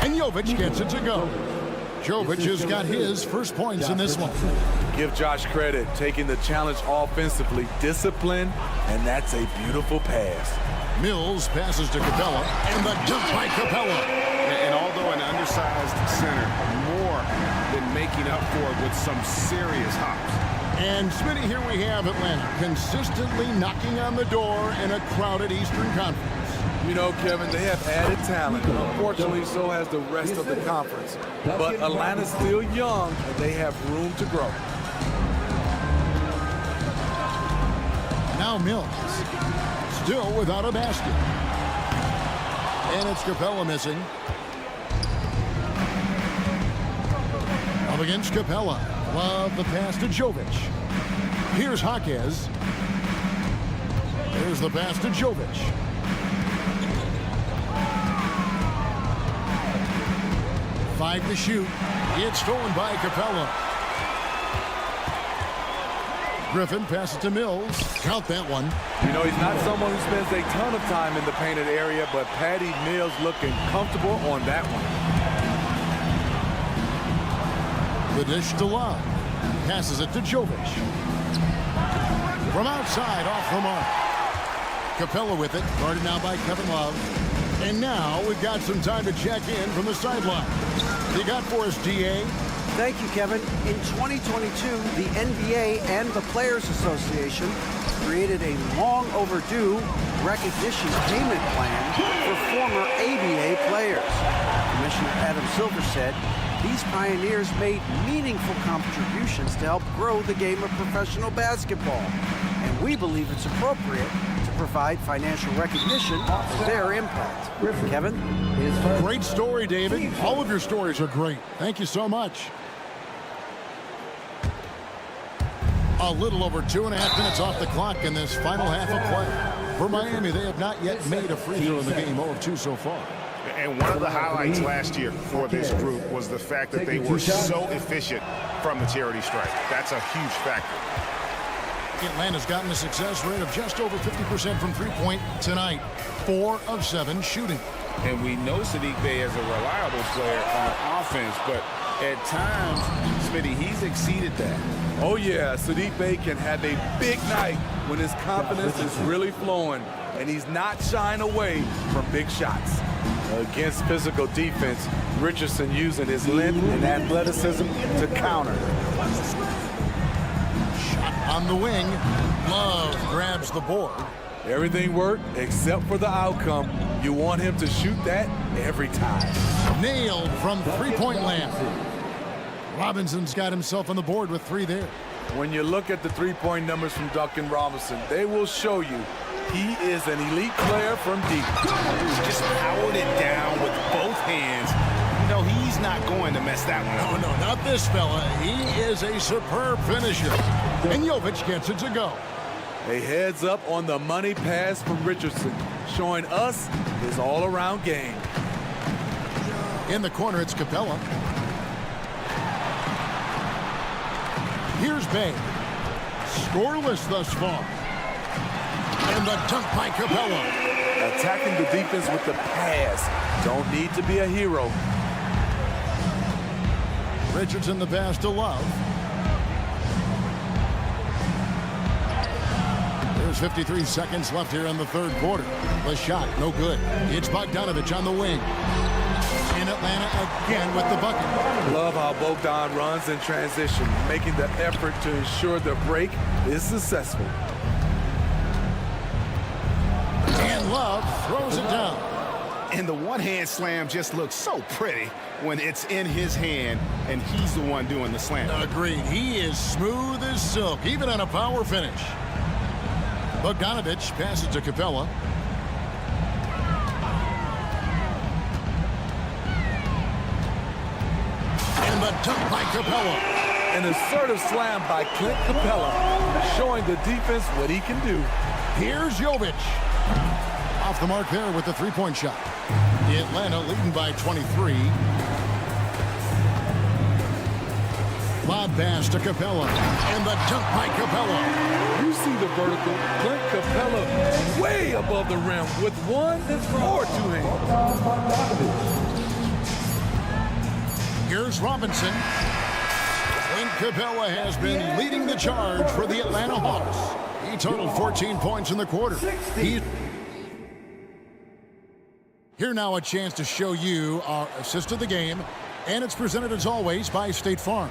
And Jovic gets it to go. Jovic has got his first points in this one. Give Josh credit, taking the challenge offensively, discipline, and that's a beautiful pass. Mills passes to Capella, and the dunk by Capella. And although an undersized center, more than making up for it with some serious hops. And Smitty, here we have Atlanta consistently knocking on the door in a crowded Eastern Conference. You know, Kevin, they have added talent. Unfortunately, so has the rest of the conference. But Atlanta's still young, and they have room to grow. Now Mills, still without a basket. And it's Capella missing. Up against Capella. Love the pass to Jovic. Here's Jaquez. There's the pass to Jovic. Five to shoot. It's stolen by Capella. Griffin passes to Mills. Count that one. You know, he's not someone who spends a ton of time in the painted area, but Patty Mills looking comfortable on that one. The dish to Love. Passes it to Jovic. From outside, off the mark. Capella with it. Guarded now by Kevin Love. And now we've got some time to check in from the sideline. You got for us, DA? Thank you, Kevin. In 2022, the NBA and the Players Association created a long overdue recognition payment plan for former ABA players. Commissioner Adam Silver said these pioneers made meaningful contributions to help grow the game of professional basketball. And we believe it's appropriate to provide financial recognition for their impact. Kevin? Great story, David. All of your stories are great. Thank you so much. A little over 2.5 minutes off the clock in this final half of play. For Miami, they have not yet made a free throw in the game, 0 of 2 so far. And one of the highlights last year for this group was the fact that they were so efficient from the charity stripe. That's a huge factor. Atlanta's gotten a success rate of just over 50% from three-point tonight. 4 of 7 shooting. And we know Sadiq Bey is a reliable player on offense, but at times, Smitty, he's exceeded that. Oh, yeah, Sadiq Bey can have a big night when his confidence is really flowing, and he's not shying away from big shots. Against physical defense, Richardson using his length and athleticism to counter. Shot on the wing. Love grabs the board. Everything worked except for the outcome. You want him to shoot that every time. Nailed from three-point land. Robinson's got himself on the board with 3 there. When you look at the three-point numbers from Duncan Robinson, they will show you he is an elite player from deep. Just powered it down with both hands. You know, he's not going to mess that one up. No, not this fella. He is a superb finisher. And Jovic gets it to go. A heads up on the money pass from Richardson, showing us his all-around game. In the corner, it's Capella. Here's Bey. Scoreless thus far. And And the dunk by Capella. Attacking the defense with the pass. Don't need to be a hero. Richardson the pass to Love. There's 53 seconds left here in the third quarter. The shot, no good. It's Bogdanovich on the wing. In Atlanta again with the bucket. Love how Bogdan runs in transition, making the effort to ensure the break is successful. And Love throws it down. And the one-hand slam just looks so pretty when it's in his hand and he's the one doing the slam. Agreed. He is smooth as silk, even on a power finish. Bogdanovich passes to Capella. And the dunk by Capella. An assertive slam by Clint Capella, showing the defense what he can do. Here's Jovic. Off the mark there with the three-point shot. Atlanta leading by 23. Lob pass to Capella. And the dunk by Capella. You see the vertical. Clint Capella way above the rim with one or two hands. Here's Robinson. Clint Capella has been leading the charge for the Atlanta Hawks. He totaled 14 points in the quarter. Here now a chance to show you our assist of the game, and it's presented as always by State Farm.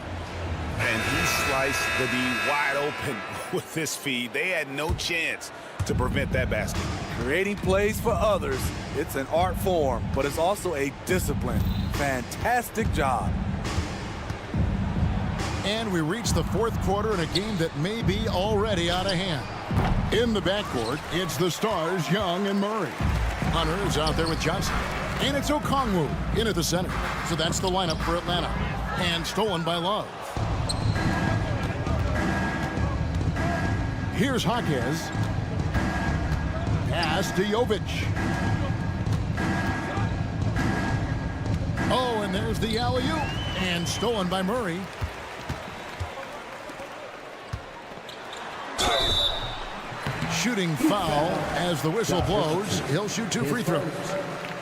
And he sliced the D wide open with this feed. They had no chance to prevent that basket. Creating plays for others, it's an art form, but it's also a discipline. Fantastic job. And we reach the fourth quarter in a game that may be already out of hand. In the backcourt, it's the stars, Young and Murray. Hunter is out there with Johnson. And it's Okongwu in at the center. So that's the lineup for Atlanta. And stolen by Love. Here's Jaquez. Pass to Jovic. Oh, and there's the alley-oop. And stolen by Murray. Shooting foul as the whistle blows. He'll shoot 2 free throws.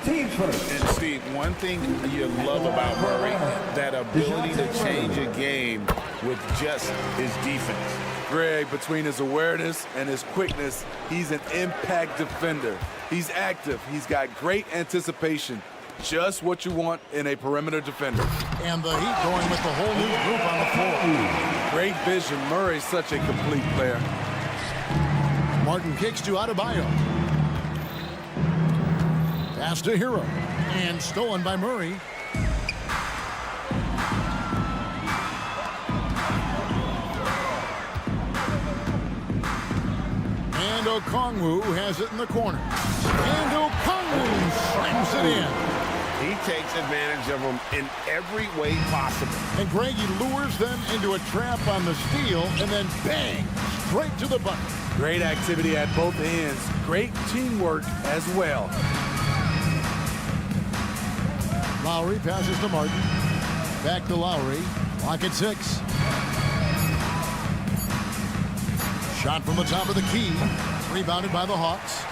And Steve, one thing you love about Murray, that ability to change a game with just his defense. Greg, between his awareness and his quickness, he's an impact defender. He's active. He's got great anticipation. Just what you want in a perimeter defender. And the Heat going with the whole new group on the floor. Great vision. Murray's such a complete player. Martin kicks to Adebayo. Pass to Hero. And stolen by Murray. And Okongwu has it in the corner. And Okongwu slams it in. He takes advantage of them in every way possible. And Greg, he lures them into a trap on the steal, and then bang, straight to the bucket. Great activity at both ends. Great teamwork as well. Lowry passes to Martin. Back to Lowry. Clock at 6. Shot from the top of the key. Rebounded by the Hawks.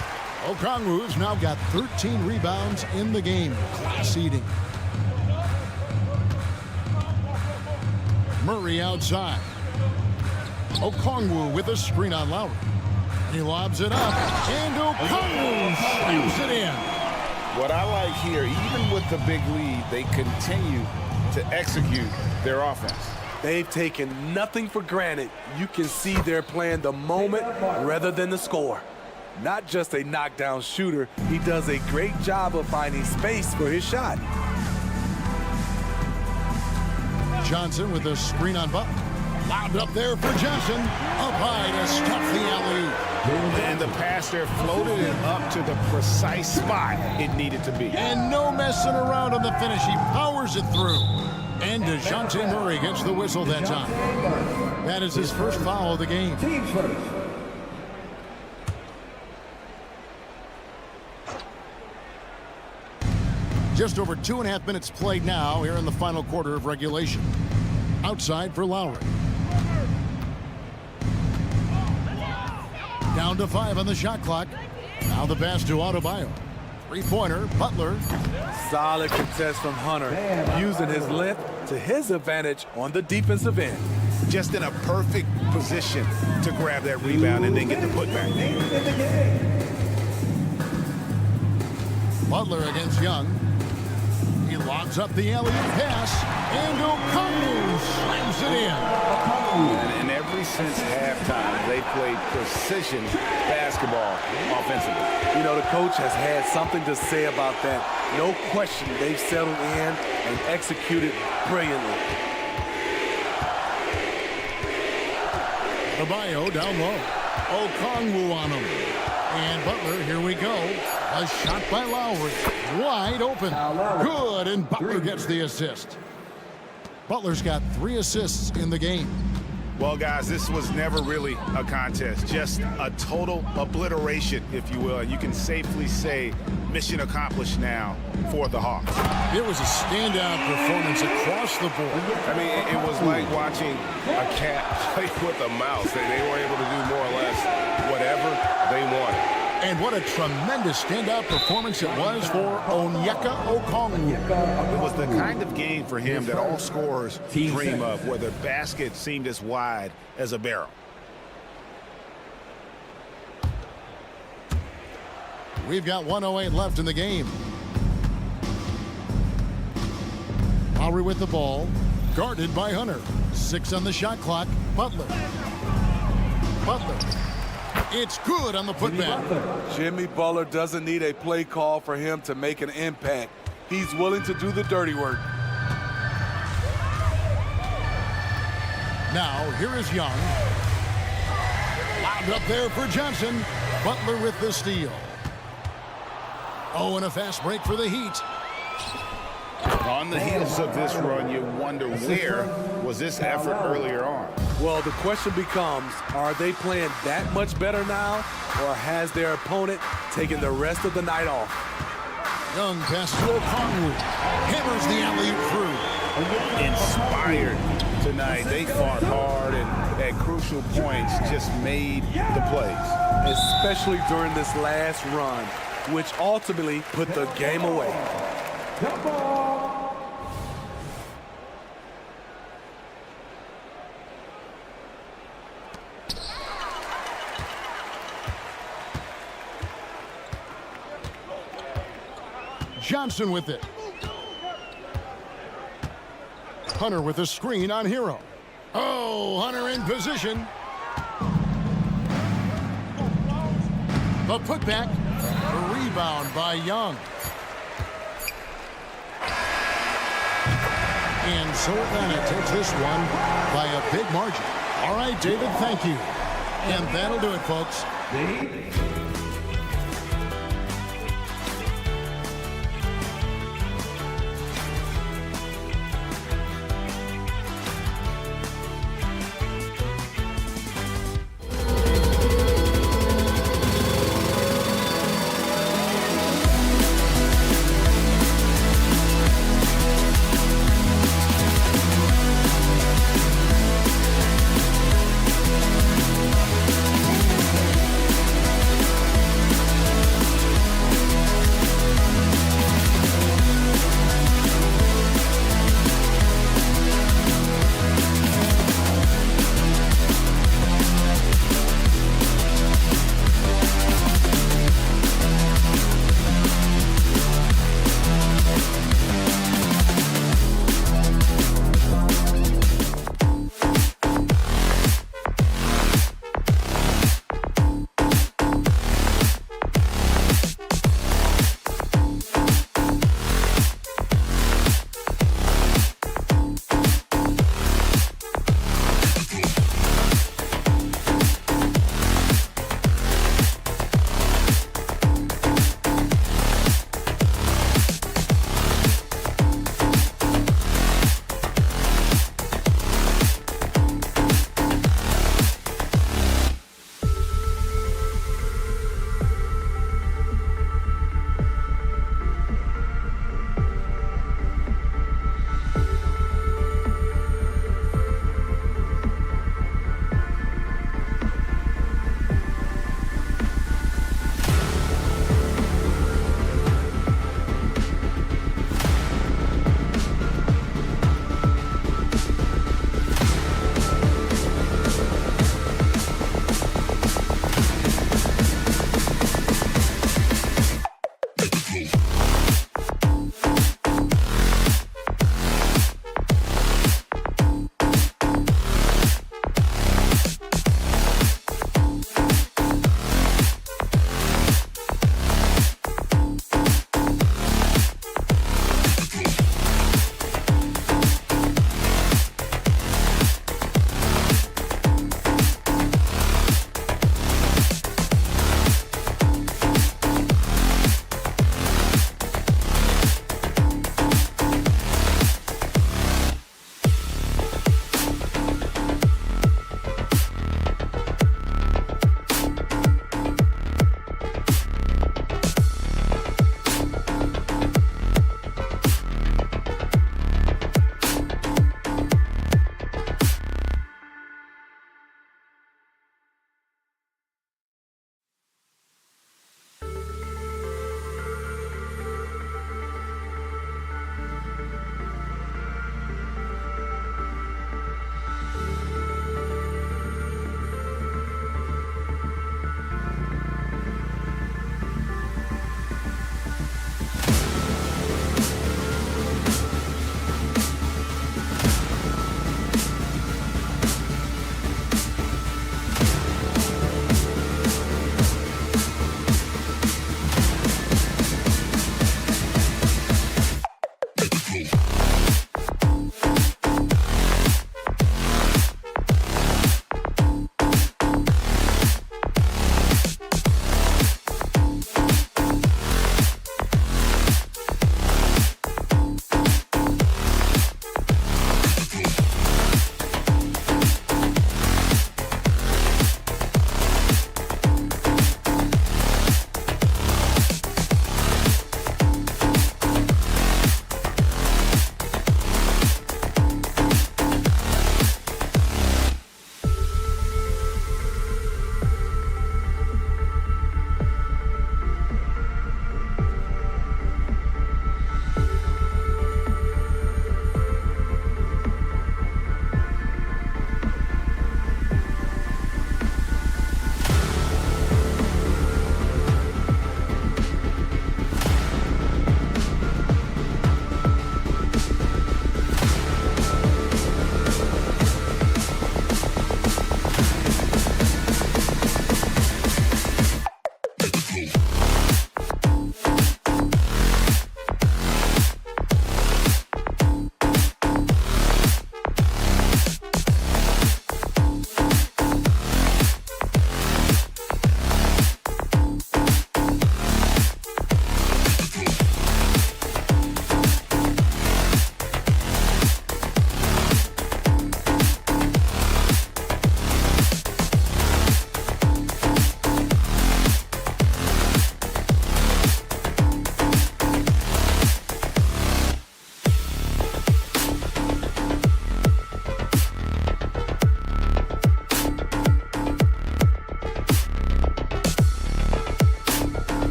Okongwu's now got 13 rebounds in the game. Class eating. Murray outside. Okongwu with a screen on Lowry. He lobs it up, and Okongwu slams it in. What I like here, even with the big lead, they continue to execute their offense. They've taken nothing for granted. You can see they're playing the moment rather than the score. Not just a knockdown shooter, he does a great job of finding space for his shot. Johnson with a screen on Butler. Lobbed up there for Johnson. Up high to stop the alley-oop. And the pass there floated it up to the precise spot it needed to be. And no messing around on the finish. He powers it through. And DeJounte Murray gets the whistle that time. That is his first foul of the game. Just over 2.5 minutes played now here in the final quarter of regulation. Outside for Lowry. Down to 5 on the shot clock. Now the pass to Adebayo. Three-pointer, Butler. Solid contest from Hunter, using his length to his advantage on the defensive end. Just in a perfect position to grab that rebound and then get the putback. Butler against Young. He lobs up the alley-oop pass, and Okongwu slams it in. And ever since halftime, they played precision basketball offensively. You know, the coach has had something to say about that. No question, they've settled in and executed brilliantly. Adebayo down low. Okongwu on him. And Butler, here we go. A shot by Lowry. Wide open. Good, and Butler gets the assist. Butler's got 3 assists in the game. Well, guys, this was never really a contest. Just a total obliteration, if you will. And you can safely say mission accomplished now for the Hawks. It was a standout performance across the board. I mean, it was like watching a cat play with a mouse. They were able to do more or less whatever they wanted. And what a tremendous standout performance it was for Onyeka Okongwu. It was the kind of game for him that all scorers dream of, where the basket seemed as wide as a barrel. We've got 1:08 left in the game. Lowry with the ball, guarded by Hunter. 6 on the shot clock. Butler. It's good on the putback. Jimmy Butler doesn't need a play call for him to make an impact. He's willing to do the dirty work. Now, here is Young. Lobbed up there for Johnson. Butler with the steal. Oh, and a fast break for the Heat. On the heels of this run, you wonder where was this effort earlier on? Well, the question becomes, are they playing that much better now, or has their opponent taken the rest of the night off? Young pass to Okongwu. Hammers the alley-oop through. Inspired tonight. They fought hard and at crucial points just made the plays. Especially during this last run, which ultimately put the game away. Johnson with it. Hunter with a screen on Hero. Oh, Hunter in position. The putback. A rebound by Young. And so Atlanta takes this one by a big margin. All right, David, thank you. And that'll do it, folks.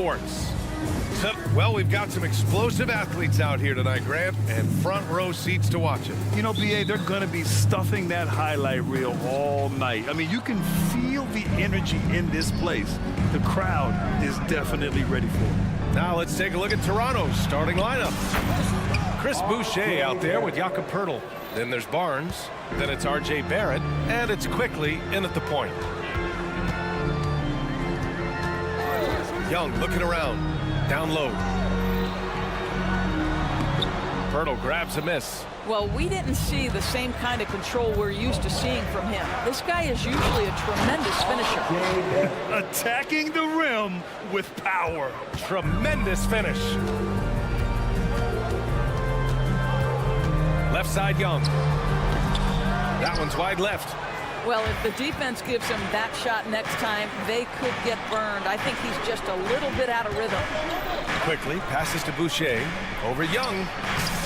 sports. So, well, we've got some explosive athletes out here tonight, Grant, and front row seats to watch it. You know, BA, they're going to be stuffing that highlight reel all night. I mean, you can feel the energy in this place. The crowd is definitely ready for it. Now let's take a look at Toronto's starting lineup. Chris Boucher out there with Jakob Poeltl. Then there's Barnes. Then it's R.J. Barrett. And it's Quickly in at the point. Young looking around. Down low. Poeltl grabs a miss. Well, we didn't see the same kind of control we're used to seeing from him. This guy is usually a tremendous finisher. Attacking the rim with power. Tremendous finish. Left side, Young. That one's wide left. Well, if the defense gives him that shot next time, they could get burned. I think he's just a little bit out of rhythm. Quickly passes to Boucher. Over Young.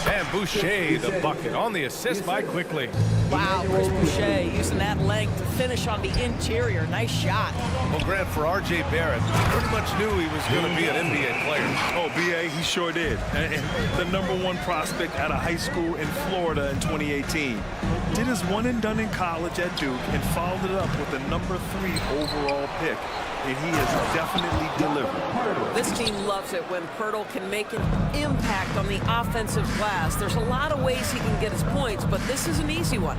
And Boucher, the bucket on the assist by Quickly. Wow, Chris Boucher using that length to finish on the interior. Nice shot. Well, Grant, for R.J. Barrett, he pretty much knew he was going to be an NBA player. Oh, B.A., he sure did. And the #1 prospect out of high school in Florida in 2018. Did his one and done in college at Duke and followed it up with the #3 overall pick. And he has definitely delivered. This team loves it when Poeltl can make an impact on the offensive glass. There's a lot of ways he can get his points, but this is an easy one.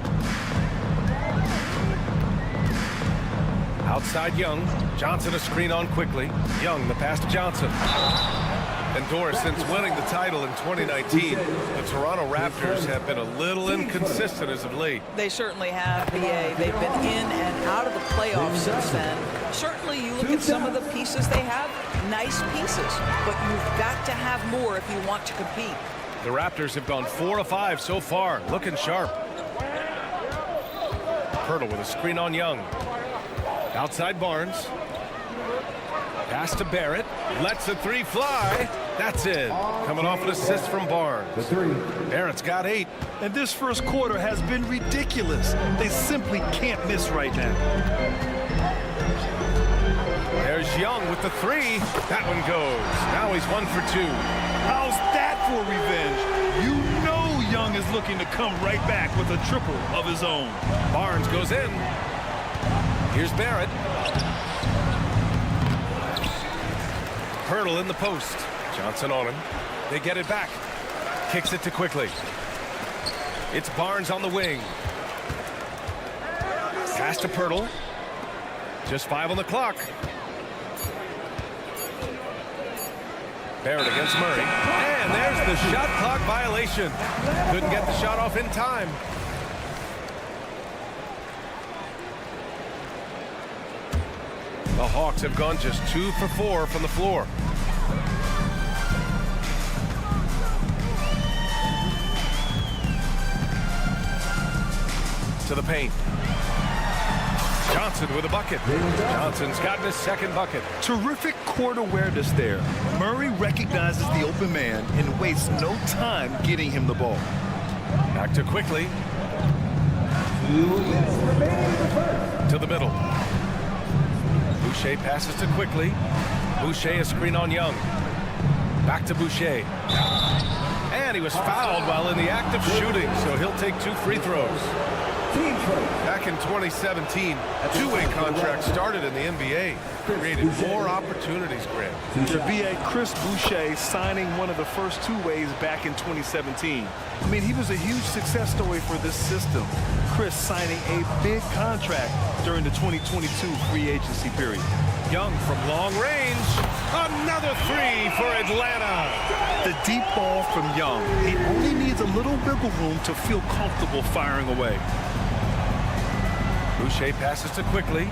Outside Young. Johnson a screen on Quickly. Young the pass to Johnson. And Doris, since winning the title in 2019, the Toronto Raptors have been a little inconsistent as of late. They certainly have, BA. They've been in and out of the playoffs since then. Certainly, you look at some of the pieces they have, nice pieces, but you've got to have more if you want to compete. The Raptors have gone 4 of 5 so far, looking sharp. Poeltl with a screen on Young. Outside Barnes. Pass to Barrett. Lets the 3 fly. That's it. Coming off an assist from Barnes. Barrett's got 8. And this first quarter has been ridiculous. They simply can't miss right now. There's Young with the 3. That one goes. Now he's 1 for 2. How's that for revenge? You know Young is looking to come right back with a triple of his own. Barnes goes in. Here's Barrett. Poeltl in the post. Johnson on him. They get it back. Kicks it to Quickly. It's Barnes on the wing. Pass to Poeltl. Just 5 on the clock. Barrett against Murray. And there's the shot clock violation. Couldn't get the shot off in time. The Hawks have gone just 2 for 4 from the floor. To the paint. Johnson with a bucket. Johnson's gotten his second bucket. Terrific court awareness there. Murray recognizes the open man and wastes no time getting him the ball. Back to Quickly. To the middle. Boucher passes to Quickly. Boucher a screen on Young. Back to Boucher. And he was fouled while in the act of shooting, so he'll take 2 free throws. Back in 2017, a two-way contract started in the NBA. Created more opportunities, Grant. The BA Chris Boucher signing one of the first 2 ways back in 2017. I mean, he was a huge success story for this system. Chris signing a big contract during the 2022 free agency period. Young from long range. Another 3 for Atlanta. The deep ball from Young. He only needs a little wiggle room to feel comfortable firing away. Boucher passes to Quickly.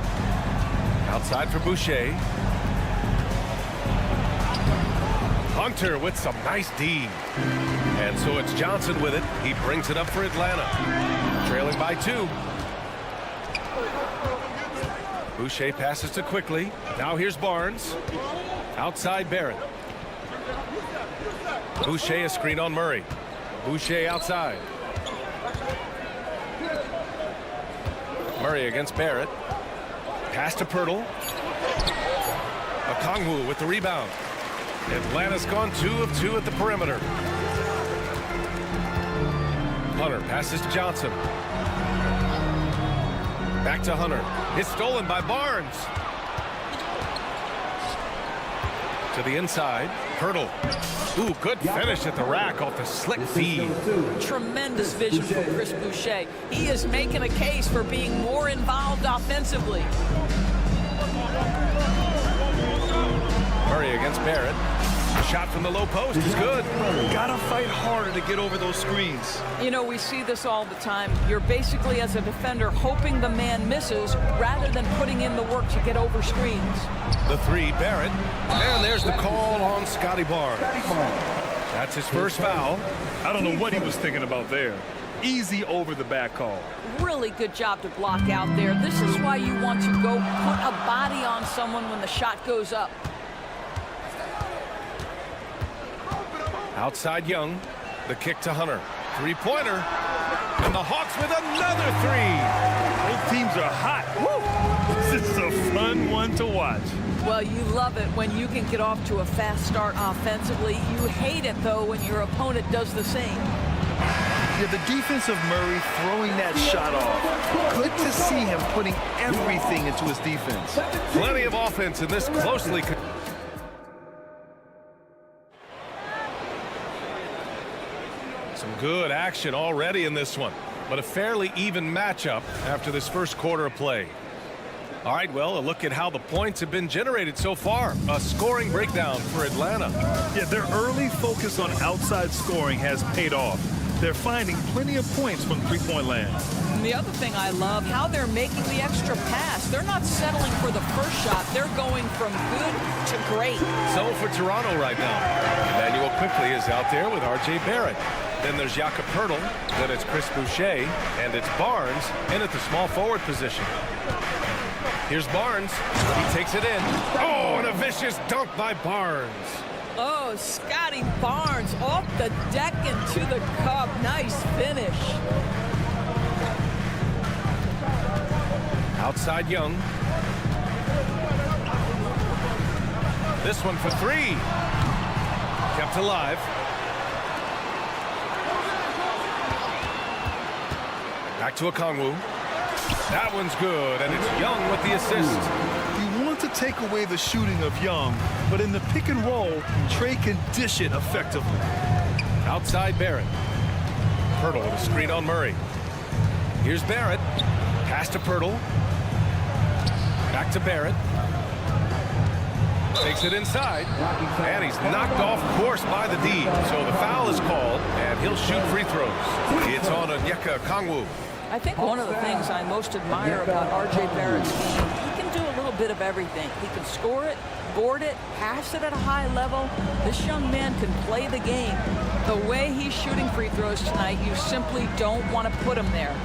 Outside for Boucher. Hunter with some nice D. And so it's Johnson with it. He brings it up for Atlanta. Trailing by 2. Boucher passes to Quickly. Now here's Barnes. Outside Barrett. Boucher a screen on Murray. Boucher outside. Murray against Barrett. Pass to Poeltl. Okongwu with the rebound. Atlanta's gone 2 of 2 at the perimeter. Hunter passes Johnson. Back to Hunter. It's stolen by Barnes. To the inside. Hurdle. Ooh, good finish at the rack off the slick feed. Tremendous vision from Chris Boucher. He is making a case for being more involved offensively. Murray against Barrett. A shot from the low post is good. Gotta fight harder to get over those screens. You know, we see this all the time. You're basically, as a defender, hoping the man misses rather than putting in the work to get over screens. The 3, Barrett. And there's the call on Scotty Barnes. That's his first foul. I don't know what he was thinking about there. Easy over the back call. Really good job to block out there. This is why you want to go put a body on someone when the shot goes up. Outside Young. The kick to Hunter. 3-pointer. And the Hawks with another 3. Both teams are hot. Woo! This is a fun one to watch. Well, you love it when you can get off to a fast start offensively. You hate it, though, when your opponent does the same. Yeah, the defense of Murray throwing that shot off. Good to see him putting everything into his defense. Plenty of offense in this closely. Some good action already in this one, but a fairly even matchup after this first quarter of play. All right, well, a look at how the points have been generated so far. A scoring breakdown for Atlanta. Yeah, their early focus on outside scoring has paid off. They're finding plenty of points from three-point land. And the other thing I love, how they're making the extra pass. They're not settling for the first shot. They're going from good to great. So for Toronto right now, Emmanuel quickly is out there with R.J. Barrett. Then there's Jakob Poeltl. Then it's Chris Boucher. And it's Barnes in at the small forward position. Here's Barnes. He takes it in. Oh, and a vicious dunk by Barnes. Oh, Scotty Barnes off the deck into the cup. Nice finish. Outside Young. This one for 3. Kept alive. Back to Okongwu. That one's good, and it's Young with the assist. You want to take away the shooting of Young, but in the pick and roll, Trey can dish it effectively. Outside Barrett. Poeltl with a screen on Murray. Here's Barrett. Pass to Poeltl. Back to Barrett. Takes it inside. And he's knocked off course by the D. So the foul is called, and he'll shoot free throws. It's on Onyeka Okongwu. I think one of the things I most admire about R.J. Barrett's game, he can do a little bit of everything. He can score it, board it, pass it at a high level. This young man can play the game. The way he's shooting free throws tonight, you simply don't want to put him there.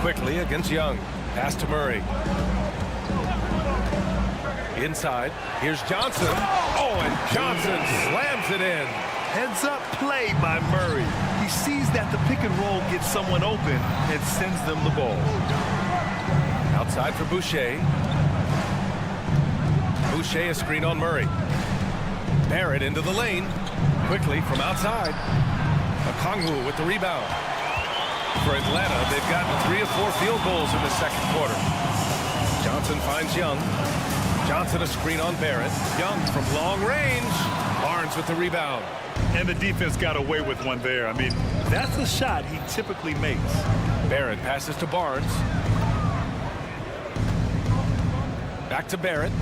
Quickly against Young. Pass to Murray. Inside. Here's Johnson. Oh, and Johnson slams it in. Heads up play by Murray. He sees that the pick and roll gets someone open and sends them the ball. Outside for Boucher. Boucher a screen on Murray. Barrett into the lane. Quickly from outside. Okongwu with the rebound. For Atlanta, they've gotten 3 of 4 field goals in the second quarter. Johnson finds Young. Johnson a screen on Barrett. Young from long range. Barnes with the rebound. And the defense got away with one there. I mean, that's a shot he typically makes. Barrett passes to Barnes. Back to Barrett.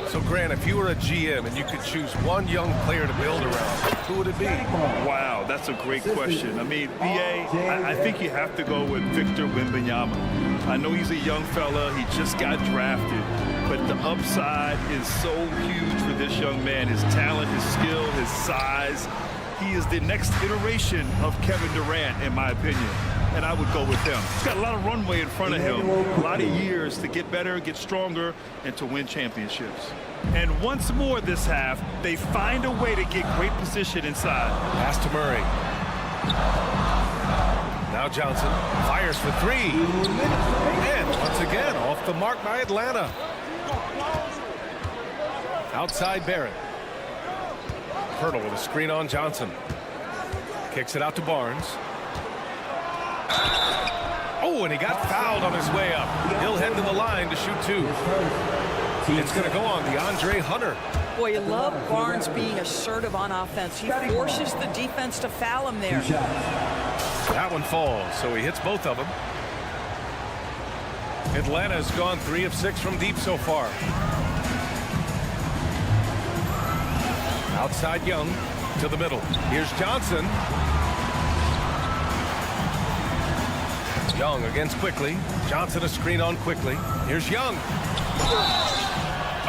So, Grant, if you were a GM and you could choose one young player to build around, who would it be? Wow, that's a great question. I mean, B.A., I think you have to go with Victor Wembanyama. I know he's a young fella. He just got drafted. But the upside is so huge for this young man. His talent, his skill, his size. He is the next iteration of Kevin Durant, in my opinion. And I would go with him. He's got a lot of runway in front of him. A lot of years to get better, get stronger, and to win championships. And once more this half, they find a way to get great position inside. Pass to Murray. Now Johnson fires for 3. And once again, off the mark by Atlanta. Outside Barrett. Pirtle with a screen on Johnson. Kicks it out to Barnes. Oh, and he got fouled on his way up. He'll head to the line to shoot 2. It's going to go on DeAndre Hunter. Boy, you love Barnes being assertive on offense. He forces the defense to foul him there. That one falls, so he hits both of them. Atlanta's gone 3 of 6 from deep so far. Outside Young to the middle. Here's Johnson. Young against Quickly. Johnson a screen on Quickly. Here's Young.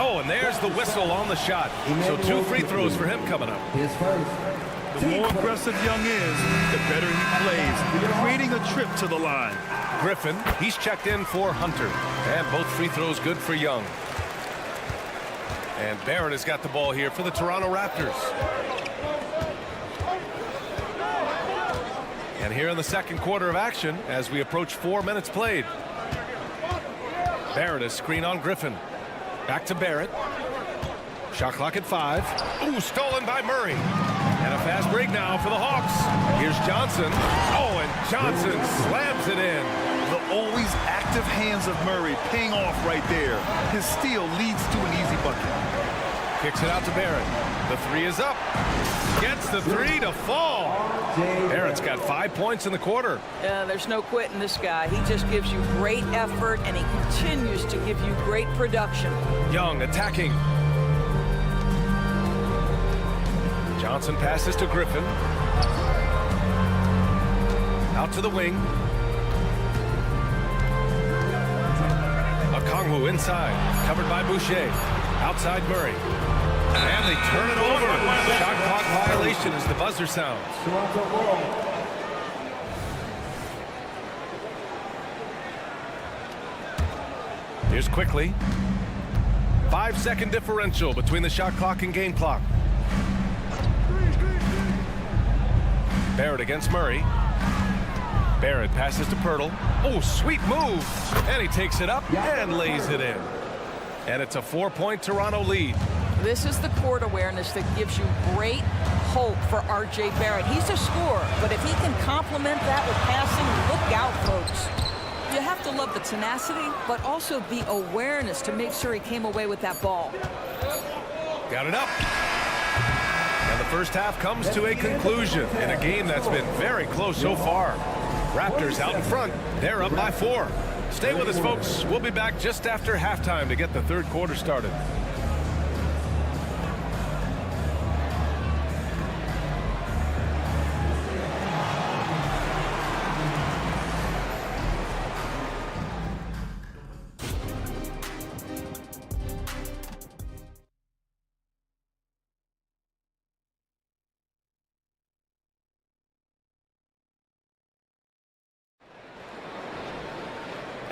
Oh, and there's the whistle on the shot. So 2 free throws for him coming up. The more aggressive Young is, the better he plays, creating a trip to the line. Griffin, he's checked in for Hunter. And both free throws good for Young. And Barrett has got the ball here for the Toronto Raptors. And here in the second quarter of action, as we approach 4 minutes played. Barrett is screen on Griffin. Back to Barrett. Shot clock at 5. Ooh, stolen by Murray. And a fast break now for the Hawks. Here's Johnson. Oh, and Johnson slams it in. The always active hands of Murray paying off right there. His steal leads to an easy bucket. Kicks it out to Barrett. The 3 is up. Gets the 3 to fall. Barrett's got 5 points in the quarter. There's no quitting this guy. He just gives you great effort, and he continues to give you great production. Young attacking. Johnson passes to Griffin. Out to the wing. Okongwu inside. Covered by Boucher. Outside Murray. And they turn it over. Shot clock violation as the buzzer sounds. Here's Quickly. 5-second differential between the shot clock and game clock. Barrett against Murray. Barrett passes to Pirtle. Oh, sweet move. And he takes it up and lays it in. And it's a 4-point Toronto lead. This is the court awareness that gives you great hope for R.J. Barrett. He's a scorer, but if he can complement that with passing, look out, folks. You have to love the tenacity, but also the awareness to make sure he came away with that ball. Got it up. And the first half comes to a conclusion in a game that's been very close so far. Raptors out in front. They're up by 4. Stay with us, folks. We'll be back just after halftime to get the third quarter started.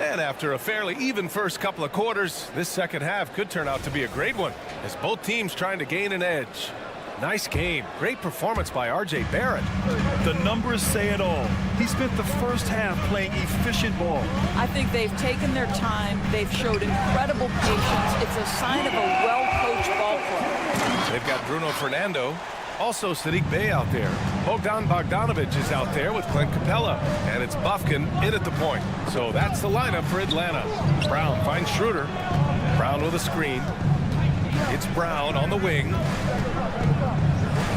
And after a fairly even first couple of quarters, this second half could turn out to be a great one as both teams trying to gain an edge. Nice game. Great performance by R.J. Barrett. The numbers say it all. He spent the first half playing efficient ball. I think they've taken their time. They've showed incredible patience. It's a sign of a well-coached ball club. They've got Bruno Fernando. Also Sadiq Bey out there. Bogdan Bogdanovic is out there with Clint Capella. And it's Bufkin in at the point. So that's the lineup for Atlanta. Brown finds Schroeder. Brown with a screen. It's Brown on the wing.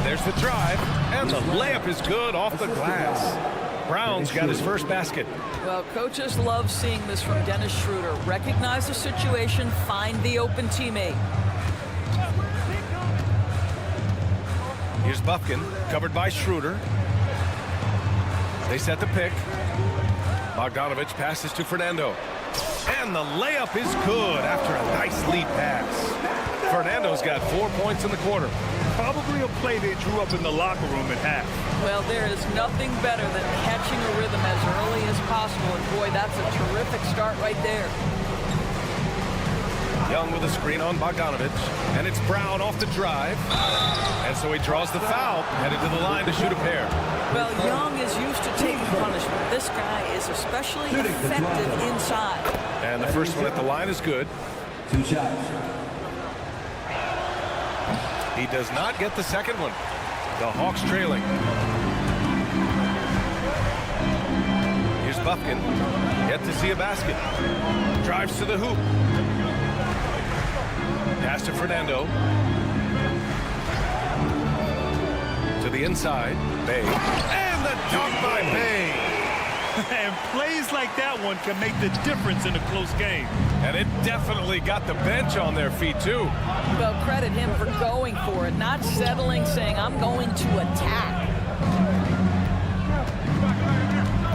There's the drive. And the layup is good off the glass. Brown's got his first basket. Well, coaches love seeing this from Dennis Schroeder. Recognize the situation, find the open teammate. Here's Bufkin, covered by Schroeder. They set the pick. Bogdanovic passes to Fernando. And the layup is good after a nice lead pass. Fernando's got 4 points in the quarter. Probably a play they drew up in the locker room at half. Well, there is nothing better than catching a rhythm as early as possible. And boy, that's a terrific start right there. Young with a screen on Bogdanovich. And it's Brown off the drive. And so he draws the foul, headed to the line to shoot a pair. Well, Young is used to taking punishment. This guy is especially effective inside. And the first one at the line is good. 2 shots. He does not get the second one. The Hawks trailing. Here's Buffkin. Yet to see a basket. Drives to the hoop. Pass to Fernando. To the inside. Bay. And the dunk by Bay. And plays like that one can make the difference in a close game. And it definitely got the bench on their feet, too. Well, credit him for going for it, not settling, saying, I'm going to attack.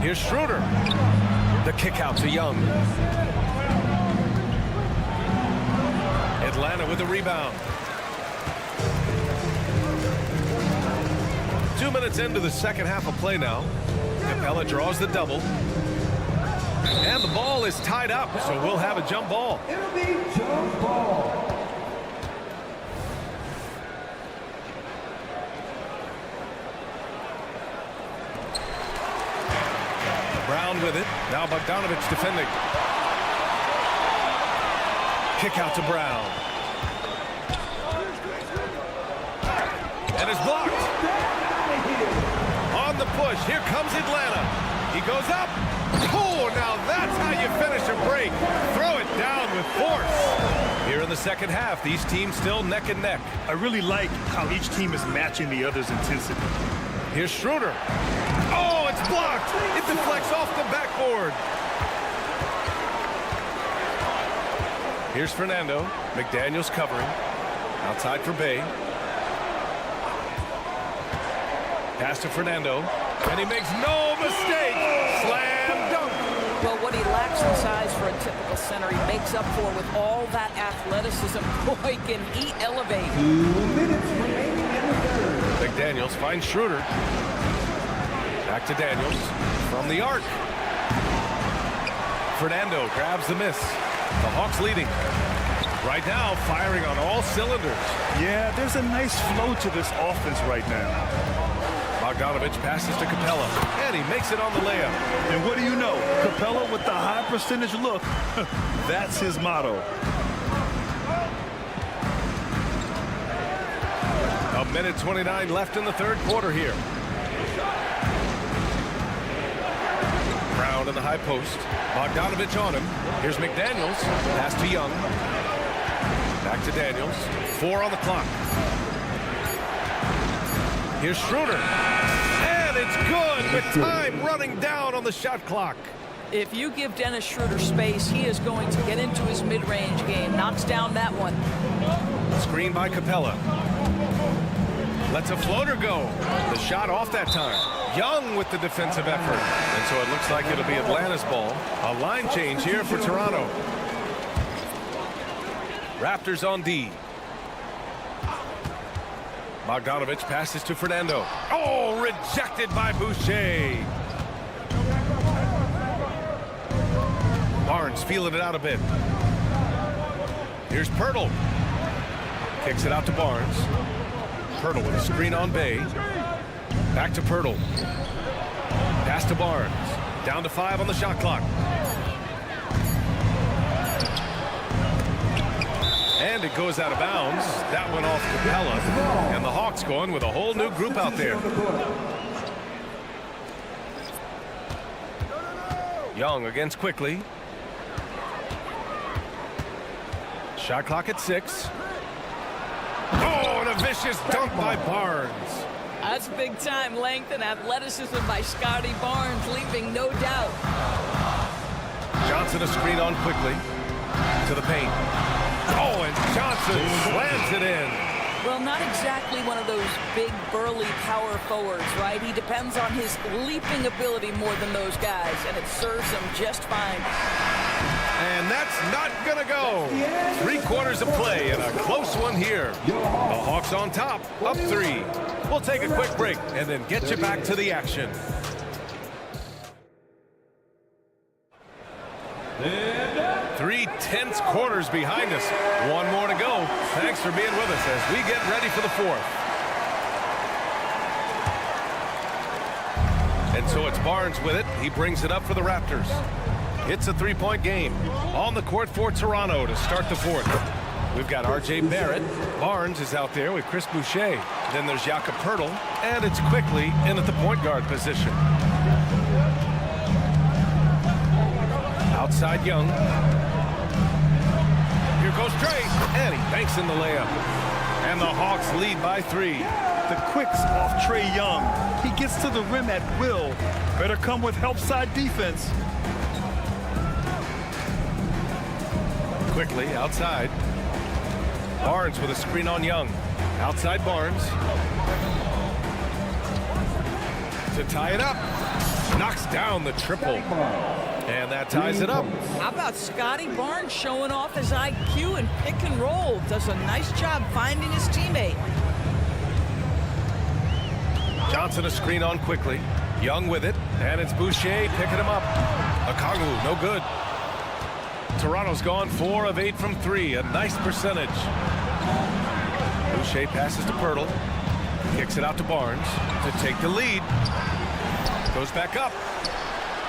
Here's Schroeder. The kick out to Young. Atlanta with the rebound. 2 minutes into the second half of play now. Capella draws the double. And the ball is tied up, so we'll have a jump ball. It'll be jump ball. Brown with it. Now Bogdanovich defending. Kick out to Brown. And it's blocked. On the push. Here comes Atlanta. He goes up. Oh, now that's how you finish a break. Throw it down with force. Here in the second half, these teams still neck and neck. I really like how each team is matching the other's intensity. Here's Schroeder. Oh, it's blocked. It deflects off the backboard. Here's Fernando. McDaniels covering. Outside for Bay. Pass to Fernando. And he makes no mistake. Slam dunk. Well, what he lacks in size for a typical center, he makes up for with all that athleticism. Boy, can he elevate. 2 minutes remaining in the third. McDaniels finds Schroeder. Back to Daniels from the arc. Fernando grabs the miss. The Hawks leading. Right now, firing on all cylinders. Yeah, there's a nice flow to this offense right now. Bogdanovich passes to Capella, and he makes it on the layup. And what do you know? Capella with the high percentage look. That's his motto. A minute 29 left in the third quarter here. Brown in the high post. Bogdanovich on him. Here's McDaniels. Pass to Young. Back to Daniels. 4 on the clock. Here's Schroeder. And it's good with time running down on the shot clock. If you give Dennis Schroeder space, he is going to get into his mid-range game. Knocks down that one. Screen by Capella. Lets a floater go. The shot off that time. Young with the defensive effort. And so it looks like it'll be Atlanta's ball. A line change here for Toronto. Raptors on D. Bogdanovich passes to Fernando. Oh, rejected by Boucher. Barnes feeling it out a bit. Here's Pirtle. Kicks it out to Barnes. Pirtle with a screen on Bay. Back to Pirtle. Pass to Barnes. Down to 5 on the shot clock. And it goes out of bounds. That went off Capella. And the Hawks going with a whole new group out there. Young against Quickly. Shot clock at 6. Oh, and a vicious dunk by Barnes. That's big time length and athleticism by Scotty Barnes, leaving no doubt. Johnson a screen on Quickly. To the paint. Oh, and Johnson slams it in. Well, not exactly one of those big, burly power forwards, right? He depends on his leaping ability more than those guys, and it serves him just fine. And that's not going to go. 3 quarters of play and a close one here. The Hawks on top, up 3. We'll take a quick break and then get you back to the action. And 3 tense quarters behind us. One more to go. Thanks for being with us as we get ready for the fourth. And so it's Barnes with it. He brings it up for the Raptors. It's a 3-point game. On the court for Toronto to start the fourth. We've got R.J. Barrett. Barnes is out there with Chris Boucher. Then there's Jakob Poeltl. And it's quickly in at the point guard position. Outside Young. Here goes Trey. And he banks in the layup. And the Hawks lead by 3. The quicks off Trey Young. He gets to the rim at will. Better come with help side defense. Quickly outside. Barnes with a screen on Young. Outside Barnes. To tie it up. Knocks down the triple. And that ties it up. How about Scotty Barnes showing off his IQ and pick and roll? Does a nice job finding his teammate. Johnson a screen on quickly. Young with it. And it's Boucher picking him up. Okongwu, no good. Toronto's gone 4 of 8 from 3. A nice percentage. Boucher passes to Poeltl. Kicks it out to Barnes to take the lead. Goes back up.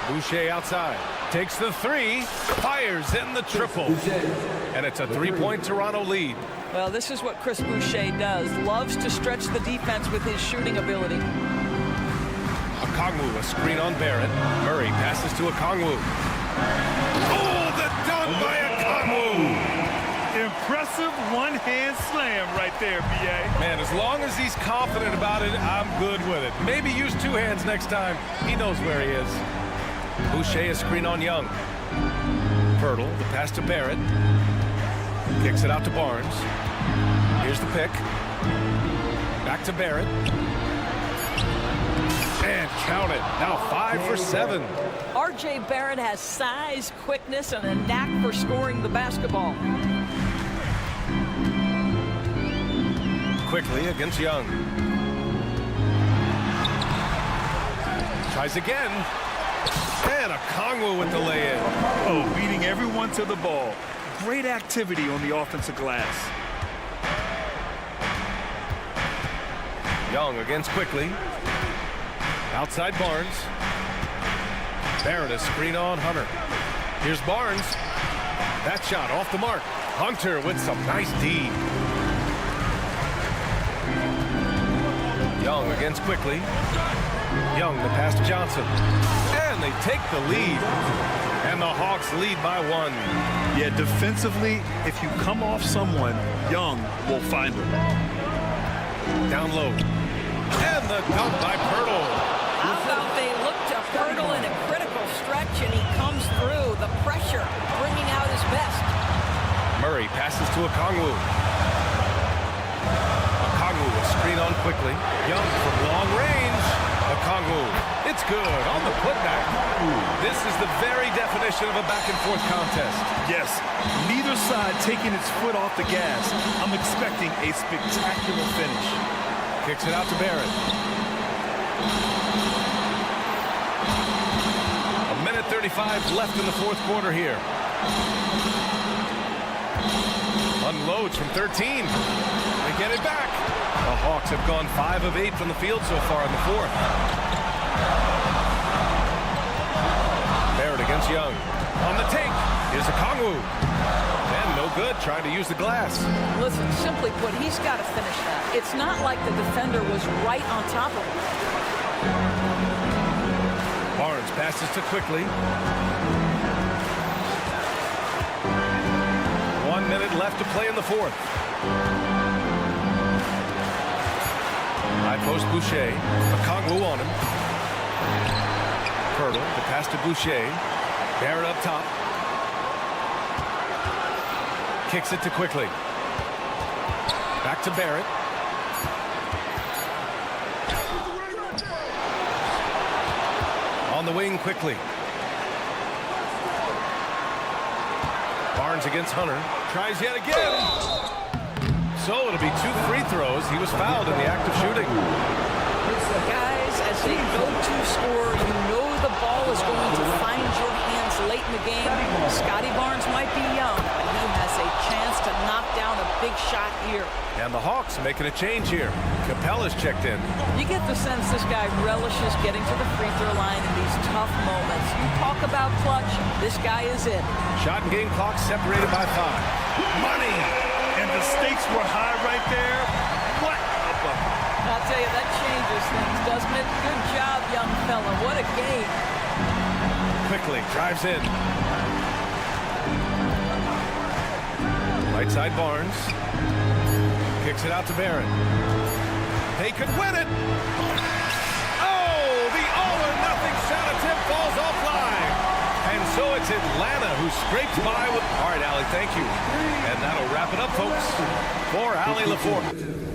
Boucher outside. Takes the 3. Fires in the triple. And it's a 3-point Toronto lead. Well, this is what Chris Boucher does. Loves to stretch the defense with his shooting ability. Okongwu, a screen on Barrett. Murray passes to Okongwu. Oh, the dunk by Okongwu! Impressive one-hand slam right there, B.A. Man, as long as he's confident about it, I'm good with it. Maybe use 2 hands next time. He knows where he is. Boucher a screen on Young. Poeltl, the pass to Barrett. Kicks it out to Barnes. Here's the pick. Back to Barrett. And count it. Now 5 for 7. R.J. Barrett has size, quickness, and a knack for scoring the basketball. Quickly against Young. Tries again. And Okongwu with the lay-in. Oh, beating everyone to the ball. Great activity on the offensive glass. Young against Quickly. Outside Barnes. Barrett a screen on Hunter. Here's Barnes. That shot off the mark. Hunter with some nice D. Young against Quickly. Young the pass to Johnson. And they take the lead. And the Hawks lead by 1. Yeah, defensively, if you come off someone, Young will find them. Down low. And the dunk by Poeltl. How about they look to Poeltl in a critical stretch, and he comes through. The pressure, bringing out his best. Murray passes to Okongwu. Okongwu a screen on Quickly. Young from long range. Okongwu. It's good on the putback. This is the very definition of a back-and-forth contest. Yes, neither side taking its foot off the gas. I'm expecting a spectacular finish. Kicks it out to Barrett. 1:35 left in the fourth quarter here. Unloads from 13. They get it back. The Hawks have gone 5 of 8 from the field so far in the fourth. Barrett against Young. On the take. Here's Okongwu. And no good, trying to use the glass. Listen, simply put, he's got to finish that. It's not like the defender was right on top of him. Barnes passes to Quickly. 1 minute left to play in the fourth. High post Boucher. Okongwu on him. Poeltl, the pass to Boucher. Barrett up top. Kicks it to Quickly. Back to Barrett. On the wing Quickly. Barnes against Hunter. Tries yet again. So it'll be 2 free throws. He was fouled in the act of shooting. Guys, as a go-to scorer, you know the ball is going to find your hands late in the game. Scotty Barnes might be young, but he has a chance to knock down a big shot here. And the Hawks making a change here. Capella's checked in. You get the sense this guy relishes getting to the free throw line in these tough moments. You talk about clutch, this guy is it. Shot and game clock separated by 5. Money! And the stakes were high right there. What a bucket. I'll tell you, that changes things, doesn't it? Good job, young fella. What a game. Quickly drives in. Right side Barnes. Kicks it out to Barron. They could win it. Oh, the all-or-nothing shot attempt falls offline. And so it's Atlanta who scrapes by with... All right, Allie, thank you. And that'll wrap it up, folks, for Allie LaForte.